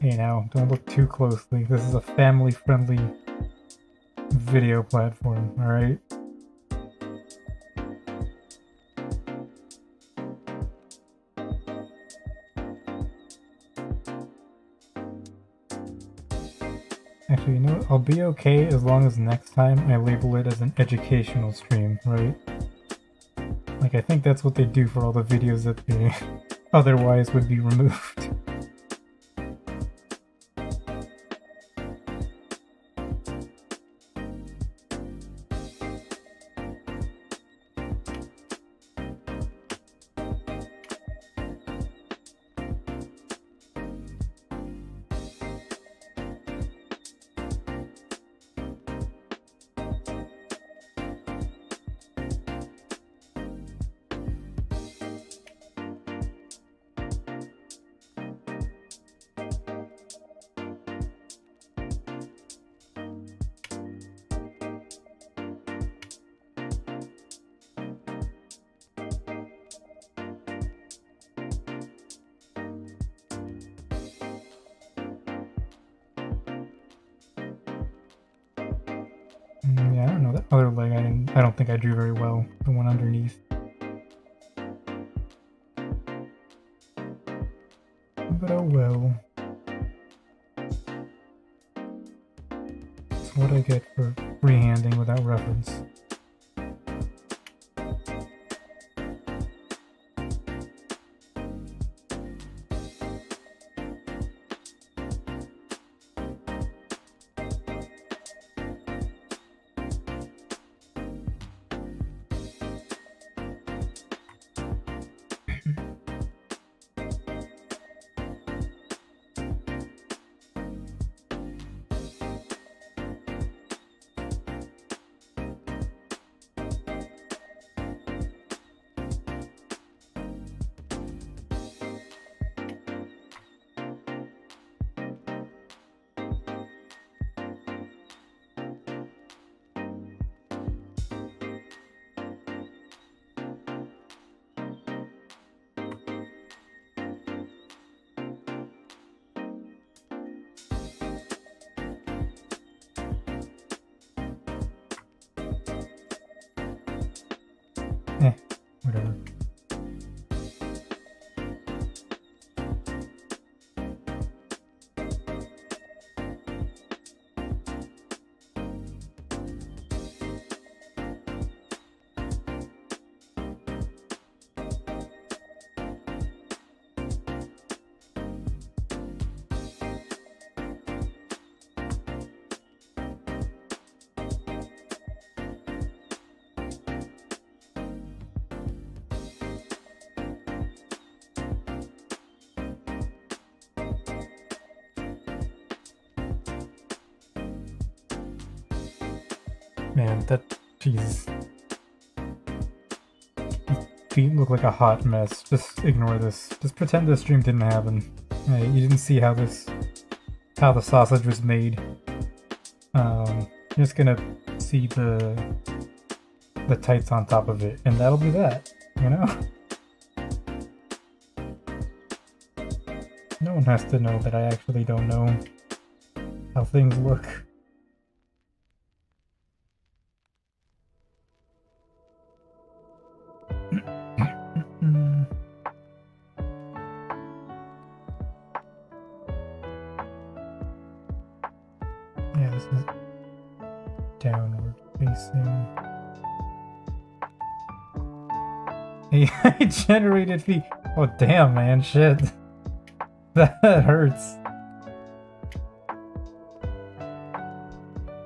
Hey now, don't look too closely. This is a family-friendly video platform, alright? Actually, you know what? I'll be okay as long as next time I label it as an educational stream, right? Like, I think that's what they do for all the videos that they otherwise would be removed. Yeah, I don't know, that other leg I don't think I drew very well. The one underneath. But oh well. That's what I get for freehanding without reference. Man, that... Jesus. Feet look like a hot mess. Just ignore this. Just pretend this dream didn't happen. Hey, you didn't see how the sausage was made. You're just gonna see the tights on top of it, and that'll be that, you know? No one has to know that I actually don't know how things look. Yeah, this is downward facing. AI generated feet. Oh damn, man, shit. That hurts.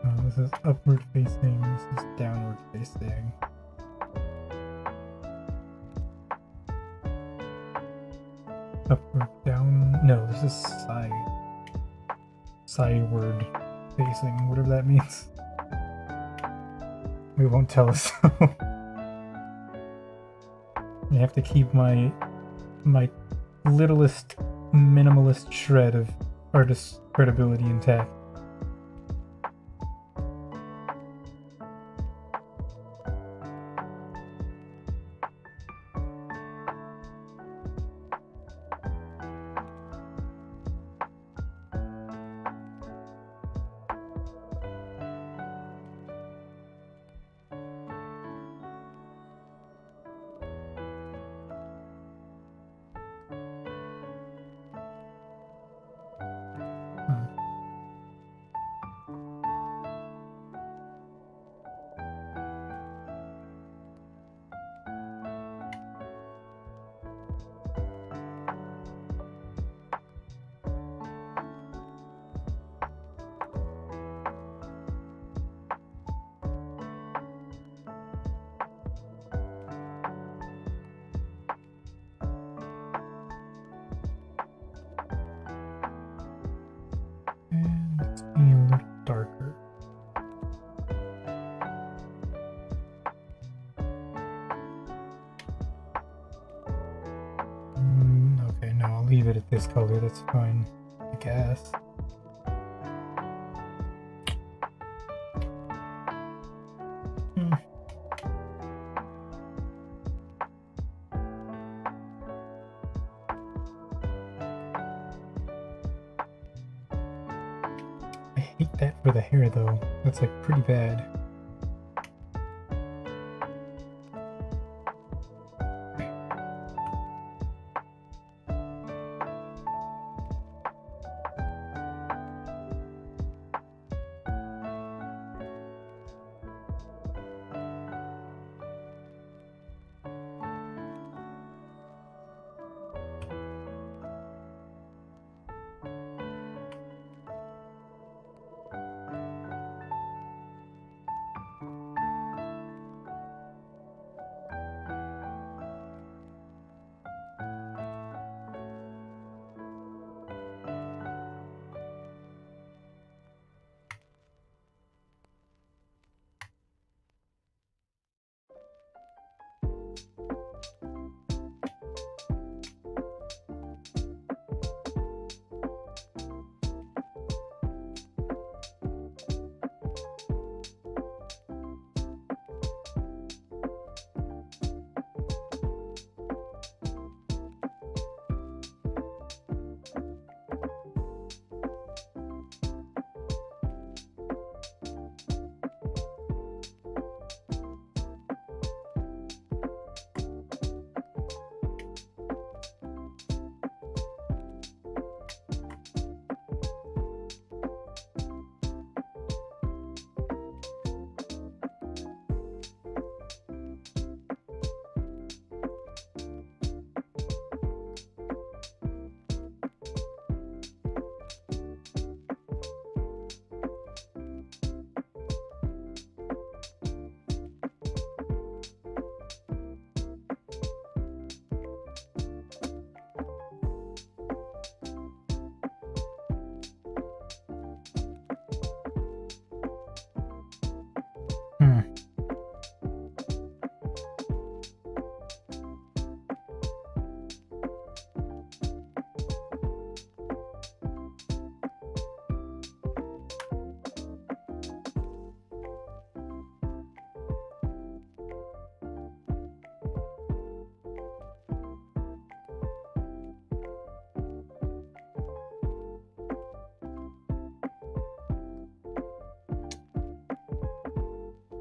Oh, this is upward facing. This is downward facing. Upward, down. No, this is sideward facing, whatever that means. We won't tell us. I have to keep my littlest minimalist shred of artist credibility intact. And let's be a little darker. Okay, no, I'll leave it at this color, that's fine, I guess. I hate that for the hair though, that's like pretty bad. Hmm.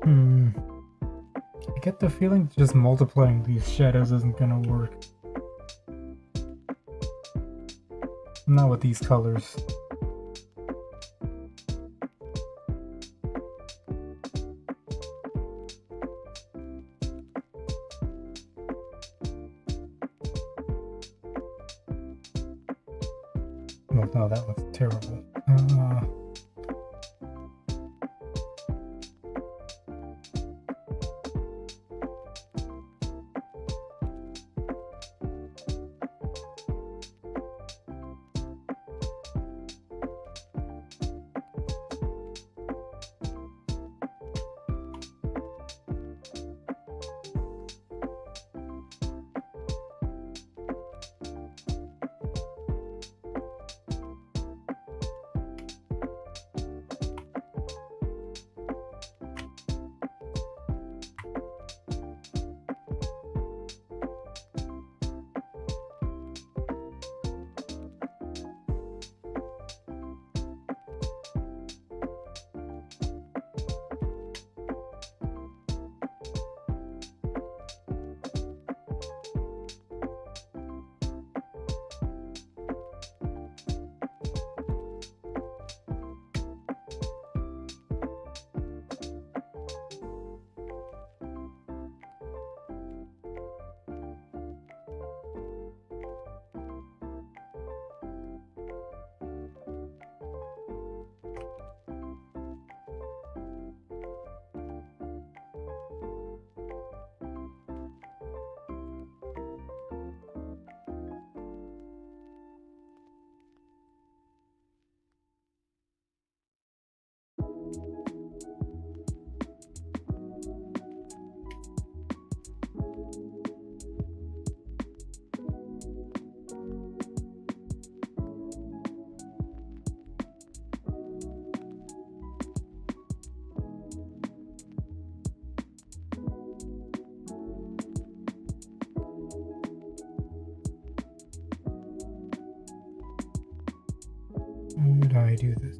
Hmm. I get the feeling just multiplying these shadows isn't gonna work. Not with these colors. Well, no, that looks terrible. How would I do this?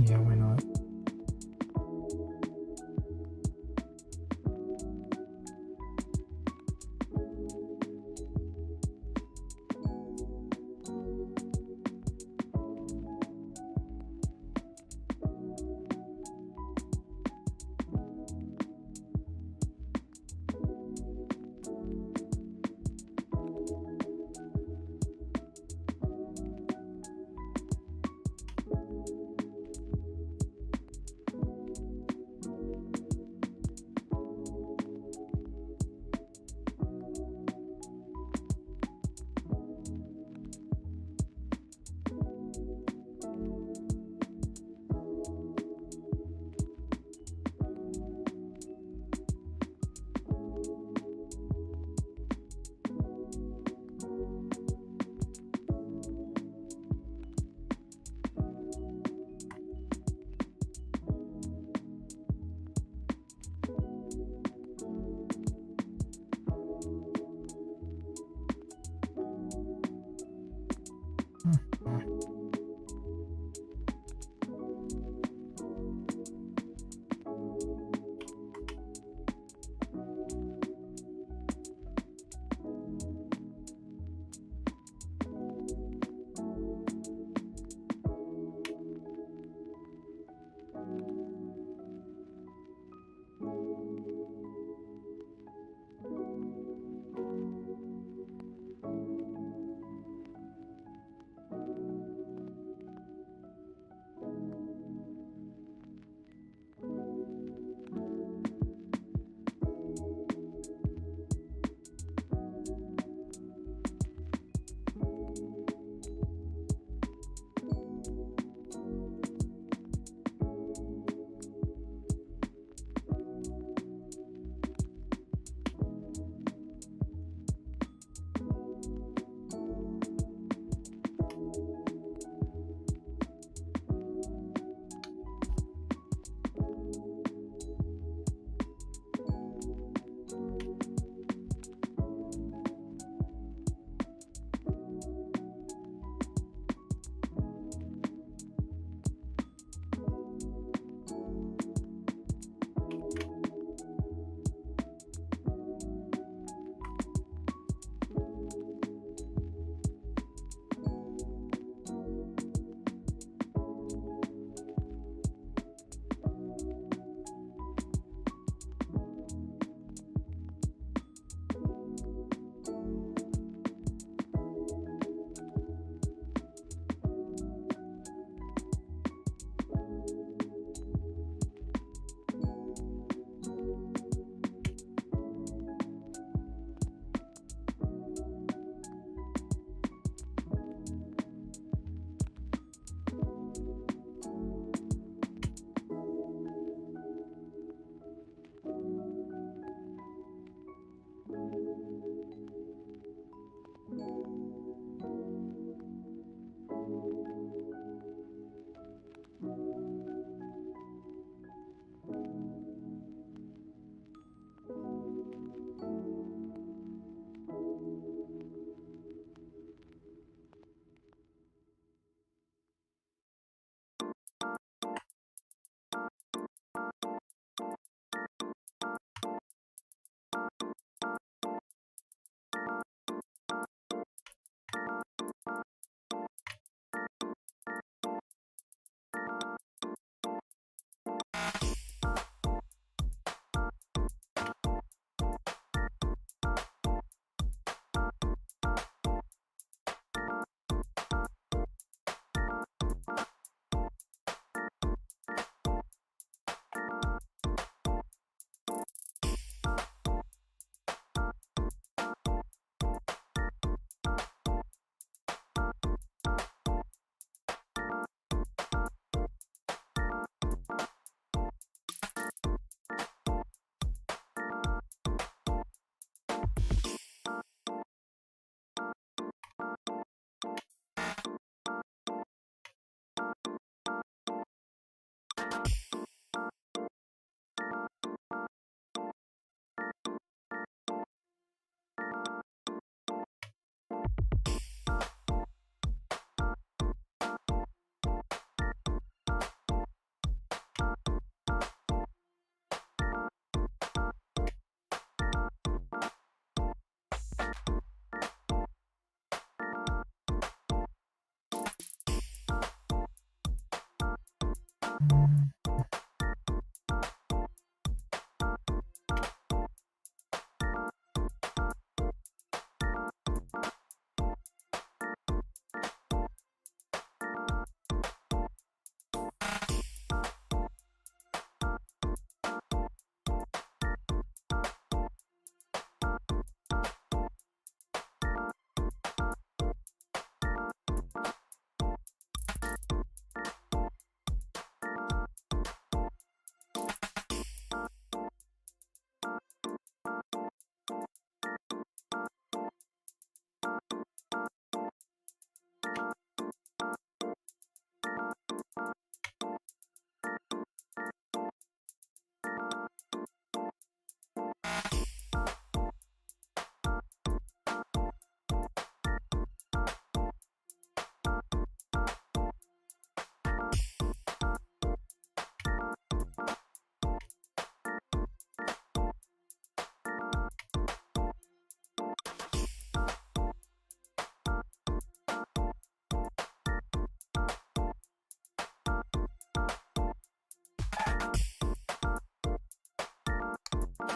Yeah, why not?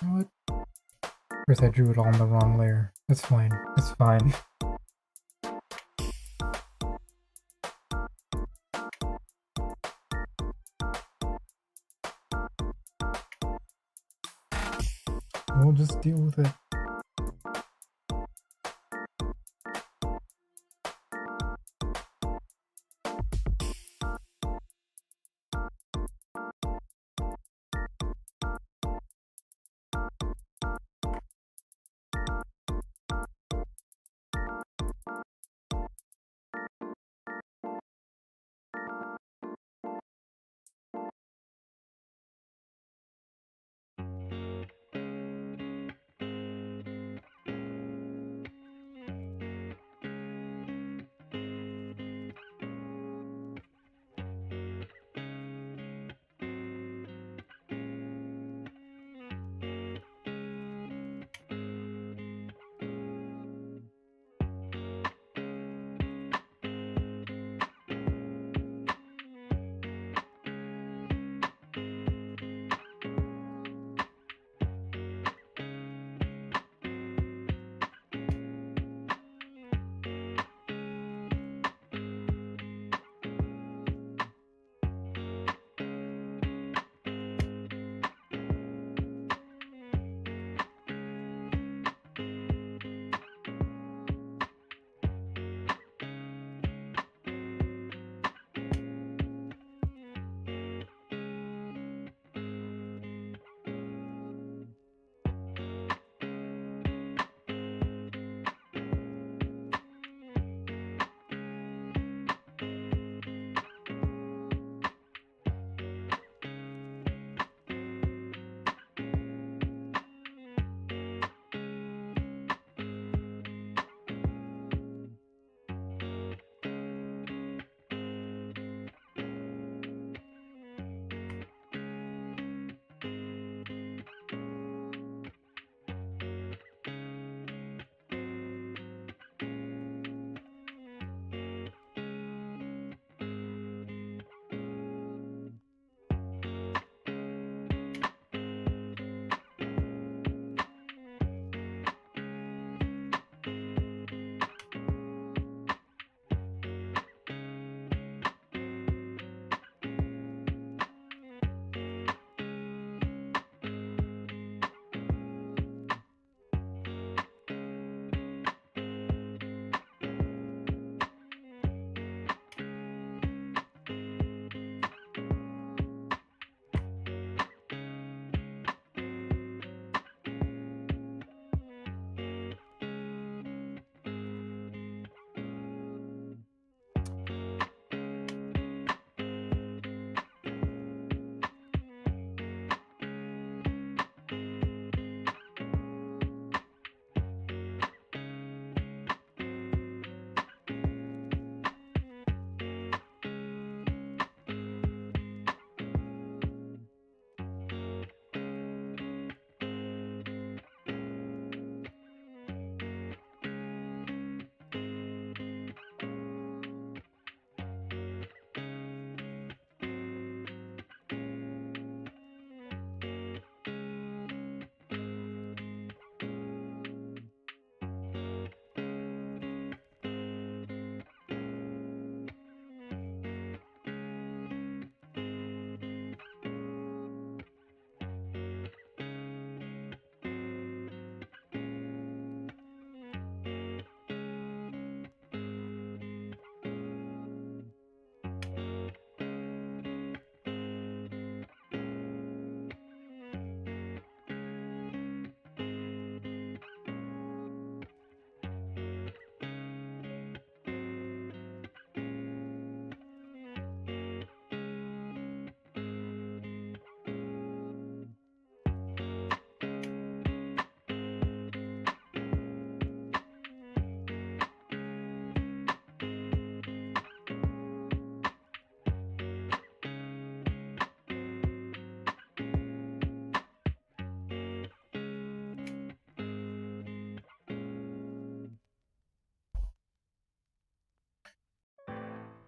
know what? Of course I drew it all in the wrong layer. That's fine. That's fine. We'll just deal with it.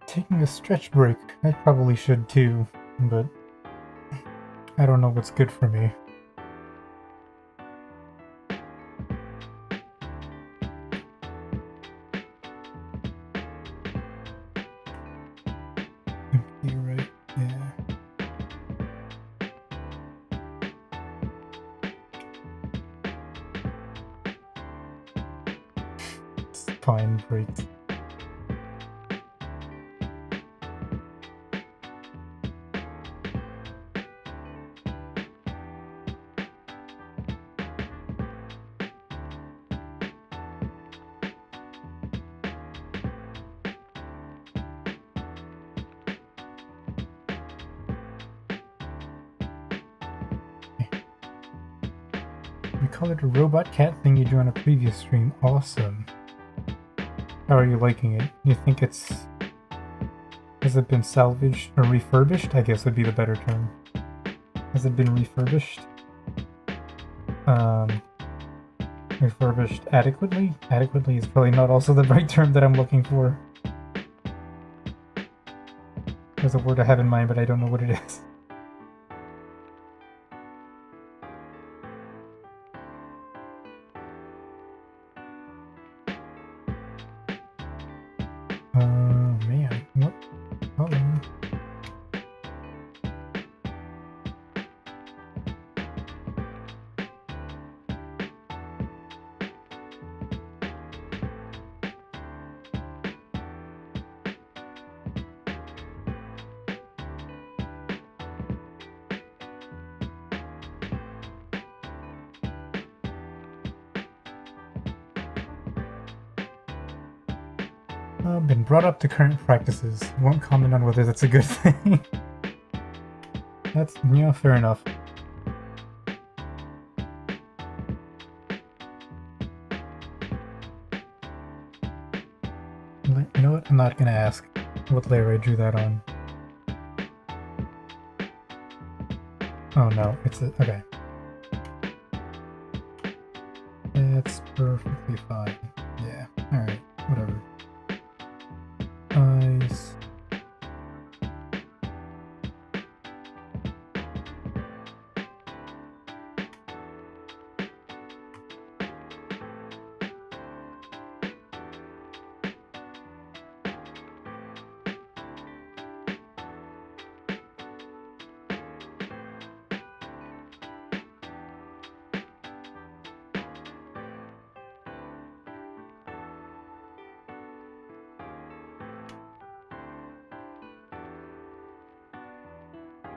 Taking a stretch break. I probably should too, but I don't know what's good for me. You're right. Yeah. Spine breaks. We call it a robot cat thing you drew on a previous stream. Awesome. How are you liking it? You think it's... Has it been salvaged or refurbished? I guess would be the better term. Has it been refurbished? Refurbished adequately? Adequately is probably not also the right term that I'm looking for. There's a word I have in mind, but I don't know what it is. Man, what color? Been brought up to current practices. Won't comment on whether that's a good thing. That's, yeah, fair enough. You know what? I'm not gonna ask what layer I drew that on. Oh no, it's a, okay. It's perfectly fine. Yeah, alright, whatever. Eyes.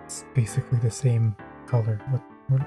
It's basically the same color. What?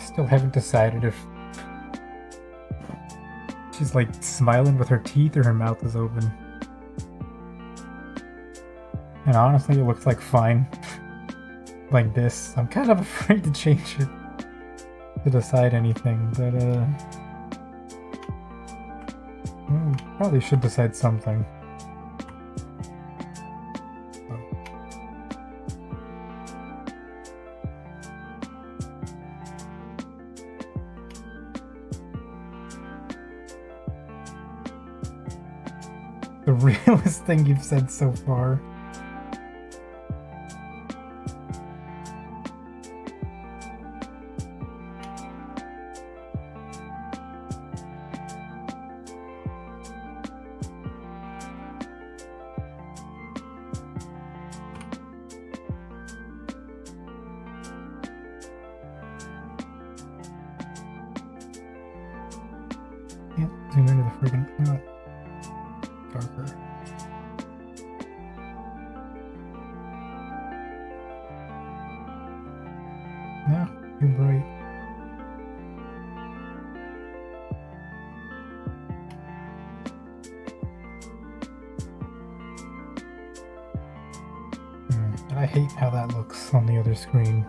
Still haven't decided if she's like smiling with her teeth or her mouth is open. And honestly, it looks like fine. Like this. I'm kind of afraid to change it to decide anything, but well, probably should decide something. The realest thing you've said so far. Can't zoom into the friggin' darker. Yeah, you're bright. I hate how that looks on the other screen.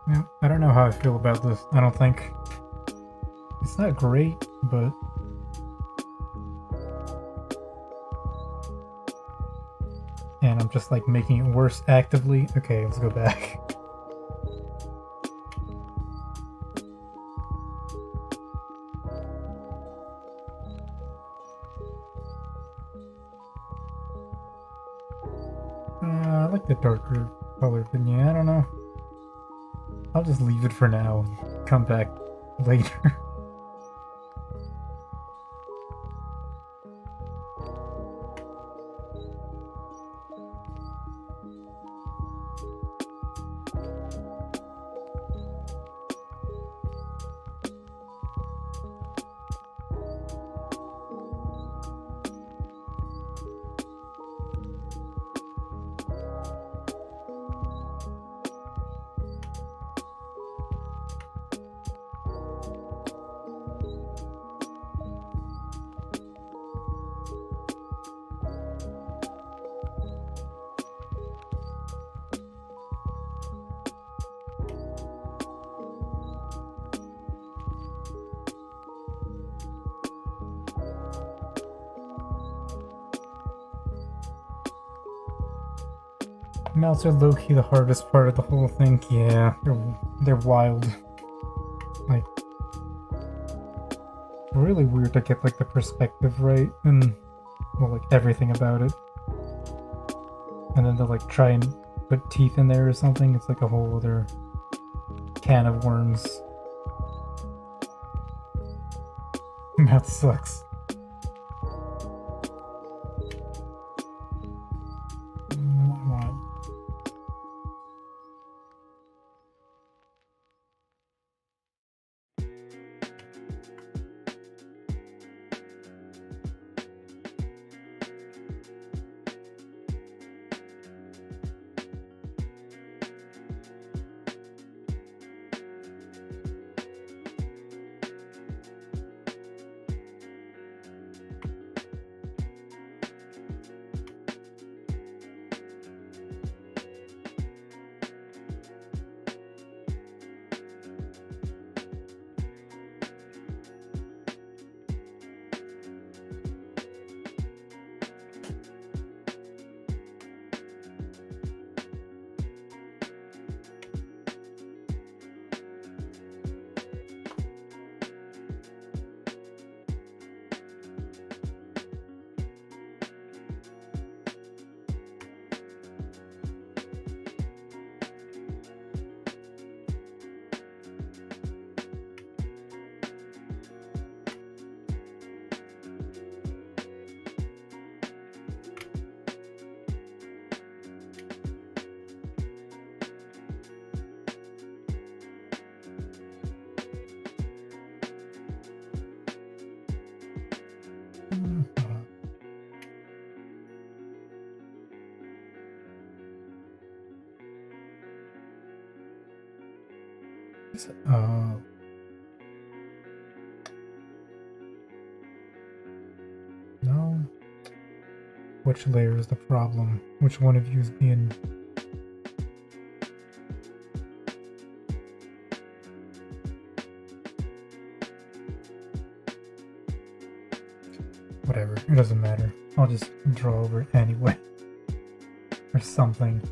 Yeah, I don't know how I feel about this. I don't think it's not great, but and I'm just like making it worse actively. Okay, let's go back. I like the darker color, but yeah, I don't know. I'll just leave it for now. Come back later. Mouths are low-key the hardest part of the whole thing. Yeah, they're wild. Like, really weird to get like the perspective right and well, like everything about it. And then to like try and put teeth in there or something, it's like a whole other can of worms. Mouth sucks. Oh. No. Which layer is the problem? Which one of you is being... Whatever, it doesn't matter. I'll just draw over it anyway. Or something.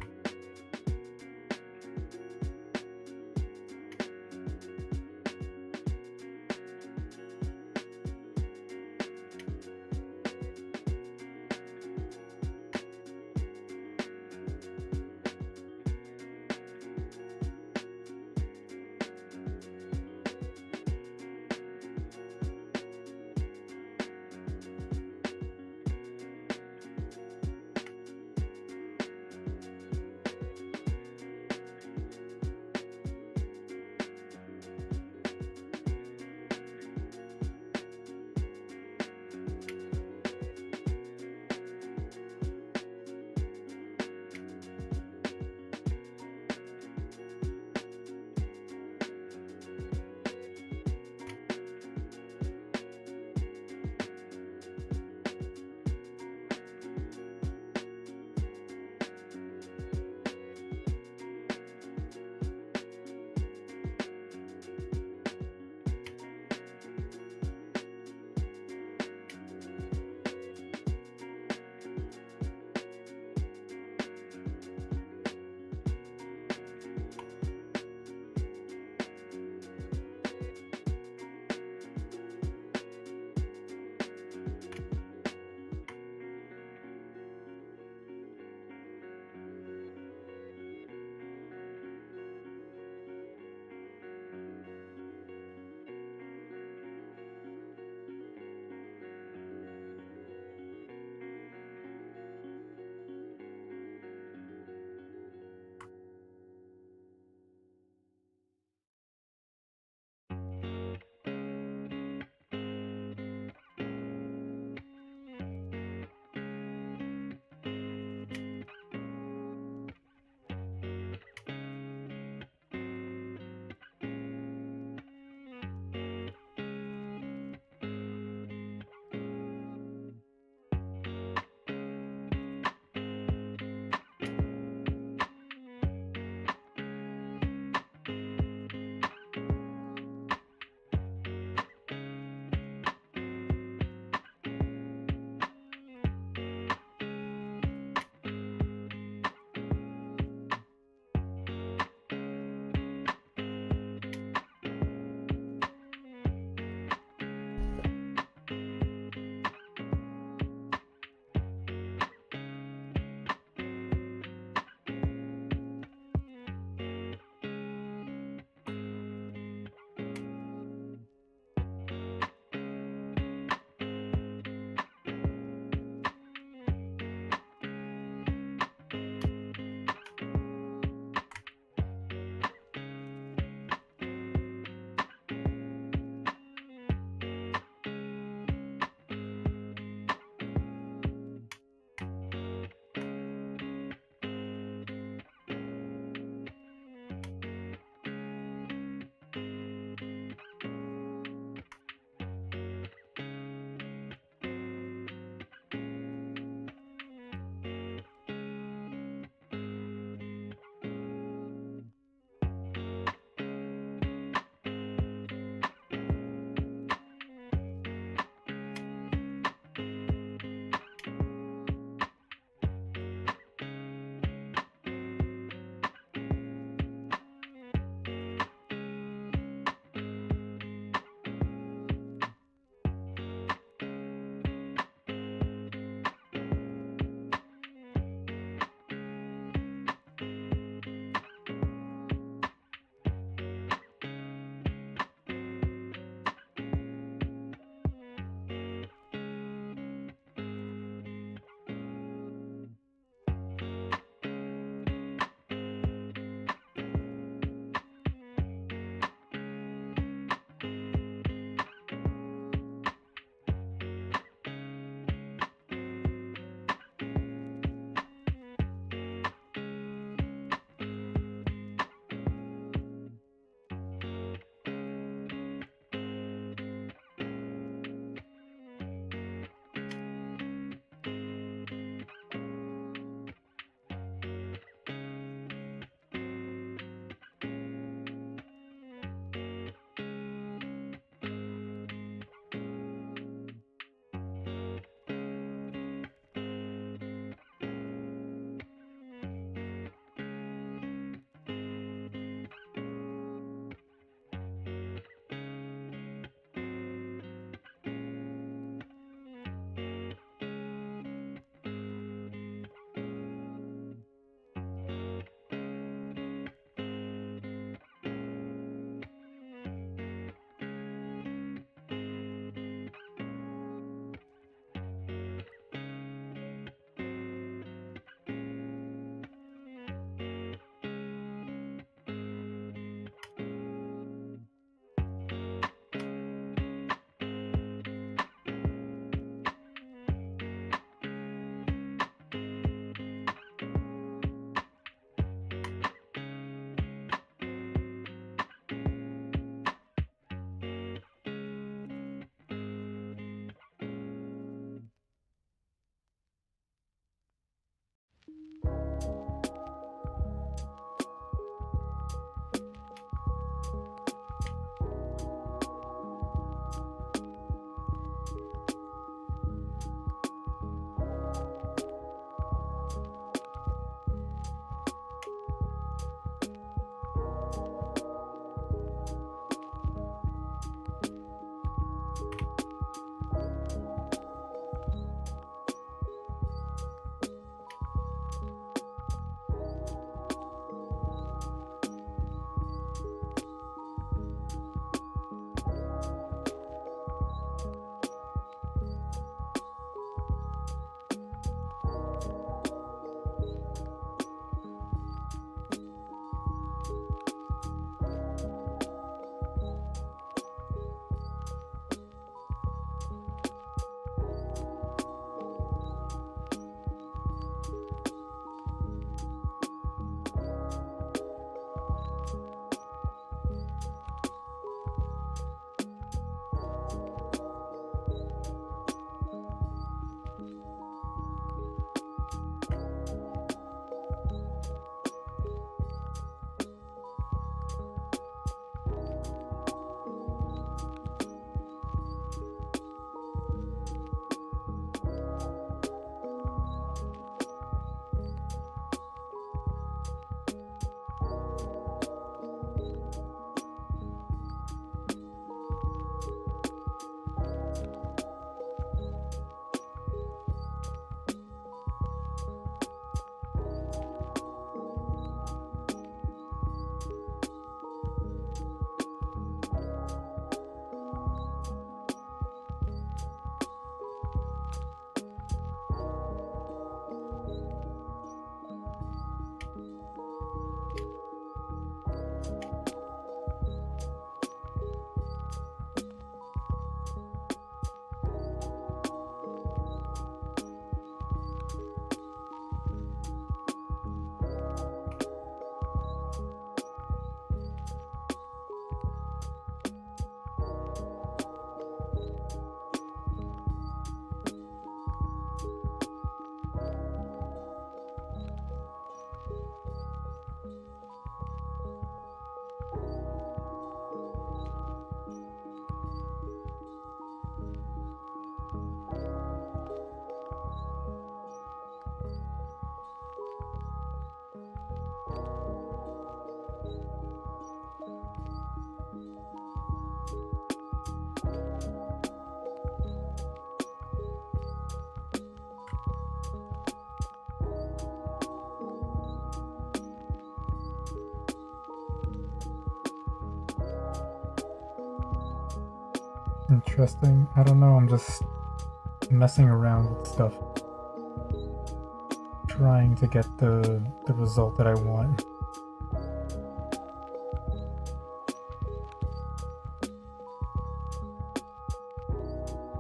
interesting. I don't know, I'm just messing around with stuff. Trying to get the result that I want.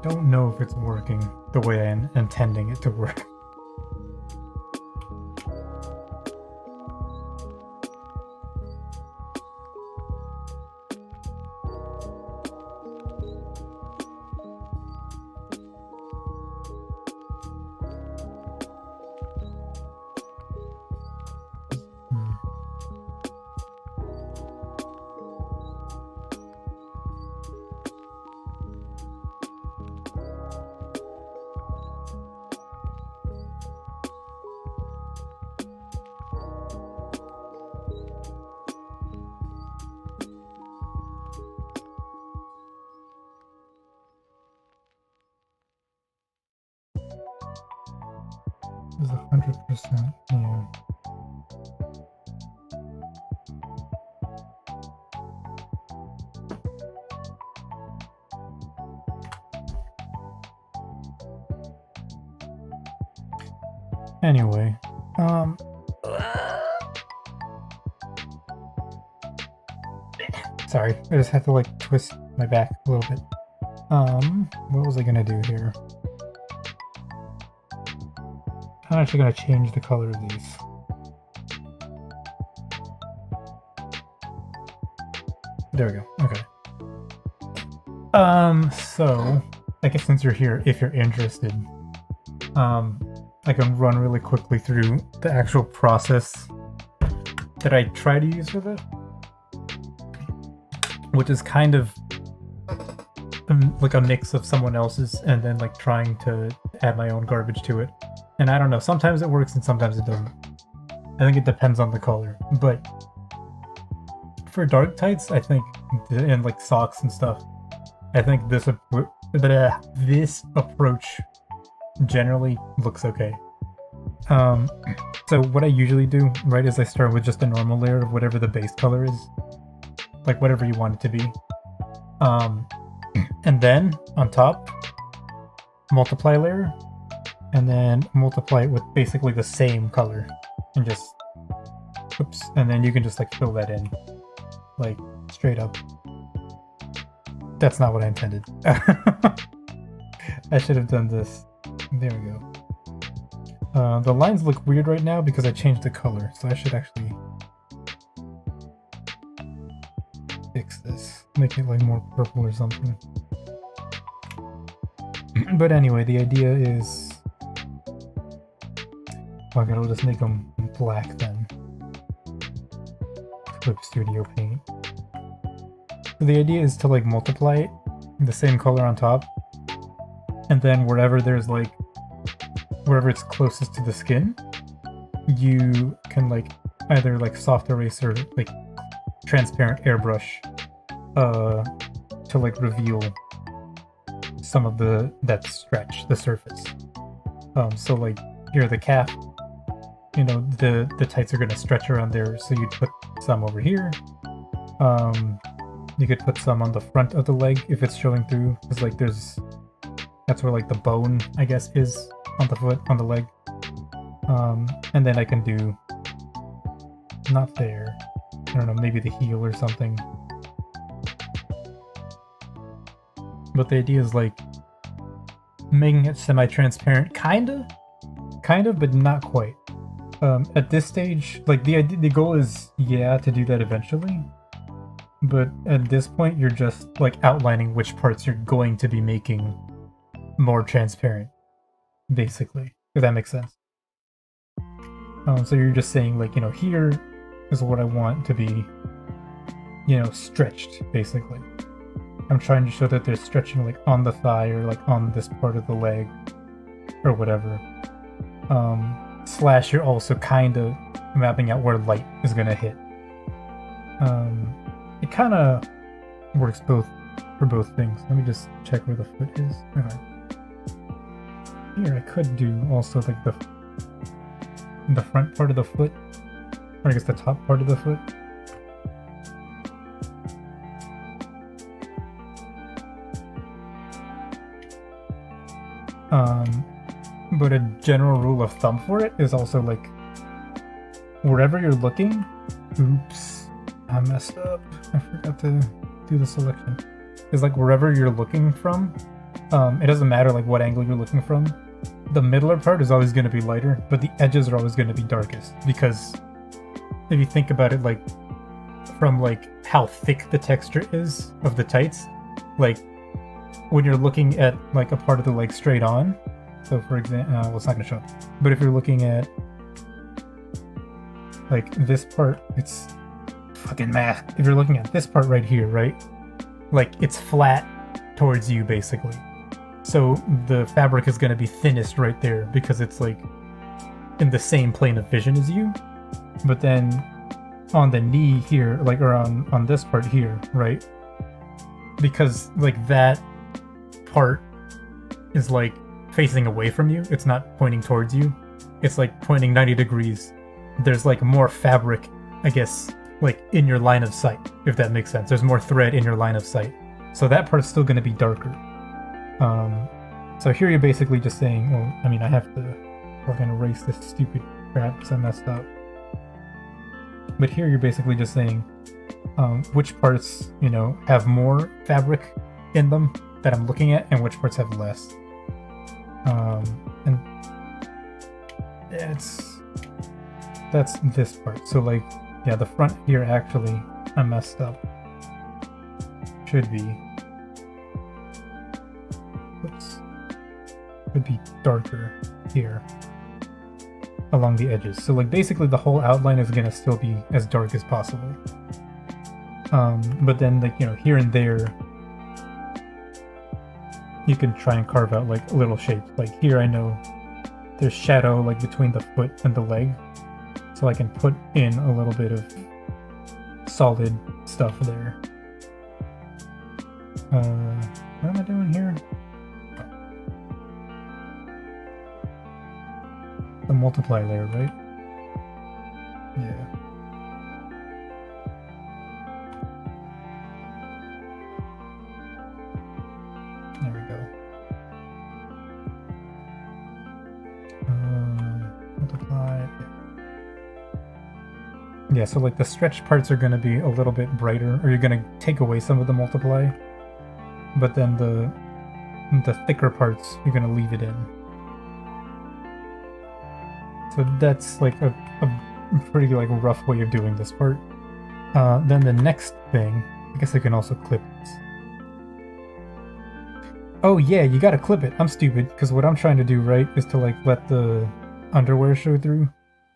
Don't know if it's working the way I'm intending it to work. Is 100%, yeah. Anyway, sorry, I just had to like twist my back a little bit. What was I gonna do here? I'm actually gonna change the color of these. There we go, okay. So, I guess since you're here, if you're interested, I can run really quickly through the actual process that I try to use with it, which is kind of like a mix of someone else's and then like trying to add my own garbage to it. And I don't know, sometimes it works and sometimes it doesn't. I think it depends on the color, but for dark tights, I think, and like socks and stuff, I think this approach generally looks okay. So what I usually do, right, is I start with just a normal layer of whatever the base color is, like whatever you want it to be. And then on top, multiply layer, and then multiply it with basically the same color, and just, oops, and then you can just like fill that in, like straight up. That's not what I intended. I should have done this. There we go. The lines look weird right now because I changed the color, so I should actually fix this. Make it like more purple or something. But anyway, the idea is... Fuck it, I'll just make them black then. Clip Studio Paint. So the idea is to like multiply it, the same color on top, and then wherever there's like, wherever it's closest to the skin, you can like either like soft erase or like transparent airbrush to like reveal some of that stretch, the surface. So like here, the calf, you know, the tights are gonna stretch around there, so you'd put some over here. You could put some on the front of the leg if it's showing through, because like that's where like the bone, I guess, is on the foot, on the leg. And then I can do, not there, I don't know, maybe the heel or something. But the idea is like making it semi-transparent, kind of, but not quite. At this stage, like the goal is, yeah, to do that eventually. But at this point, you're just like outlining which parts you're going to be making more transparent, basically, if that makes sense. So you're just saying like, you know, here is what I want to be, you know, stretched, basically. I'm trying to show that they're stretching like on the thigh or like on this part of the leg or whatever. Slash, you're also kind of mapping out where light is going to hit. It kind of works for both things. Let me just check where the foot is. Okay. Here, I could do also like the front part of the foot, or I guess the top part of the foot. But a general rule of thumb for it is also like wherever you're looking. Oops, I messed up. I forgot to do the selection. Is like wherever you're looking from, it doesn't matter like what angle you're looking from. The middler part is always going to be lighter, but the edges are always going to be darkest, because if you think about it, like from like how thick the texture is of the tights, like when you're looking at like a part of the leg straight on, so for example, well, it's not going to show up, but if you're looking at like this part, it's fucking math. If you're looking at this part right here, right, like it's flat towards you basically, so the fabric is going to be thinnest right there because it's like in the same plane of vision as you. But then on the knee here, like, or on this part here, right, because like that part is like facing away from you, it's not pointing towards you, it's like pointing 90 degrees. There's like more fabric, I guess, like in your line of sight, if that makes sense. There's more thread in your line of sight, so that part's still going to be darker. So here you're basically just saying, well, I mean, I have to fucking erase this stupid crap because I messed up. But here you're basically just saying which parts, you know, have more fabric in them that I'm looking at, and which parts have less. And that's this part. So like, yeah, the front here actually I messed up. Should be, oops, would be darker here along the edges. So like basically the whole outline is gonna still be as dark as possible. But then like, you know, here and there you can try and carve out like little shapes. Like here I know there's shadow like between the foot and the leg, so I can put in a little bit of solid stuff there. What am I doing here? The multiply layer, right? Yeah. There we go. Multiply. Yeah, so like the stretched parts are going to be a little bit brighter, or you're going to take away some of the multiply, but then the thicker parts you're going to leave it in. So that's like a pretty like rough way of doing this part. Then the next thing, I guess I can also clip this. Oh yeah, you gotta clip it. I'm stupid, because what I'm trying to do, right, is to like let the underwear show through.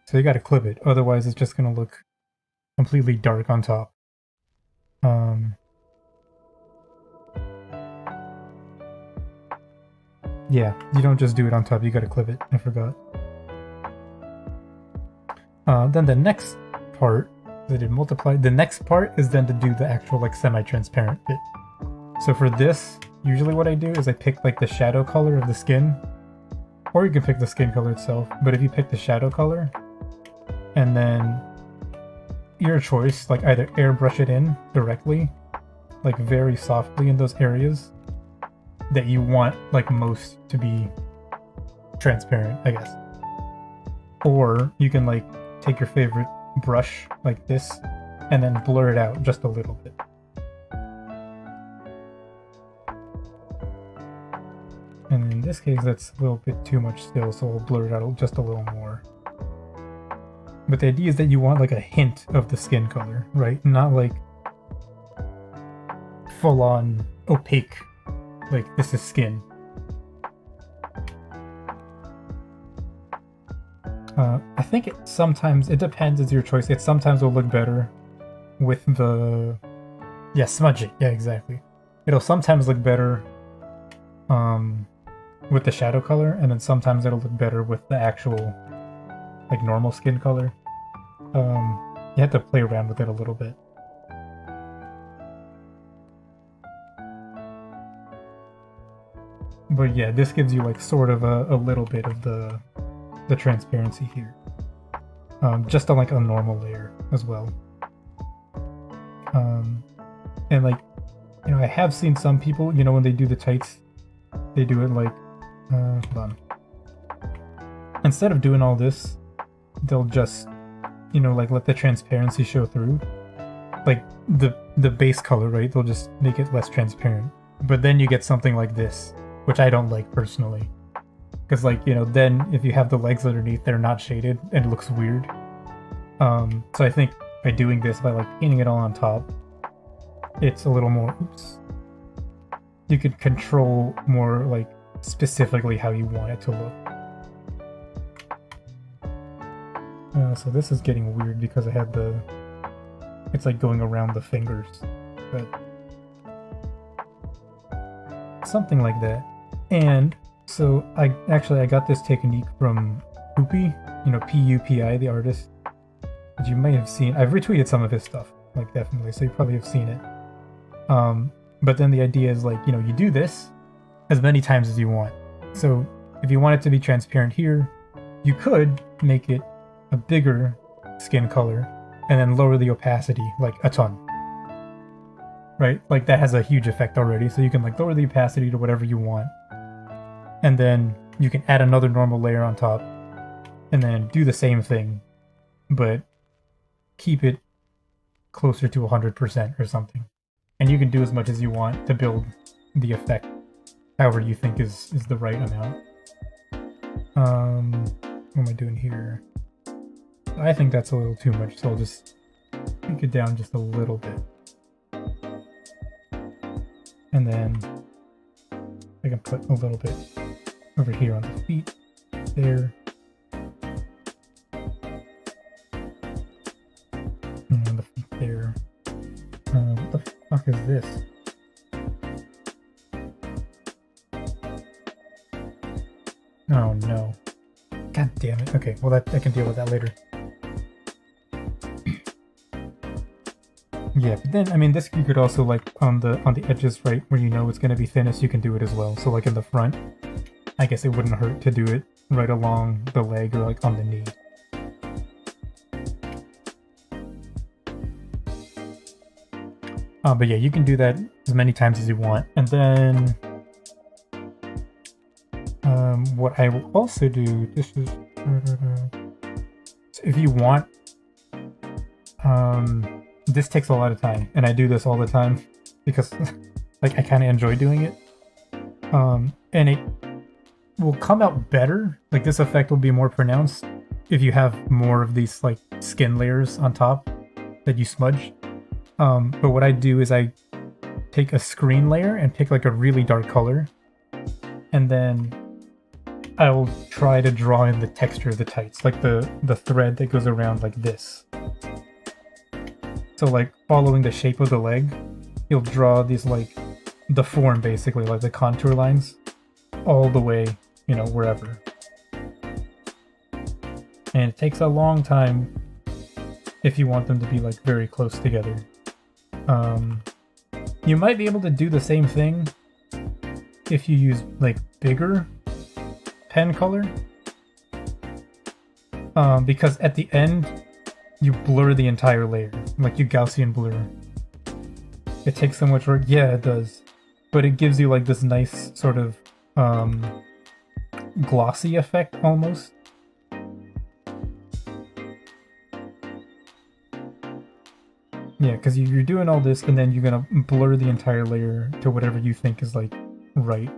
So you gotta clip it, otherwise it's just gonna look completely dark on top. Yeah, you don't just do it on top, you gotta clip it. I forgot. Then the next part, that it multiplied. The next part is then to do the actual like semi-transparent bit. So for this, usually what I do is I pick like the shadow color of the skin, or you can pick the skin color itself. But if you pick the shadow color, and then your choice, like either airbrush it in directly, like very softly in those areas that you want like most to be transparent, I guess. Or you can like take your favorite brush like this and then blur it out just a little bit. And in this case that's a little bit too much still, so I'll blur it out just a little more. But the idea is that you want like a hint of the skin color, right? Not like full on opaque, like this is skin. I think it depends, it's your choice. It sometimes will look better with the, yeah, smudge it, yeah, exactly. It'll sometimes look better with the shadow color, and then sometimes it'll look better with the actual, like, normal skin color. You have to play around with it a little bit. But yeah, this gives you, like, sort of a little bit of the transparency here, just on like a normal layer as well. And like, you know, I have seen some people, you know, when they do the tights, they do it like Hold on. Instead of doing all this, they'll just, you know, like let the transparency show through. Like the base color, right? They'll just make it less transparent. But then you get something like this, which I don't like personally. Because, like, you know, then if you have the legs underneath, they're not shaded and it looks weird. So I think by doing this, by like painting it all on top, it's a little more, oops. You could control more like specifically how you want it to look. So this is getting weird because I had the, it's like going around the fingers, but something like that. And so I got this technique from Pupi, you know, P-U-P-I, the artist, which you may have seen. I've retweeted some of his stuff, like definitely, so you probably have seen it. But then the idea is like, you know, you do this as many times as you want. So if you want it to be transparent here, you could make it a bigger skin color and then lower the opacity like a ton. Right? Like that has a huge effect already. So you can like lower the opacity to whatever you want. And then you can add another normal layer on top and then do the same thing, but keep it closer to 100% or something. And you can do as much as you want to build the effect however you think is the right amount. What am I doing here? I think that's a little too much, so I'll just take it down just a little bit. And then I can put a little bit over here on the feet, there. And on the feet there. What the fuck is this? Oh no. God damn it. Okay, well I can deal with that later. Yeah, but then I mean this you could also like on the edges, right, where you know it's gonna be thinnest, you can do it as well. So like in the front, I guess it wouldn't hurt to do it right along the leg or like on the knee. But yeah, you can do that as many times as you want. And then what I will also do, this is, so if you want, this takes a lot of time, and I do this all the time because like I kind of enjoy doing it. And it will come out better, like this effect will be more pronounced if you have more of these like skin layers on top that you smudge. But what I do is I take a screen layer and pick like a really dark color, and then I will try to draw in the texture of the tights, like the thread that goes around like this. So like following the shape of the leg, you'll draw these like the form basically, like the contour lines, all the way, you know, wherever. And it takes a long time if you want them to be like very close together. You might be able to do the same thing if you use like bigger pen color, because at the end you blur the entire layer, like you Gaussian blur. It takes so much work. Yeah, it does, but it gives you like this nice sort of glossy effect almost. Yeah, because you're doing all this and then you're gonna blur the entire layer to whatever you think is like right.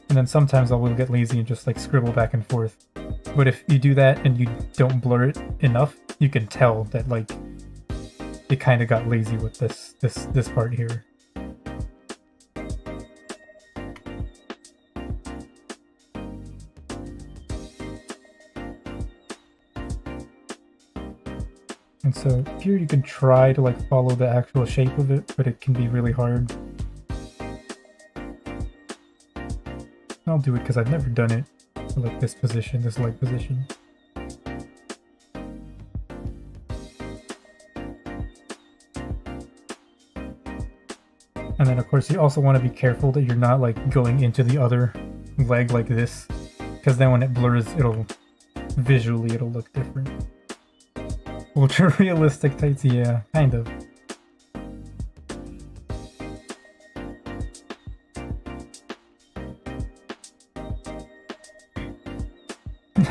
And then sometimes I will get lazy and just like scribble back and forth. But if you do that and you don't blur it enough, you can tell that like it kind of got lazy with this part here. And so here you can try to like follow the actual shape of it, but it can be really hard. I'll do it because I've never done it for like this position, this leg position. And then of course you also want to be careful that you're not like going into the other leg like this, because then when it blurs, it'll look different. Ultra realistic tights, yeah, kind of.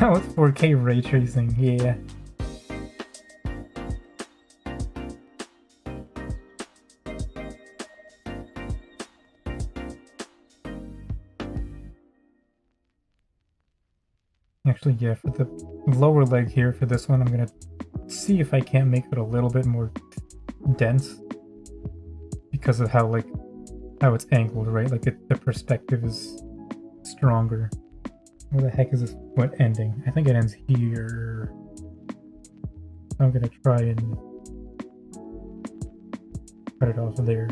Now with 4K ray tracing, yeah. Actually, yeah, for the lower leg here, for this one, I'm gonna see if I can't make it a little bit more dense. Because of how, like, how it's angled, right? Like, the perspective is stronger. Where the heck is this foot ending? I think it ends here. I'm gonna try and cut it off there.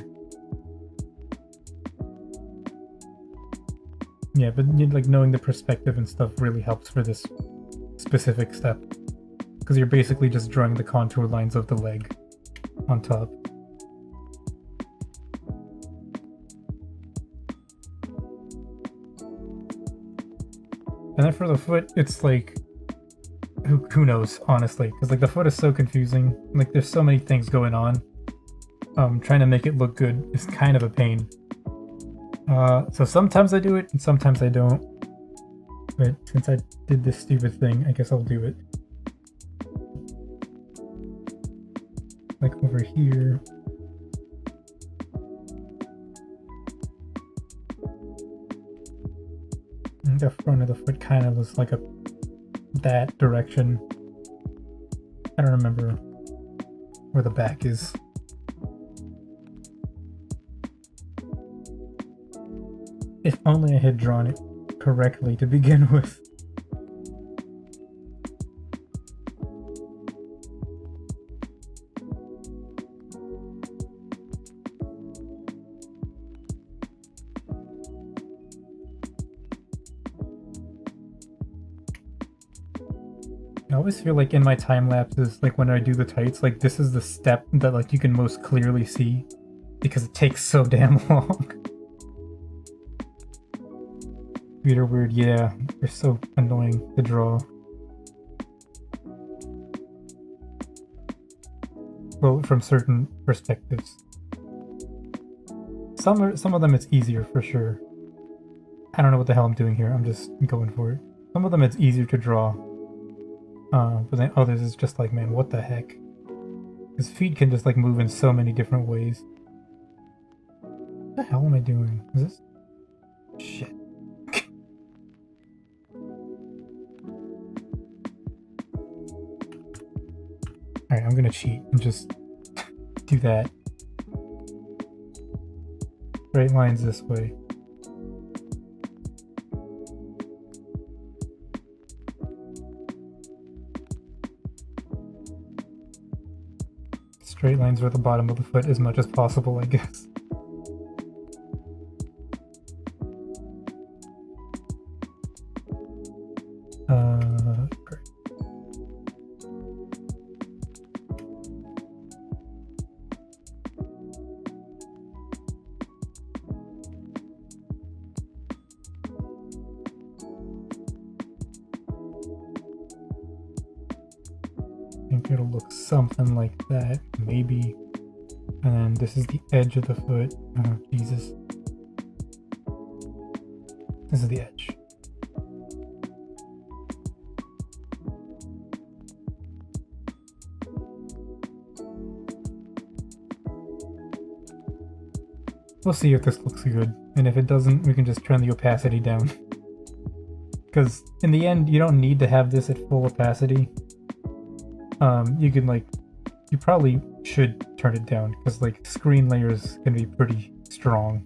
Yeah, but like knowing the perspective and stuff really helps for this specific step. Because you're basically just drawing the contour lines of the leg on top. And then for the foot, it's like, who knows, honestly. Because like the foot is so confusing. Like there's so many things going on. Trying to make it look good is kind of a pain. So sometimes I do it and sometimes I don't. But since I did this stupid thing, I guess I'll do it. Like over here. And the front of the foot kind of looks like that direction. I don't remember where the back is. If only I had drawn it correctly to begin with. I always feel like in my time lapses, like when I do the tights, like this is the step that like you can most clearly see because it takes so damn long. Feet are weird, yeah. They're so annoying to draw. Well, from certain perspectives. Some of them it's easier for sure. I don't know what the hell I'm doing here. I'm just going for it. Some of them it's easier to draw. But then others is just like, man, what the heck? His feet can just like move in so many different ways. What the hell am I doing? Is this? Shit. Alright, I'm gonna cheat and just do that. Straight lines this way. Straight lines are the bottom of the foot as much as possible, I guess. Great. I think it'll look something like that, maybe. And then this is the edge of the foot. Oh, Jesus. This is the edge. We'll see if this looks good, and if it doesn't, we can just turn the opacity down. Because in the end, you don't need to have this at full opacity. You can like, you probably should turn it down, because like screen layers can be pretty strong.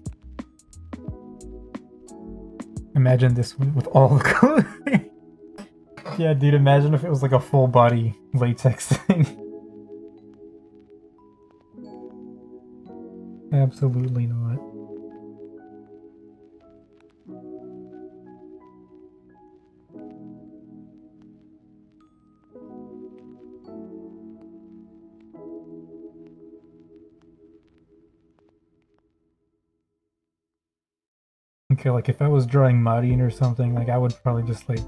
Imagine this with all the clothing. Yeah, dude, imagine if it was like a full body latex thing. Absolutely not. Okay, like if I was drawing Marine or something, like I would probably just like,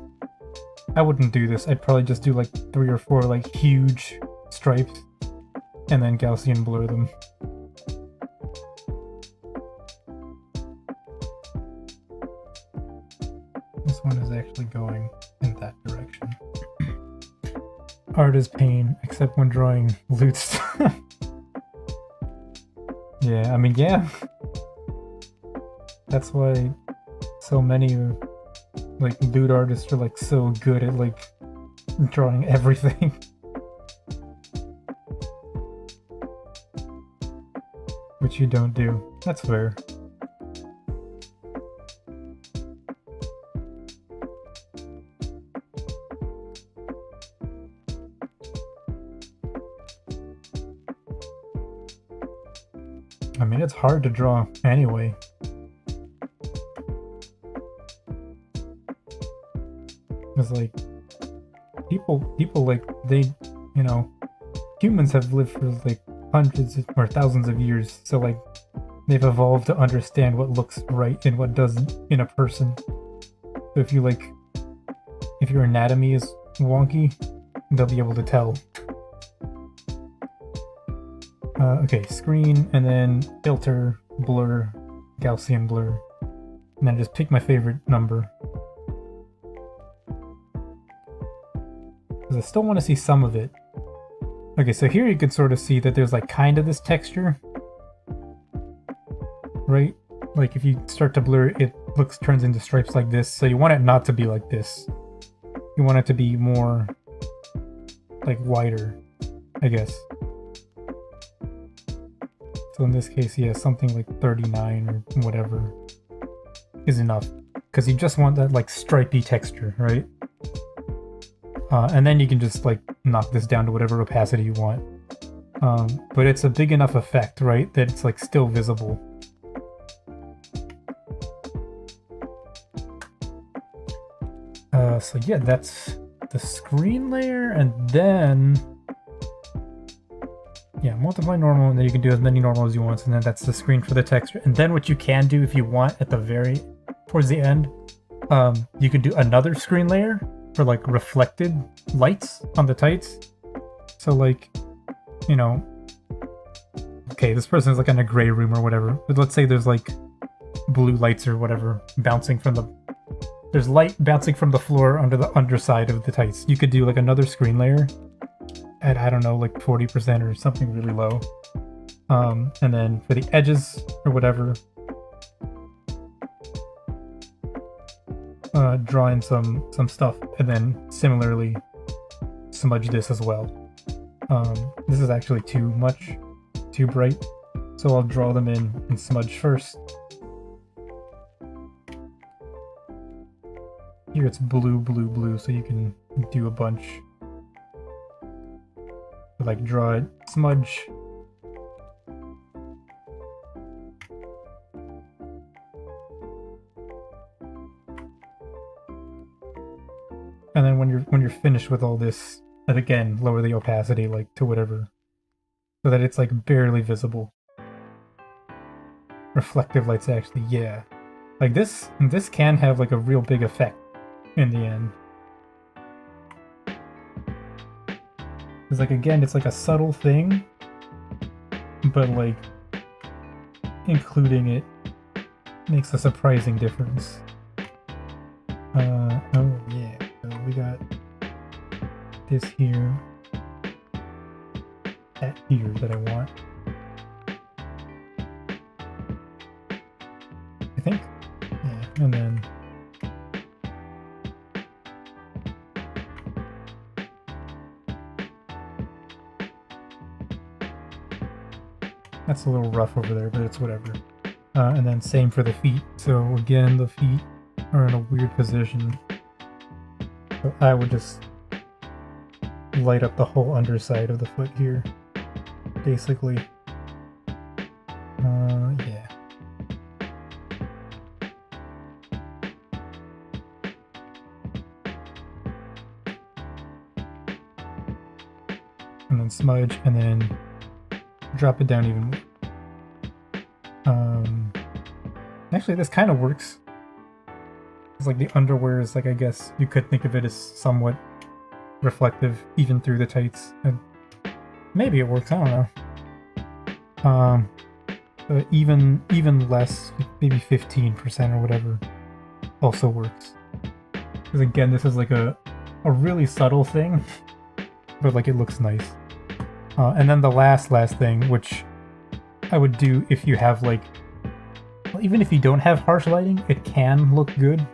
I wouldn't do this. I'd probably just do like 3 or 4 like huge stripes and then Gaussian blur them. This one is actually going in that direction. Art is pain, except when drawing loot stuff. Yeah, I mean, yeah. That's why so many, like, loot artists are, like, so good at, like, drawing everything. Which you don't do. That's fair. I mean, it's hard to draw anyway. It's like, people like, they, you know, humans have lived for like hundreds or thousands of years, so like, they've evolved to understand what looks right and what doesn't in a person. So if you like, if your anatomy is wonky, they'll be able to tell. Okay, screen, and then filter, blur, Gaussian blur, and then just pick my favorite number. Because I still want to see some of it. Okay, so here you can sort of see that there's like kind of this texture, right? Like if you start to blur, it turns into stripes like this. So you want it not to be like this. You want it to be more like wider, I guess. So in this case, yeah, something like 39 or whatever is enough. Because you just want that like stripy texture, right? And then you can just like knock this down to whatever opacity you want. But it's a big enough effect, right, that it's like still visible. So yeah, that's the screen layer, and then yeah, multiply normal, and then you can do as many normal as you want, and then that's the screen for the texture. And then what you can do if you want at the towards the end, you can do another screen layer for like reflected lights on the tights. So like, you know, okay, this person is like in a gray room or whatever, but let's say there's like blue lights or whatever bouncing from the, there's light bouncing from the floor under the underside of the tights. You could do like another screen layer at, I don't know, like 40% or something really low. And then for the edges or whatever, draw in some stuff, and then similarly smudge this as well. This is actually too bright, so I'll draw them in and smudge first. Here it's blue, blue, blue, so you can do a bunch. Like draw it, smudge. And then when you're finished with all this, and again, lower the opacity like to whatever, so that it's like barely visible. Reflective lights actually, yeah. Like this can have like a real big effect in the end. Because like again, it's like a subtle thing, but like including it makes a surprising difference. Oh yeah, so we got this here, that here that I want. I think, yeah, and then that's a little rough over there, but it's whatever. And then same for the feet. So again, the feet are in a weird position. So I would just light up the whole underside of the foot here, basically. Yeah. And then smudge, and then drop it down even more. Actually, this kind of works. It's like the underwear is like, I guess you could think of it as somewhat reflective even through the tights. And maybe it works, I don't know. Even less, maybe 15% or whatever, also works. Because again, this is like a really subtle thing, but like it looks nice. And then the last thing, which I would do if you have like, well, even if you don't have harsh lighting, it can look good.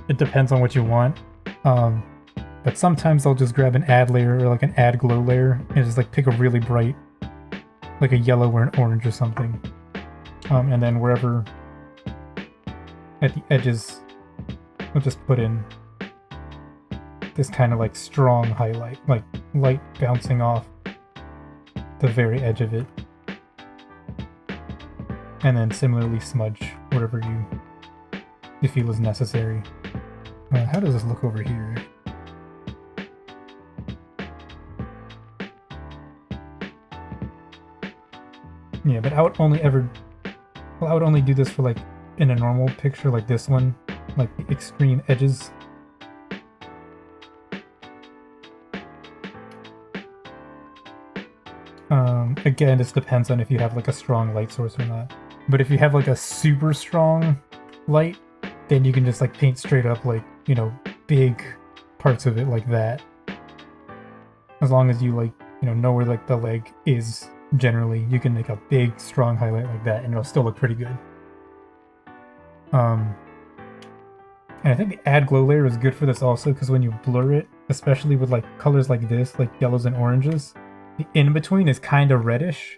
It depends on what you want. But sometimes I'll just grab an add layer or like an add glow layer and just like pick a really bright, like a yellow or an orange or something. And then wherever at the edges, I'll just put in this kind of like strong highlight, like light bouncing off the very edge of it. And then similarly smudge whatever you feel is necessary. How does this look over here? Yeah, but I would only do this for like in a normal picture like this one, like the extreme edges. Again, this depends on if you have like a strong light source or not. But if you have like a super strong light, then you can just like paint straight up like, you know, big parts of it like that. As long as you like, you know where like the leg is generally, you can make a big strong highlight like that and it'll still look pretty good. And I think the add glow layer is good for this also, because when you blur it, especially with like colors like this, like yellows and oranges, the in-between is kind of reddish.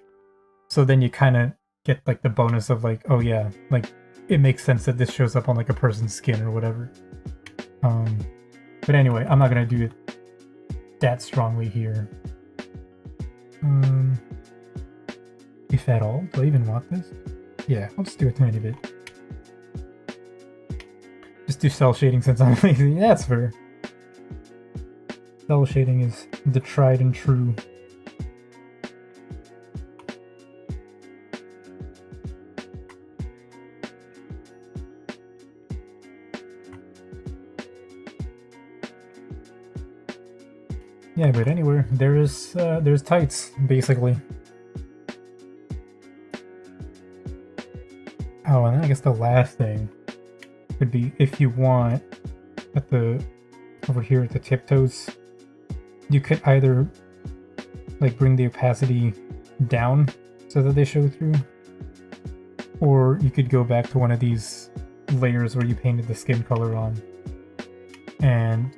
So then you kind of get like the bonus of like, oh yeah, like it makes sense that this shows up on like a person's skin or whatever. But anyway, I'm not gonna do it that strongly here. If at all, do I even want this? Yeah, I'll just do a tiny bit. Just do cell shading since I'm lazy. Yeah, that's fair. Cell shading is the tried and true. Yeah, but anywhere, there's tights, basically. Oh, and then I guess the last thing would be if you want at the over here at the tiptoes, you could either like bring the opacity down so that they show through, or you could go back to one of these layers where you painted the skin color on and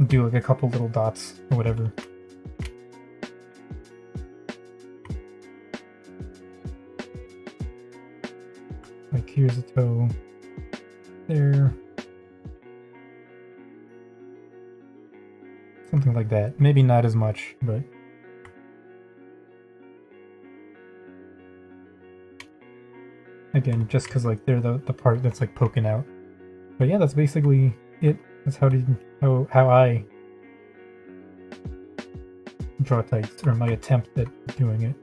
do like a couple little dots or whatever. Like here's a toe, there, something like that. Maybe not as much, but again, just because like they're the part that's like poking out. But yeah, that's basically it. That's how I draw tights, or my attempt at doing it.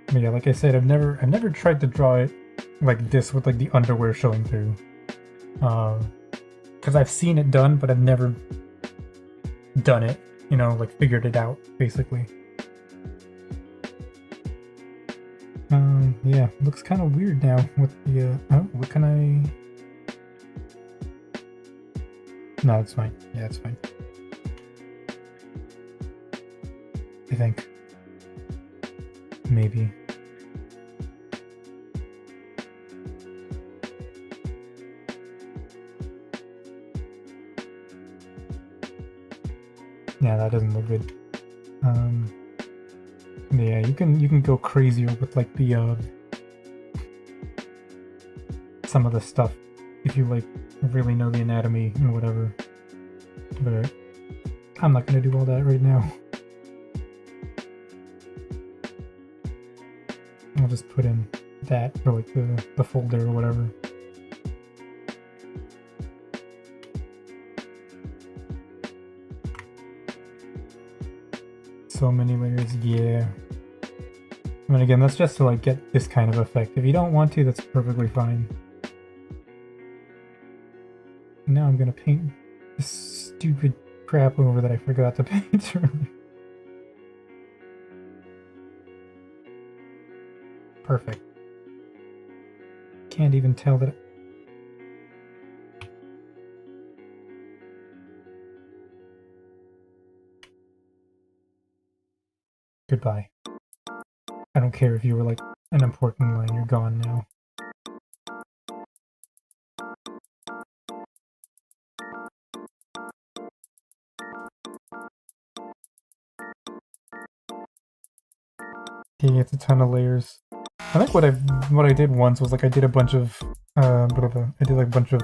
But yeah, like I said, I've never tried to draw it like this with like the underwear showing through. Because I've seen it done, but I've never done it, you know, like figured it out, basically. Yeah, looks kind of weird now with the, oh, what can I... No, it's fine. Yeah, it's fine. I think. Maybe. Yeah, that doesn't look good. Yeah, you can go crazier with like the some of the stuff if you like really know the anatomy and whatever. But I'm not gonna do all that right now. I'll just put in that for like the folder or whatever. So many layers, yeah. I mean, again, that's just to like get this kind of effect. If you don't want to, that's perfectly fine. Now I'm gonna paint this stupid crap over that I forgot to paint earlier. Perfect. Can't even tell that. Goodbye. I don't care if you were like an important line, you're gone now. Okay, it's a ton of layers. I think what I did once was like I did a bunch of I did like a bunch of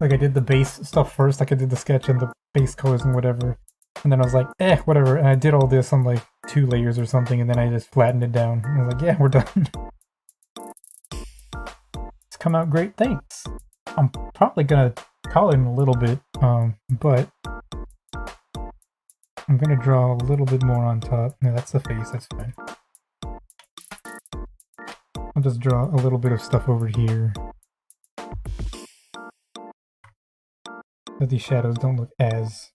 like I did the base stuff first, like I did the sketch and the base colors and whatever. And then I was like, whatever. And I did all this on like 2 layers or something, and then I just flattened it down. And I was like, yeah, we're done. It's come out great, thanks. I'm probably gonna call it in a little bit, but I'm gonna draw a little bit more on top. No, that's the face, that's fine. I'll just draw a little bit of stuff over here, so these shadows don't look as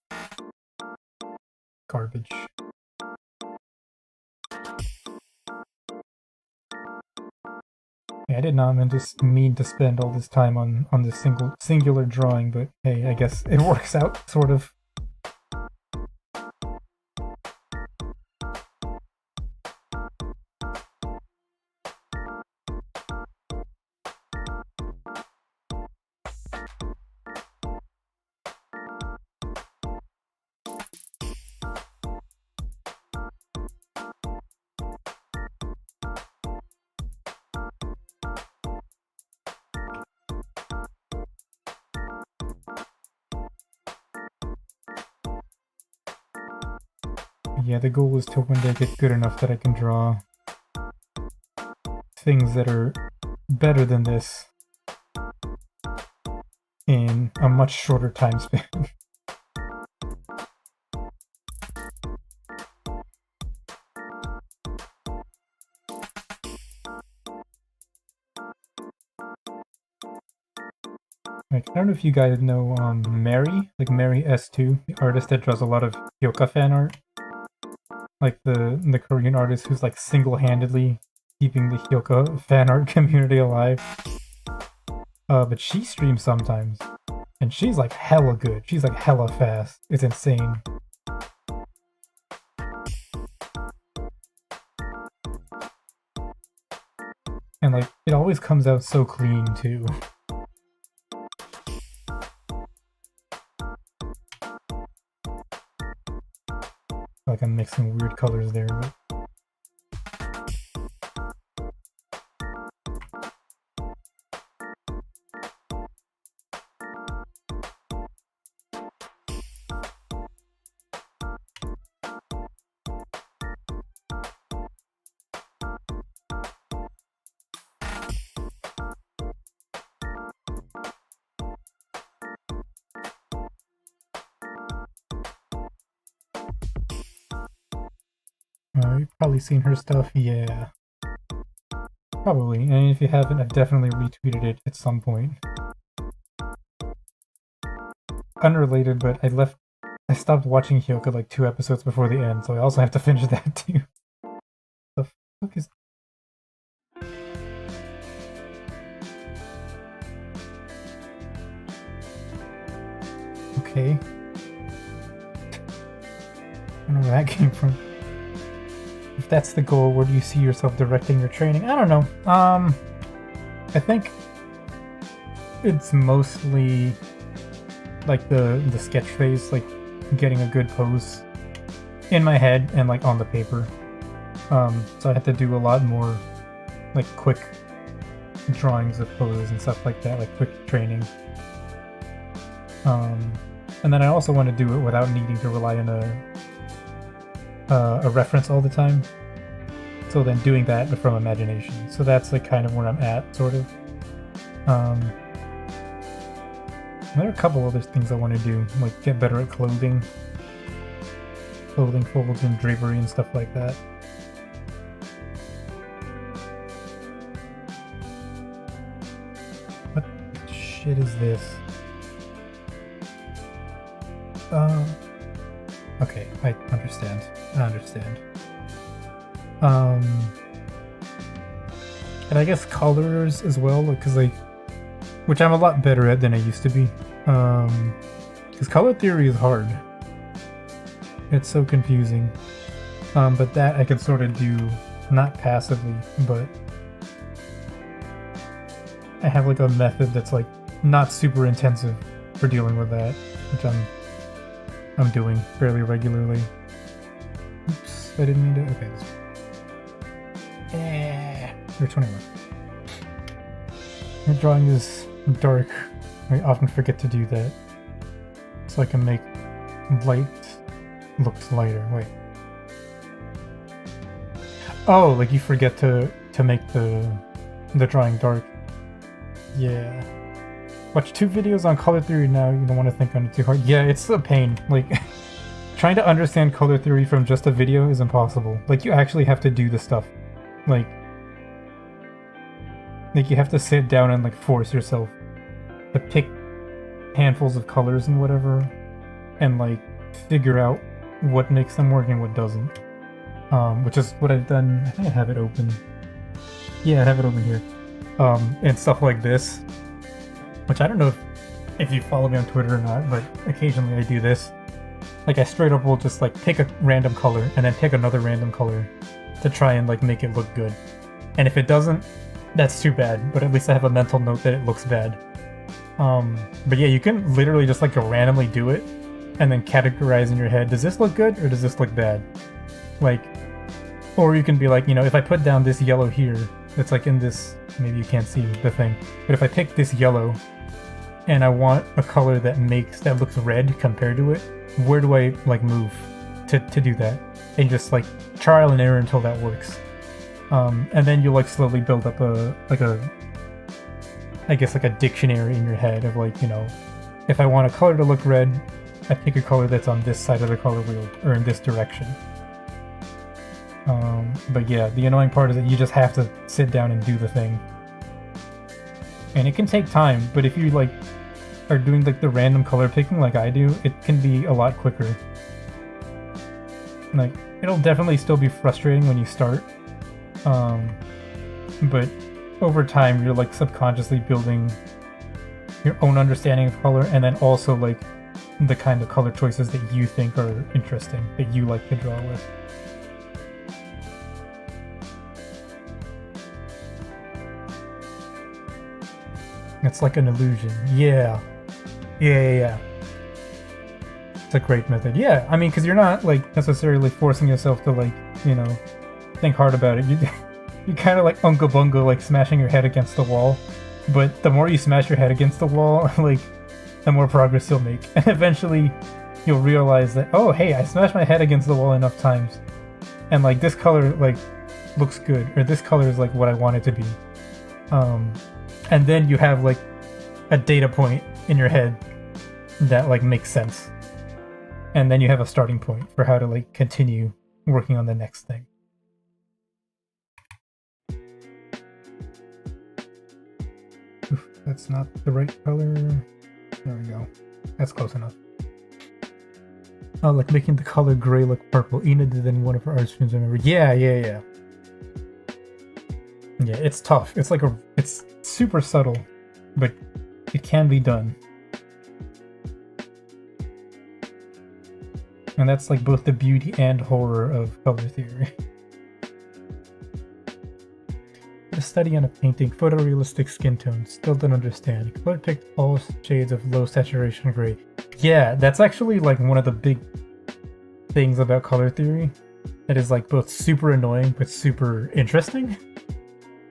garbage. Yeah, I did not mean to spend all this time on this singular drawing, but hey, I guess it works out, sort of. Yeah, the goal is to one day get good enough that I can draw things that are better than this in a much shorter time span. Like, I don't know if you guys know Mary, like Mary S2, the artist that draws a lot of Hyoka fan art. Like the Korean artist who's like single-handedly keeping the Hyoka fan art community alive. But she streams sometimes, and she's like hella good. She's like hella fast. It's insane. And like, it always comes out so clean too. Like I'm mixing weird colors there, but... You've probably seen her stuff, yeah. Probably, and if you haven't, I've definitely retweeted it at some point. Unrelated, but I stopped watching Hyoka like 2 episodes before the end, so I also have to finish that too. The fuck is... Okay. I don't know where that came from. If that's the goal, where do you see yourself directing your training? I don't know. I think it's mostly like the sketch phase, like getting a good pose in my head and like on the paper. So I had to do a lot more like quick drawings of poses and stuff like that, like quick training. And then I also want to do it without needing to rely on a reference all the time. So then doing that but from imagination. So that's like kind of where I'm at, sort of. There are a couple other things I want to do, like get better at clothing folds and drapery and stuff like that. What shit is this? Okay, I understand. I understand. And I guess colors as well, because like, which I'm a lot better at than I used to be. Because color theory is hard. It's so confusing. But that I could sort of do, not passively, but I have like a method that's like not super intensive for dealing with that, which I'm doing fairly regularly. Oops, I didn't mean to. Okay. You're 21. Your drawing is dark. I often forget to do that, so I can make light looks lighter. Wait. Oh, like you forget to make the drawing dark. Yeah. Watch 2 videos on color theory now. You don't want to think on it too hard. Yeah, it's a pain. Like, trying to understand color theory from just a video is impossible. Like, you actually have to do the stuff. Like you have to sit down and like force yourself to pick handfuls of colors and whatever, and like figure out what makes them work and what doesn't. Which is what I've done. I think I have it open. Yeah, I have it open here. And stuff like this, which I don't know if you follow me on Twitter or not, but occasionally I do this. Like, I straight up will just like pick a random color and then pick another random color to try and like make it look good. And if it doesn't, that's too bad, but at least I have a mental note that it looks bad. But yeah, you can literally just like randomly do it and then categorize in your head, does this look good or does this look bad? Like, or you can be like, you know, if I put down this yellow here, it's like in this, maybe you can't see the thing, but if I pick this yellow and I want a color that looks red compared to it, where do I like move to do that? And just like trial and error until that works. And then you like slowly build up I guess like a dictionary in your head of like, you know, if I want a color to look red, I pick a color that's on this side of the color wheel or in this direction. But yeah, the annoying part is that you just have to sit down and do the thing. And it can take time, but if you like are doing like the random color picking like I do, it can be a lot quicker. Like, it'll definitely still be frustrating when you start. But over time you're like subconsciously building your own understanding of color, and then also like the kind of color choices that you think are interesting, that you like to draw with. It's like an illusion. Yeah. Yeah. It's a great method. Yeah, I mean, because you're not like necessarily forcing yourself to like, you know, think hard about it. You kind of like unga bunga, like smashing your head against the wall. But the more you smash your head against the wall, like, the more progress you'll make. And eventually you'll realize that, oh, hey, I smashed my head against the wall enough times. And like this color like looks good, or this color is like what I want it to be. And then you have like a data point in your head that like makes sense. And then you have a starting point for how to like continue working on the next thing. Oof, that's not the right color. There we go. That's close enough. Oh, like making the color gray look purple. Ina did that in one of her art streams, I remember. Yeah. Yeah, it's tough. It's like it's super subtle, but it can be done. And that's like both the beauty and horror of color theory. A study on a painting, photorealistic skin tones, still don't understand. Color picked all shades of low saturation gray. Yeah, that's actually like one of the big things about color theory that is like both super annoying but super interesting,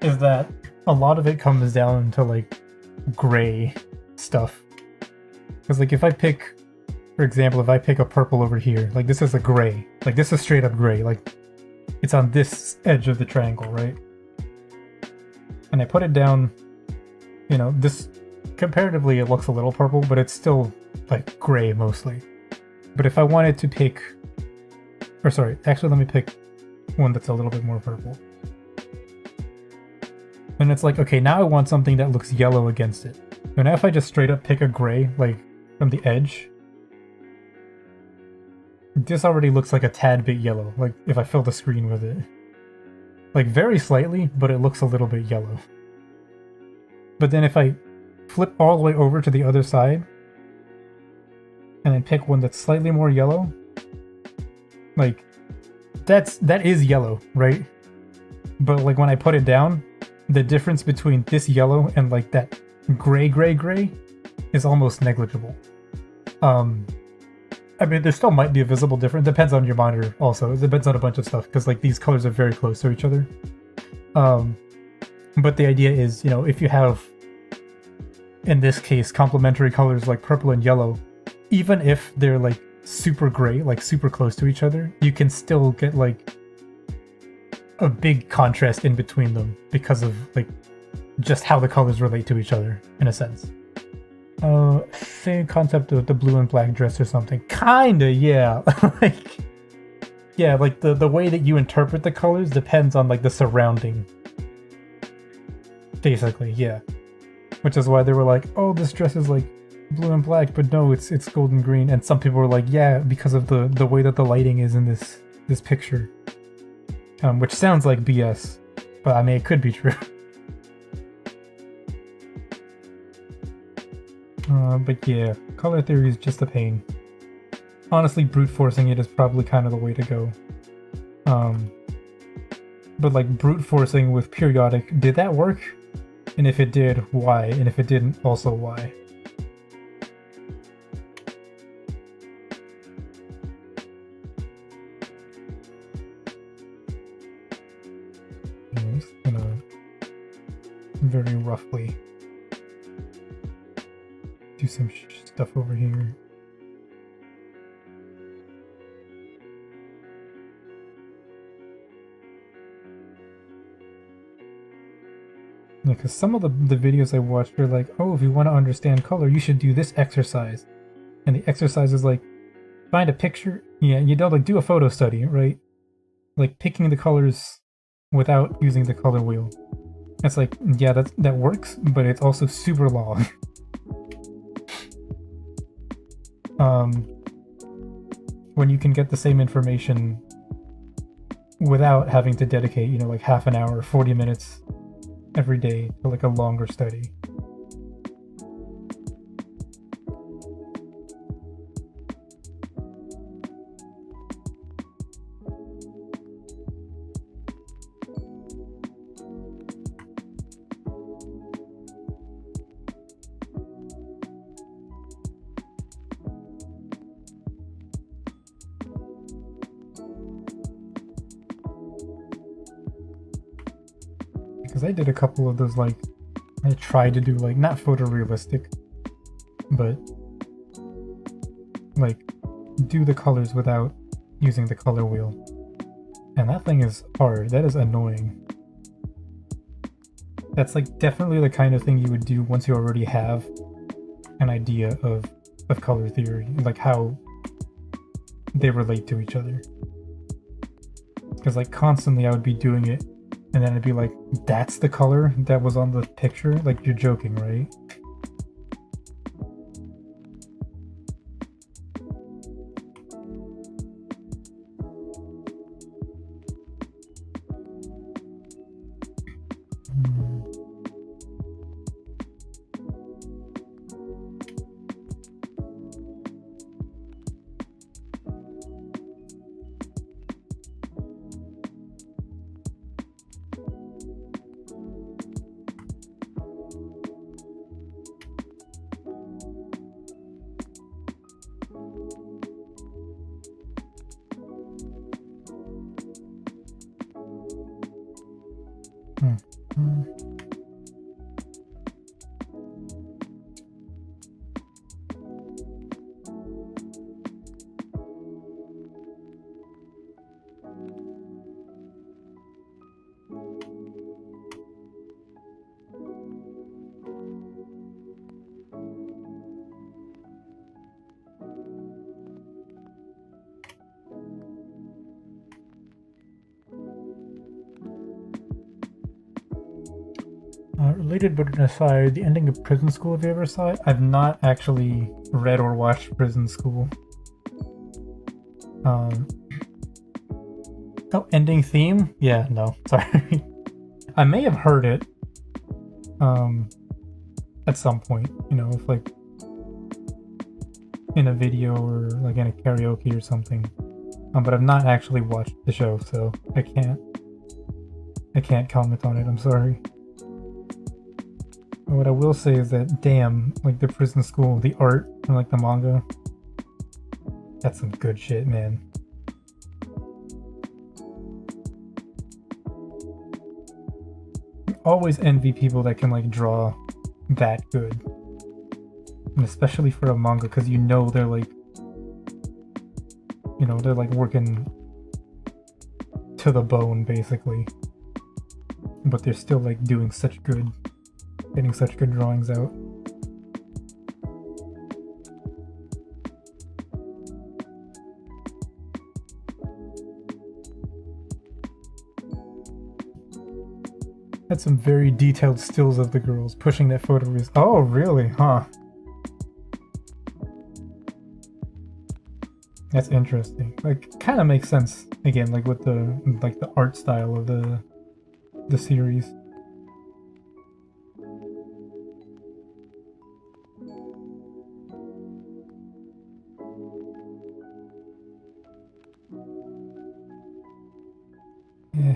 is that a lot of it comes down to like gray stuff. Because like if I pick, for example, if I pick a purple over here, like this is a gray, like this is straight up gray, like it's on this edge of the triangle, right? And I put it down, you know, this comparatively it looks a little purple, but it's still like gray mostly. But if I wanted to pick, or sorry, actually let me pick one that's a little bit more purple. And it's like, okay, now I want something that looks yellow against it. So now if I just straight up pick a gray, like, from the edge, this already looks like a tad bit yellow, like, if I fill the screen with it. Like, very slightly, but it looks a little bit yellow. But then if I flip all the way over to the other side, and then pick one that's slightly more yellow, like, that is yellow, right? But, like, when I put it down, the difference between this yellow and, like, that gray is almost negligible. I mean, there still might be a visible difference. Depends on your monitor also. It depends on a bunch of stuff, because, like, these colors are very close to each other. But the idea is, you know, if you have, in this case, complementary colors like purple and yellow, even if they're, like, super gray, like, super close to each other, you can still get, like, a big contrast in between them because of, like, just how the colors relate to each other, in a sense. Same concept of the blue and black dress or something. Kinda, yeah. Like, yeah, like, the way that you interpret the colors depends on, like, the surrounding. Basically, yeah. Which is why they were like, oh, this dress is, like, blue and black, but no, it's golden green. And some people were like, yeah, because of the way that the lighting is in this picture. Which sounds like BS, but I mean, it could be true. But yeah, color theory is just a pain. Honestly, brute forcing it is probably kind of the way to go. But like brute forcing with periodic, did that work? And if it did, why? And if it didn't, also why? I'm just gonna very roughly do some stuff over here. Yeah, because some of the videos I watched were like, oh, if you want to understand color, you should do this exercise. And the exercise is like, find a picture. Yeah, you don't like do a photo study, right? Like picking the colors without using the color wheel. It's like, yeah, that works, but it's also super long. When you can get the same information without having to dedicate, you know, like half an hour, 40 minutes every day to like a longer study. Because I did a couple of those, like, I tried to do, like, not photorealistic, but, like, do the colors without using the color wheel. And that thing is hard. That is annoying. That's, like, definitely the kind of thing you would do once you already have an idea of color theory, like, how they relate to each other. Because, like, constantly I would be doing it, and then it'd be like, that's the color that was on the picture? Like, you're joking, right? Related but an aside, the ending of Prison School, have you ever saw it? I've not actually read or watched Prison School. Um, oh, ending theme? Yeah, no, sorry. I may have heard it, at some point, you know, if like in a video or like in a karaoke or something. But I've not actually watched the show, so I can't comment on it, I'm sorry. What I will say is that, damn, like the Prison School, the art and like the manga, that's some good shit, man. I always envy people that can like draw that good. And especially for a manga, because you know they're like, you know, they're like working to the bone basically. But they're still like doing such good, getting such good drawings out. Had some very detailed stills of the girls pushing that photo. Oh, really? Huh. That's interesting. Like, kind of makes sense again, like with the art style of the series. Yeah.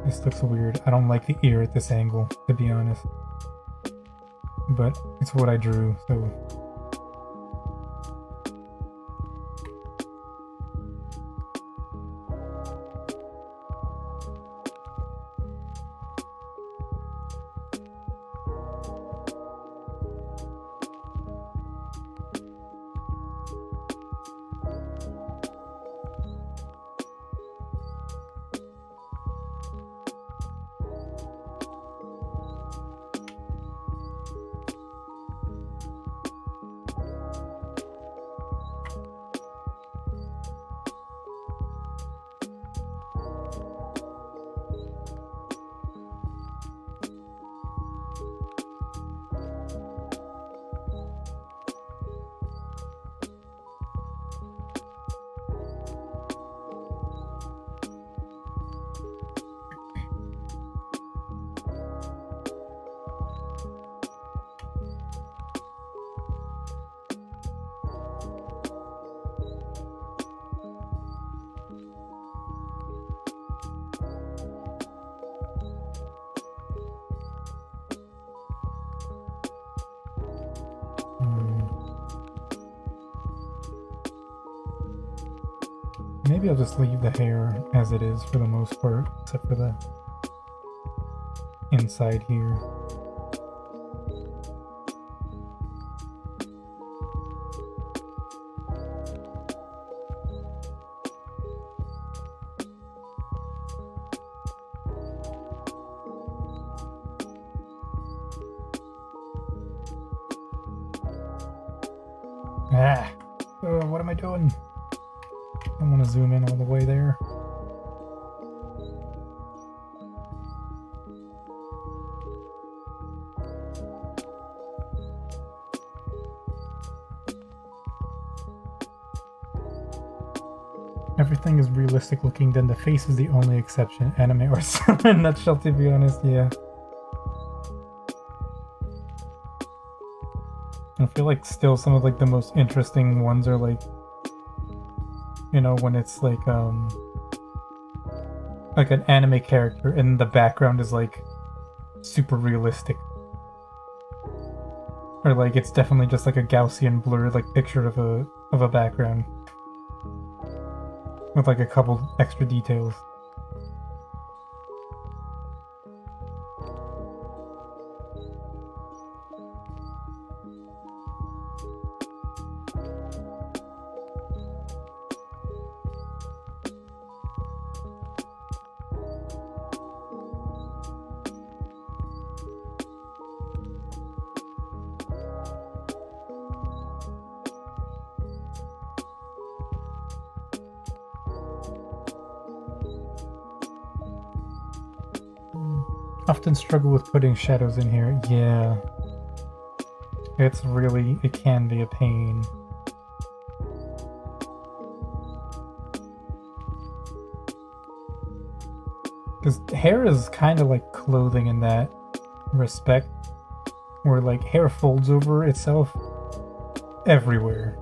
This looks weird. I don't like the ear at this angle, to be honest. But it's what I drew, so... Maybe I'll just leave the hair as it is for the most part, except for the inside here. Ah! What am I doing? I want to zoom in all the way there. Everything is realistic looking, then the face is the only exception. Anime or in a nutshell, to be honest, yeah. I feel like still some of like the most interesting ones are like, you know, when it's like an anime character and the background is like super realistic. Or like it's definitely just like a Gaussian blurred like picture of a background. With like a couple extra details. Often struggle with putting shadows in here. Yeah. It can be a pain. Because hair is kind of like clothing in that respect, where like hair folds over itself everywhere.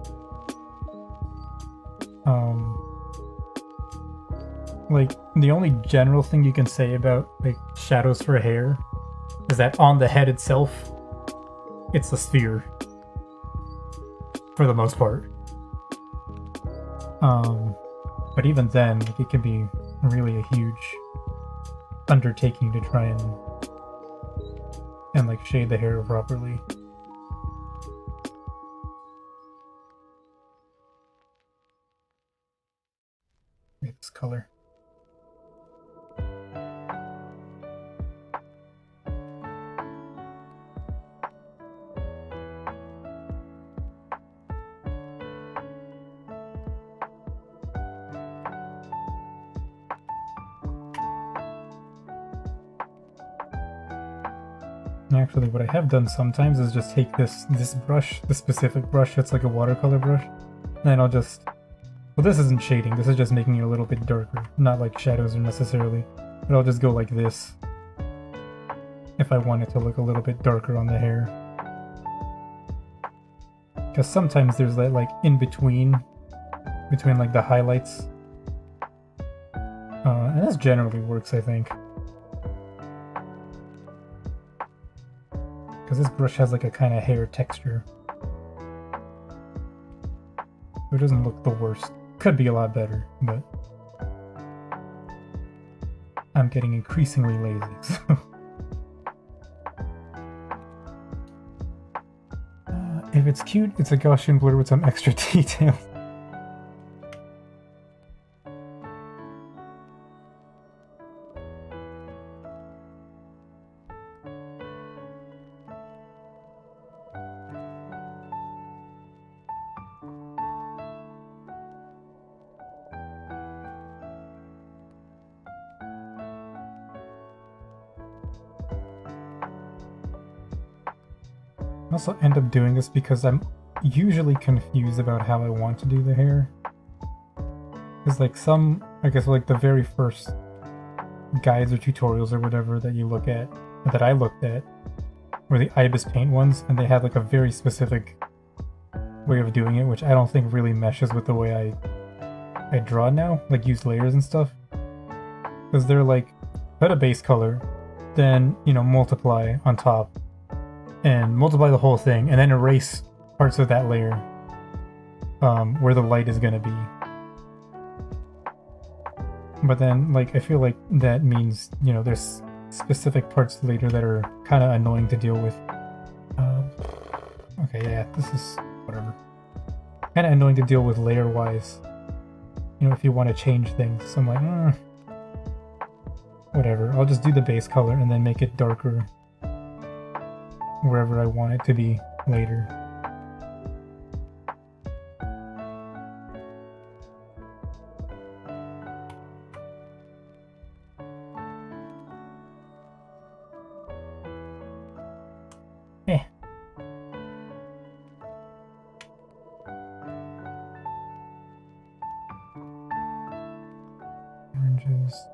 Like the only general thing you can say about like shadows for hair is that on the head itself, it's a sphere for the most part. But even then, like, it can be really a huge undertaking to try and like shade the hair properly. This color. Actually, what I have done sometimes is just take this brush, this specific brush that's like a watercolor brush, and then I'll just... Well, this isn't shading, this is just making it a little bit darker. Not like shadows necessarily, but I'll just go like this if I want it to look a little bit darker on the hair. Because sometimes there's that like in between like the highlights. And this generally works, I think. Because this brush has like a kind of hair texture. It doesn't look the worst. Could be a lot better, but I'm getting increasingly lazy, so... If it's cute, it's a Gaussian blur with some extra detail. I also end up doing this because I'm usually confused about how I want to do the hair. Because like I guess like the very first guides or tutorials or whatever that you look at, that I looked at, were the Ibis Paint ones, and they had like a very specific way of doing it, which I don't think really meshes with the way I draw now, like use layers and stuff. Because they're like, put a base color, then, you know, multiply on top, and multiply the whole thing, and then erase parts of that layer where the light is going to be. But then, like, I feel like that means, you know, there's specific parts later that are kind of annoying to deal with. Okay, yeah, this is whatever. Kind of annoying to deal with layer-wise. You know, if you want to change things. So I'm like, whatever. I'll just do the base color and then make it darker wherever I want it to be later. Oranges.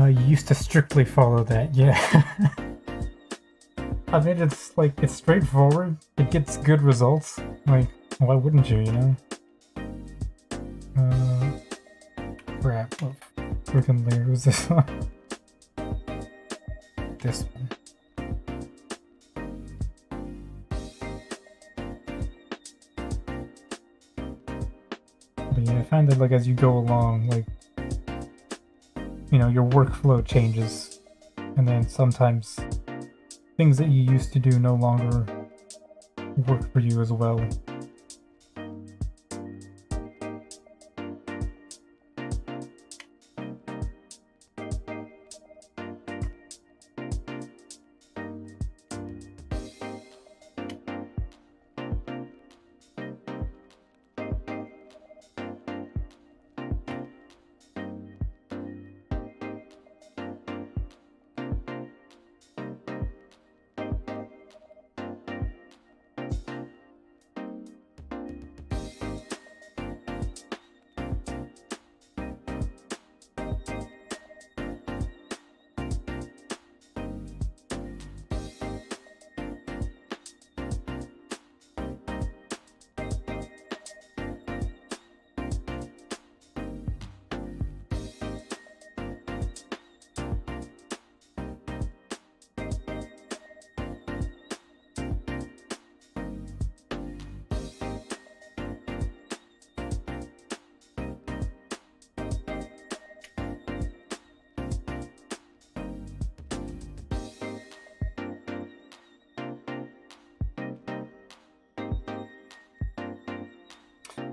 You used to strictly follow that, yeah. I mean, it's like, it's straightforward, it gets good results, like, why wouldn't you, you know? Crap, what freaking layer was this on? This one. But yeah, I find that like as you go along, like, you know, your workflow changes, and then sometimes things that you used to do no longer work for you as well.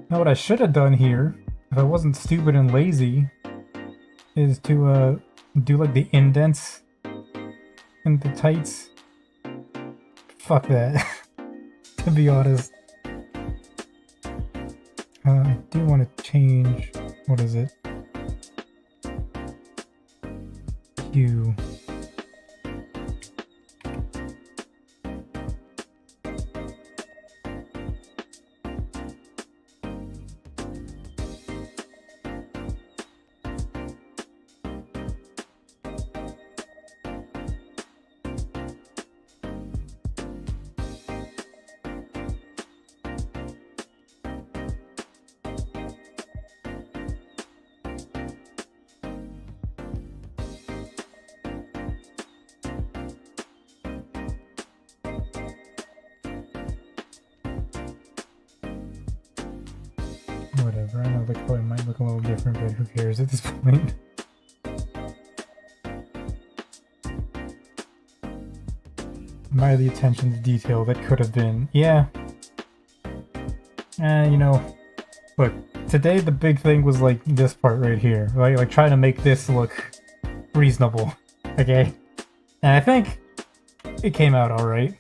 Now what I should have done here, if I wasn't stupid and lazy, is to do like the indents in the tights. Fuck that, to be honest. I do want to change, what is it? Hue. Whatever, I know the color might look a little different, but who cares at this point? Admire the attention to detail that could have been. Yeah. You know, look, today the big thing was like this part right here. Like trying to make this look reasonable. Okay? And I think it came out alright.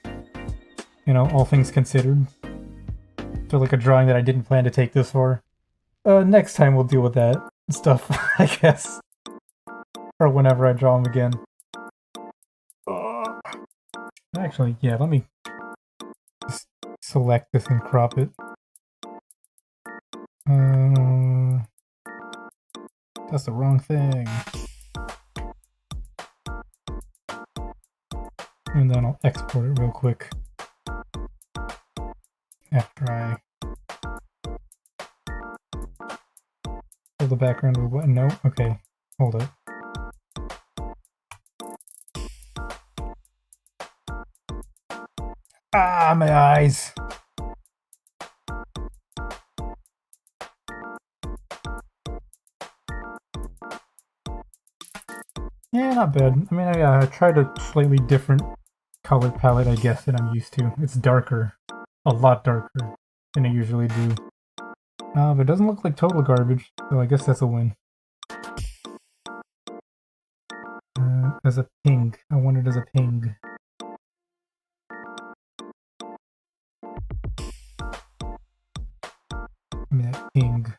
You know, all things considered. So like a drawing that I didn't plan to take this for. Next time we'll deal with that stuff, I guess. Or whenever I draw them again. Actually, yeah, let me just select this and crop it. That's the wrong thing. And then I'll export it real quick. After I fill the background with what? No? Okay. Hold it. Ah, my eyes! Yeah, not bad. I mean, I tried a slightly different color palette, I guess, than I'm used to. It's darker. A lot darker than I usually do. But it doesn't look like total garbage, so I guess that's a win. As a ping. I want it as a ping. Give me that ping.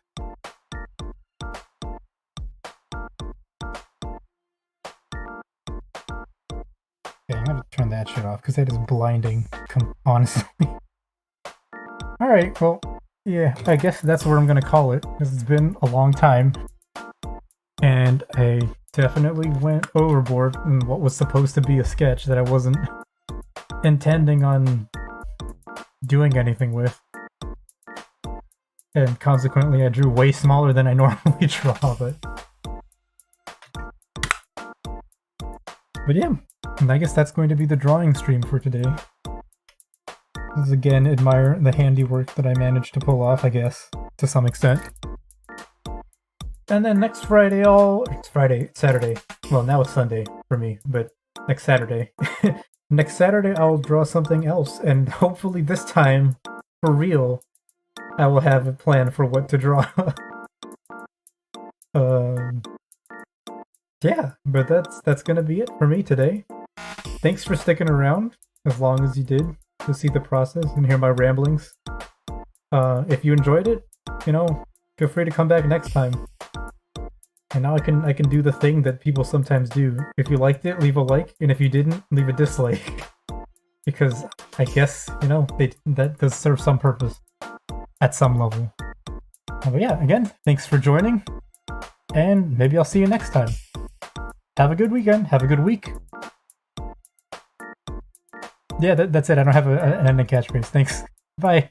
Okay, I'm gonna turn that shit off, because that is blinding, honestly. Alright, well, yeah, I guess that's where I'm gonna call it, because it's been a long time. And I definitely went overboard in what was supposed to be a sketch that I wasn't intending on doing anything with. And consequently I drew way smaller than I normally draw, but yeah, and I guess that's going to be the drawing stream for today. This is again, admire the handiwork that I managed to pull off, I guess, to some extent. And then next Friday, it's Friday, Saturday. Well, now it's Sunday for me, but next Saturday. Next Saturday, I'll draw something else, and hopefully this time, for real, I will have a plan for what to draw. um, yeah, but that's gonna be it for me today. Thanks for sticking around as long as you did to see the process and hear my ramblings. If you enjoyed it, feel free to come back next time. And now I can do the thing that people sometimes do. If you liked it, leave a like, and if you didn't, leave a dislike. Because I guess, that does serve some purpose at some level. But yeah, again, thanks for joining, and maybe I'll see you next time. Have a good weekend. Have a good week. Yeah, that's it. I don't have an ending catchphrase. Thanks. Bye.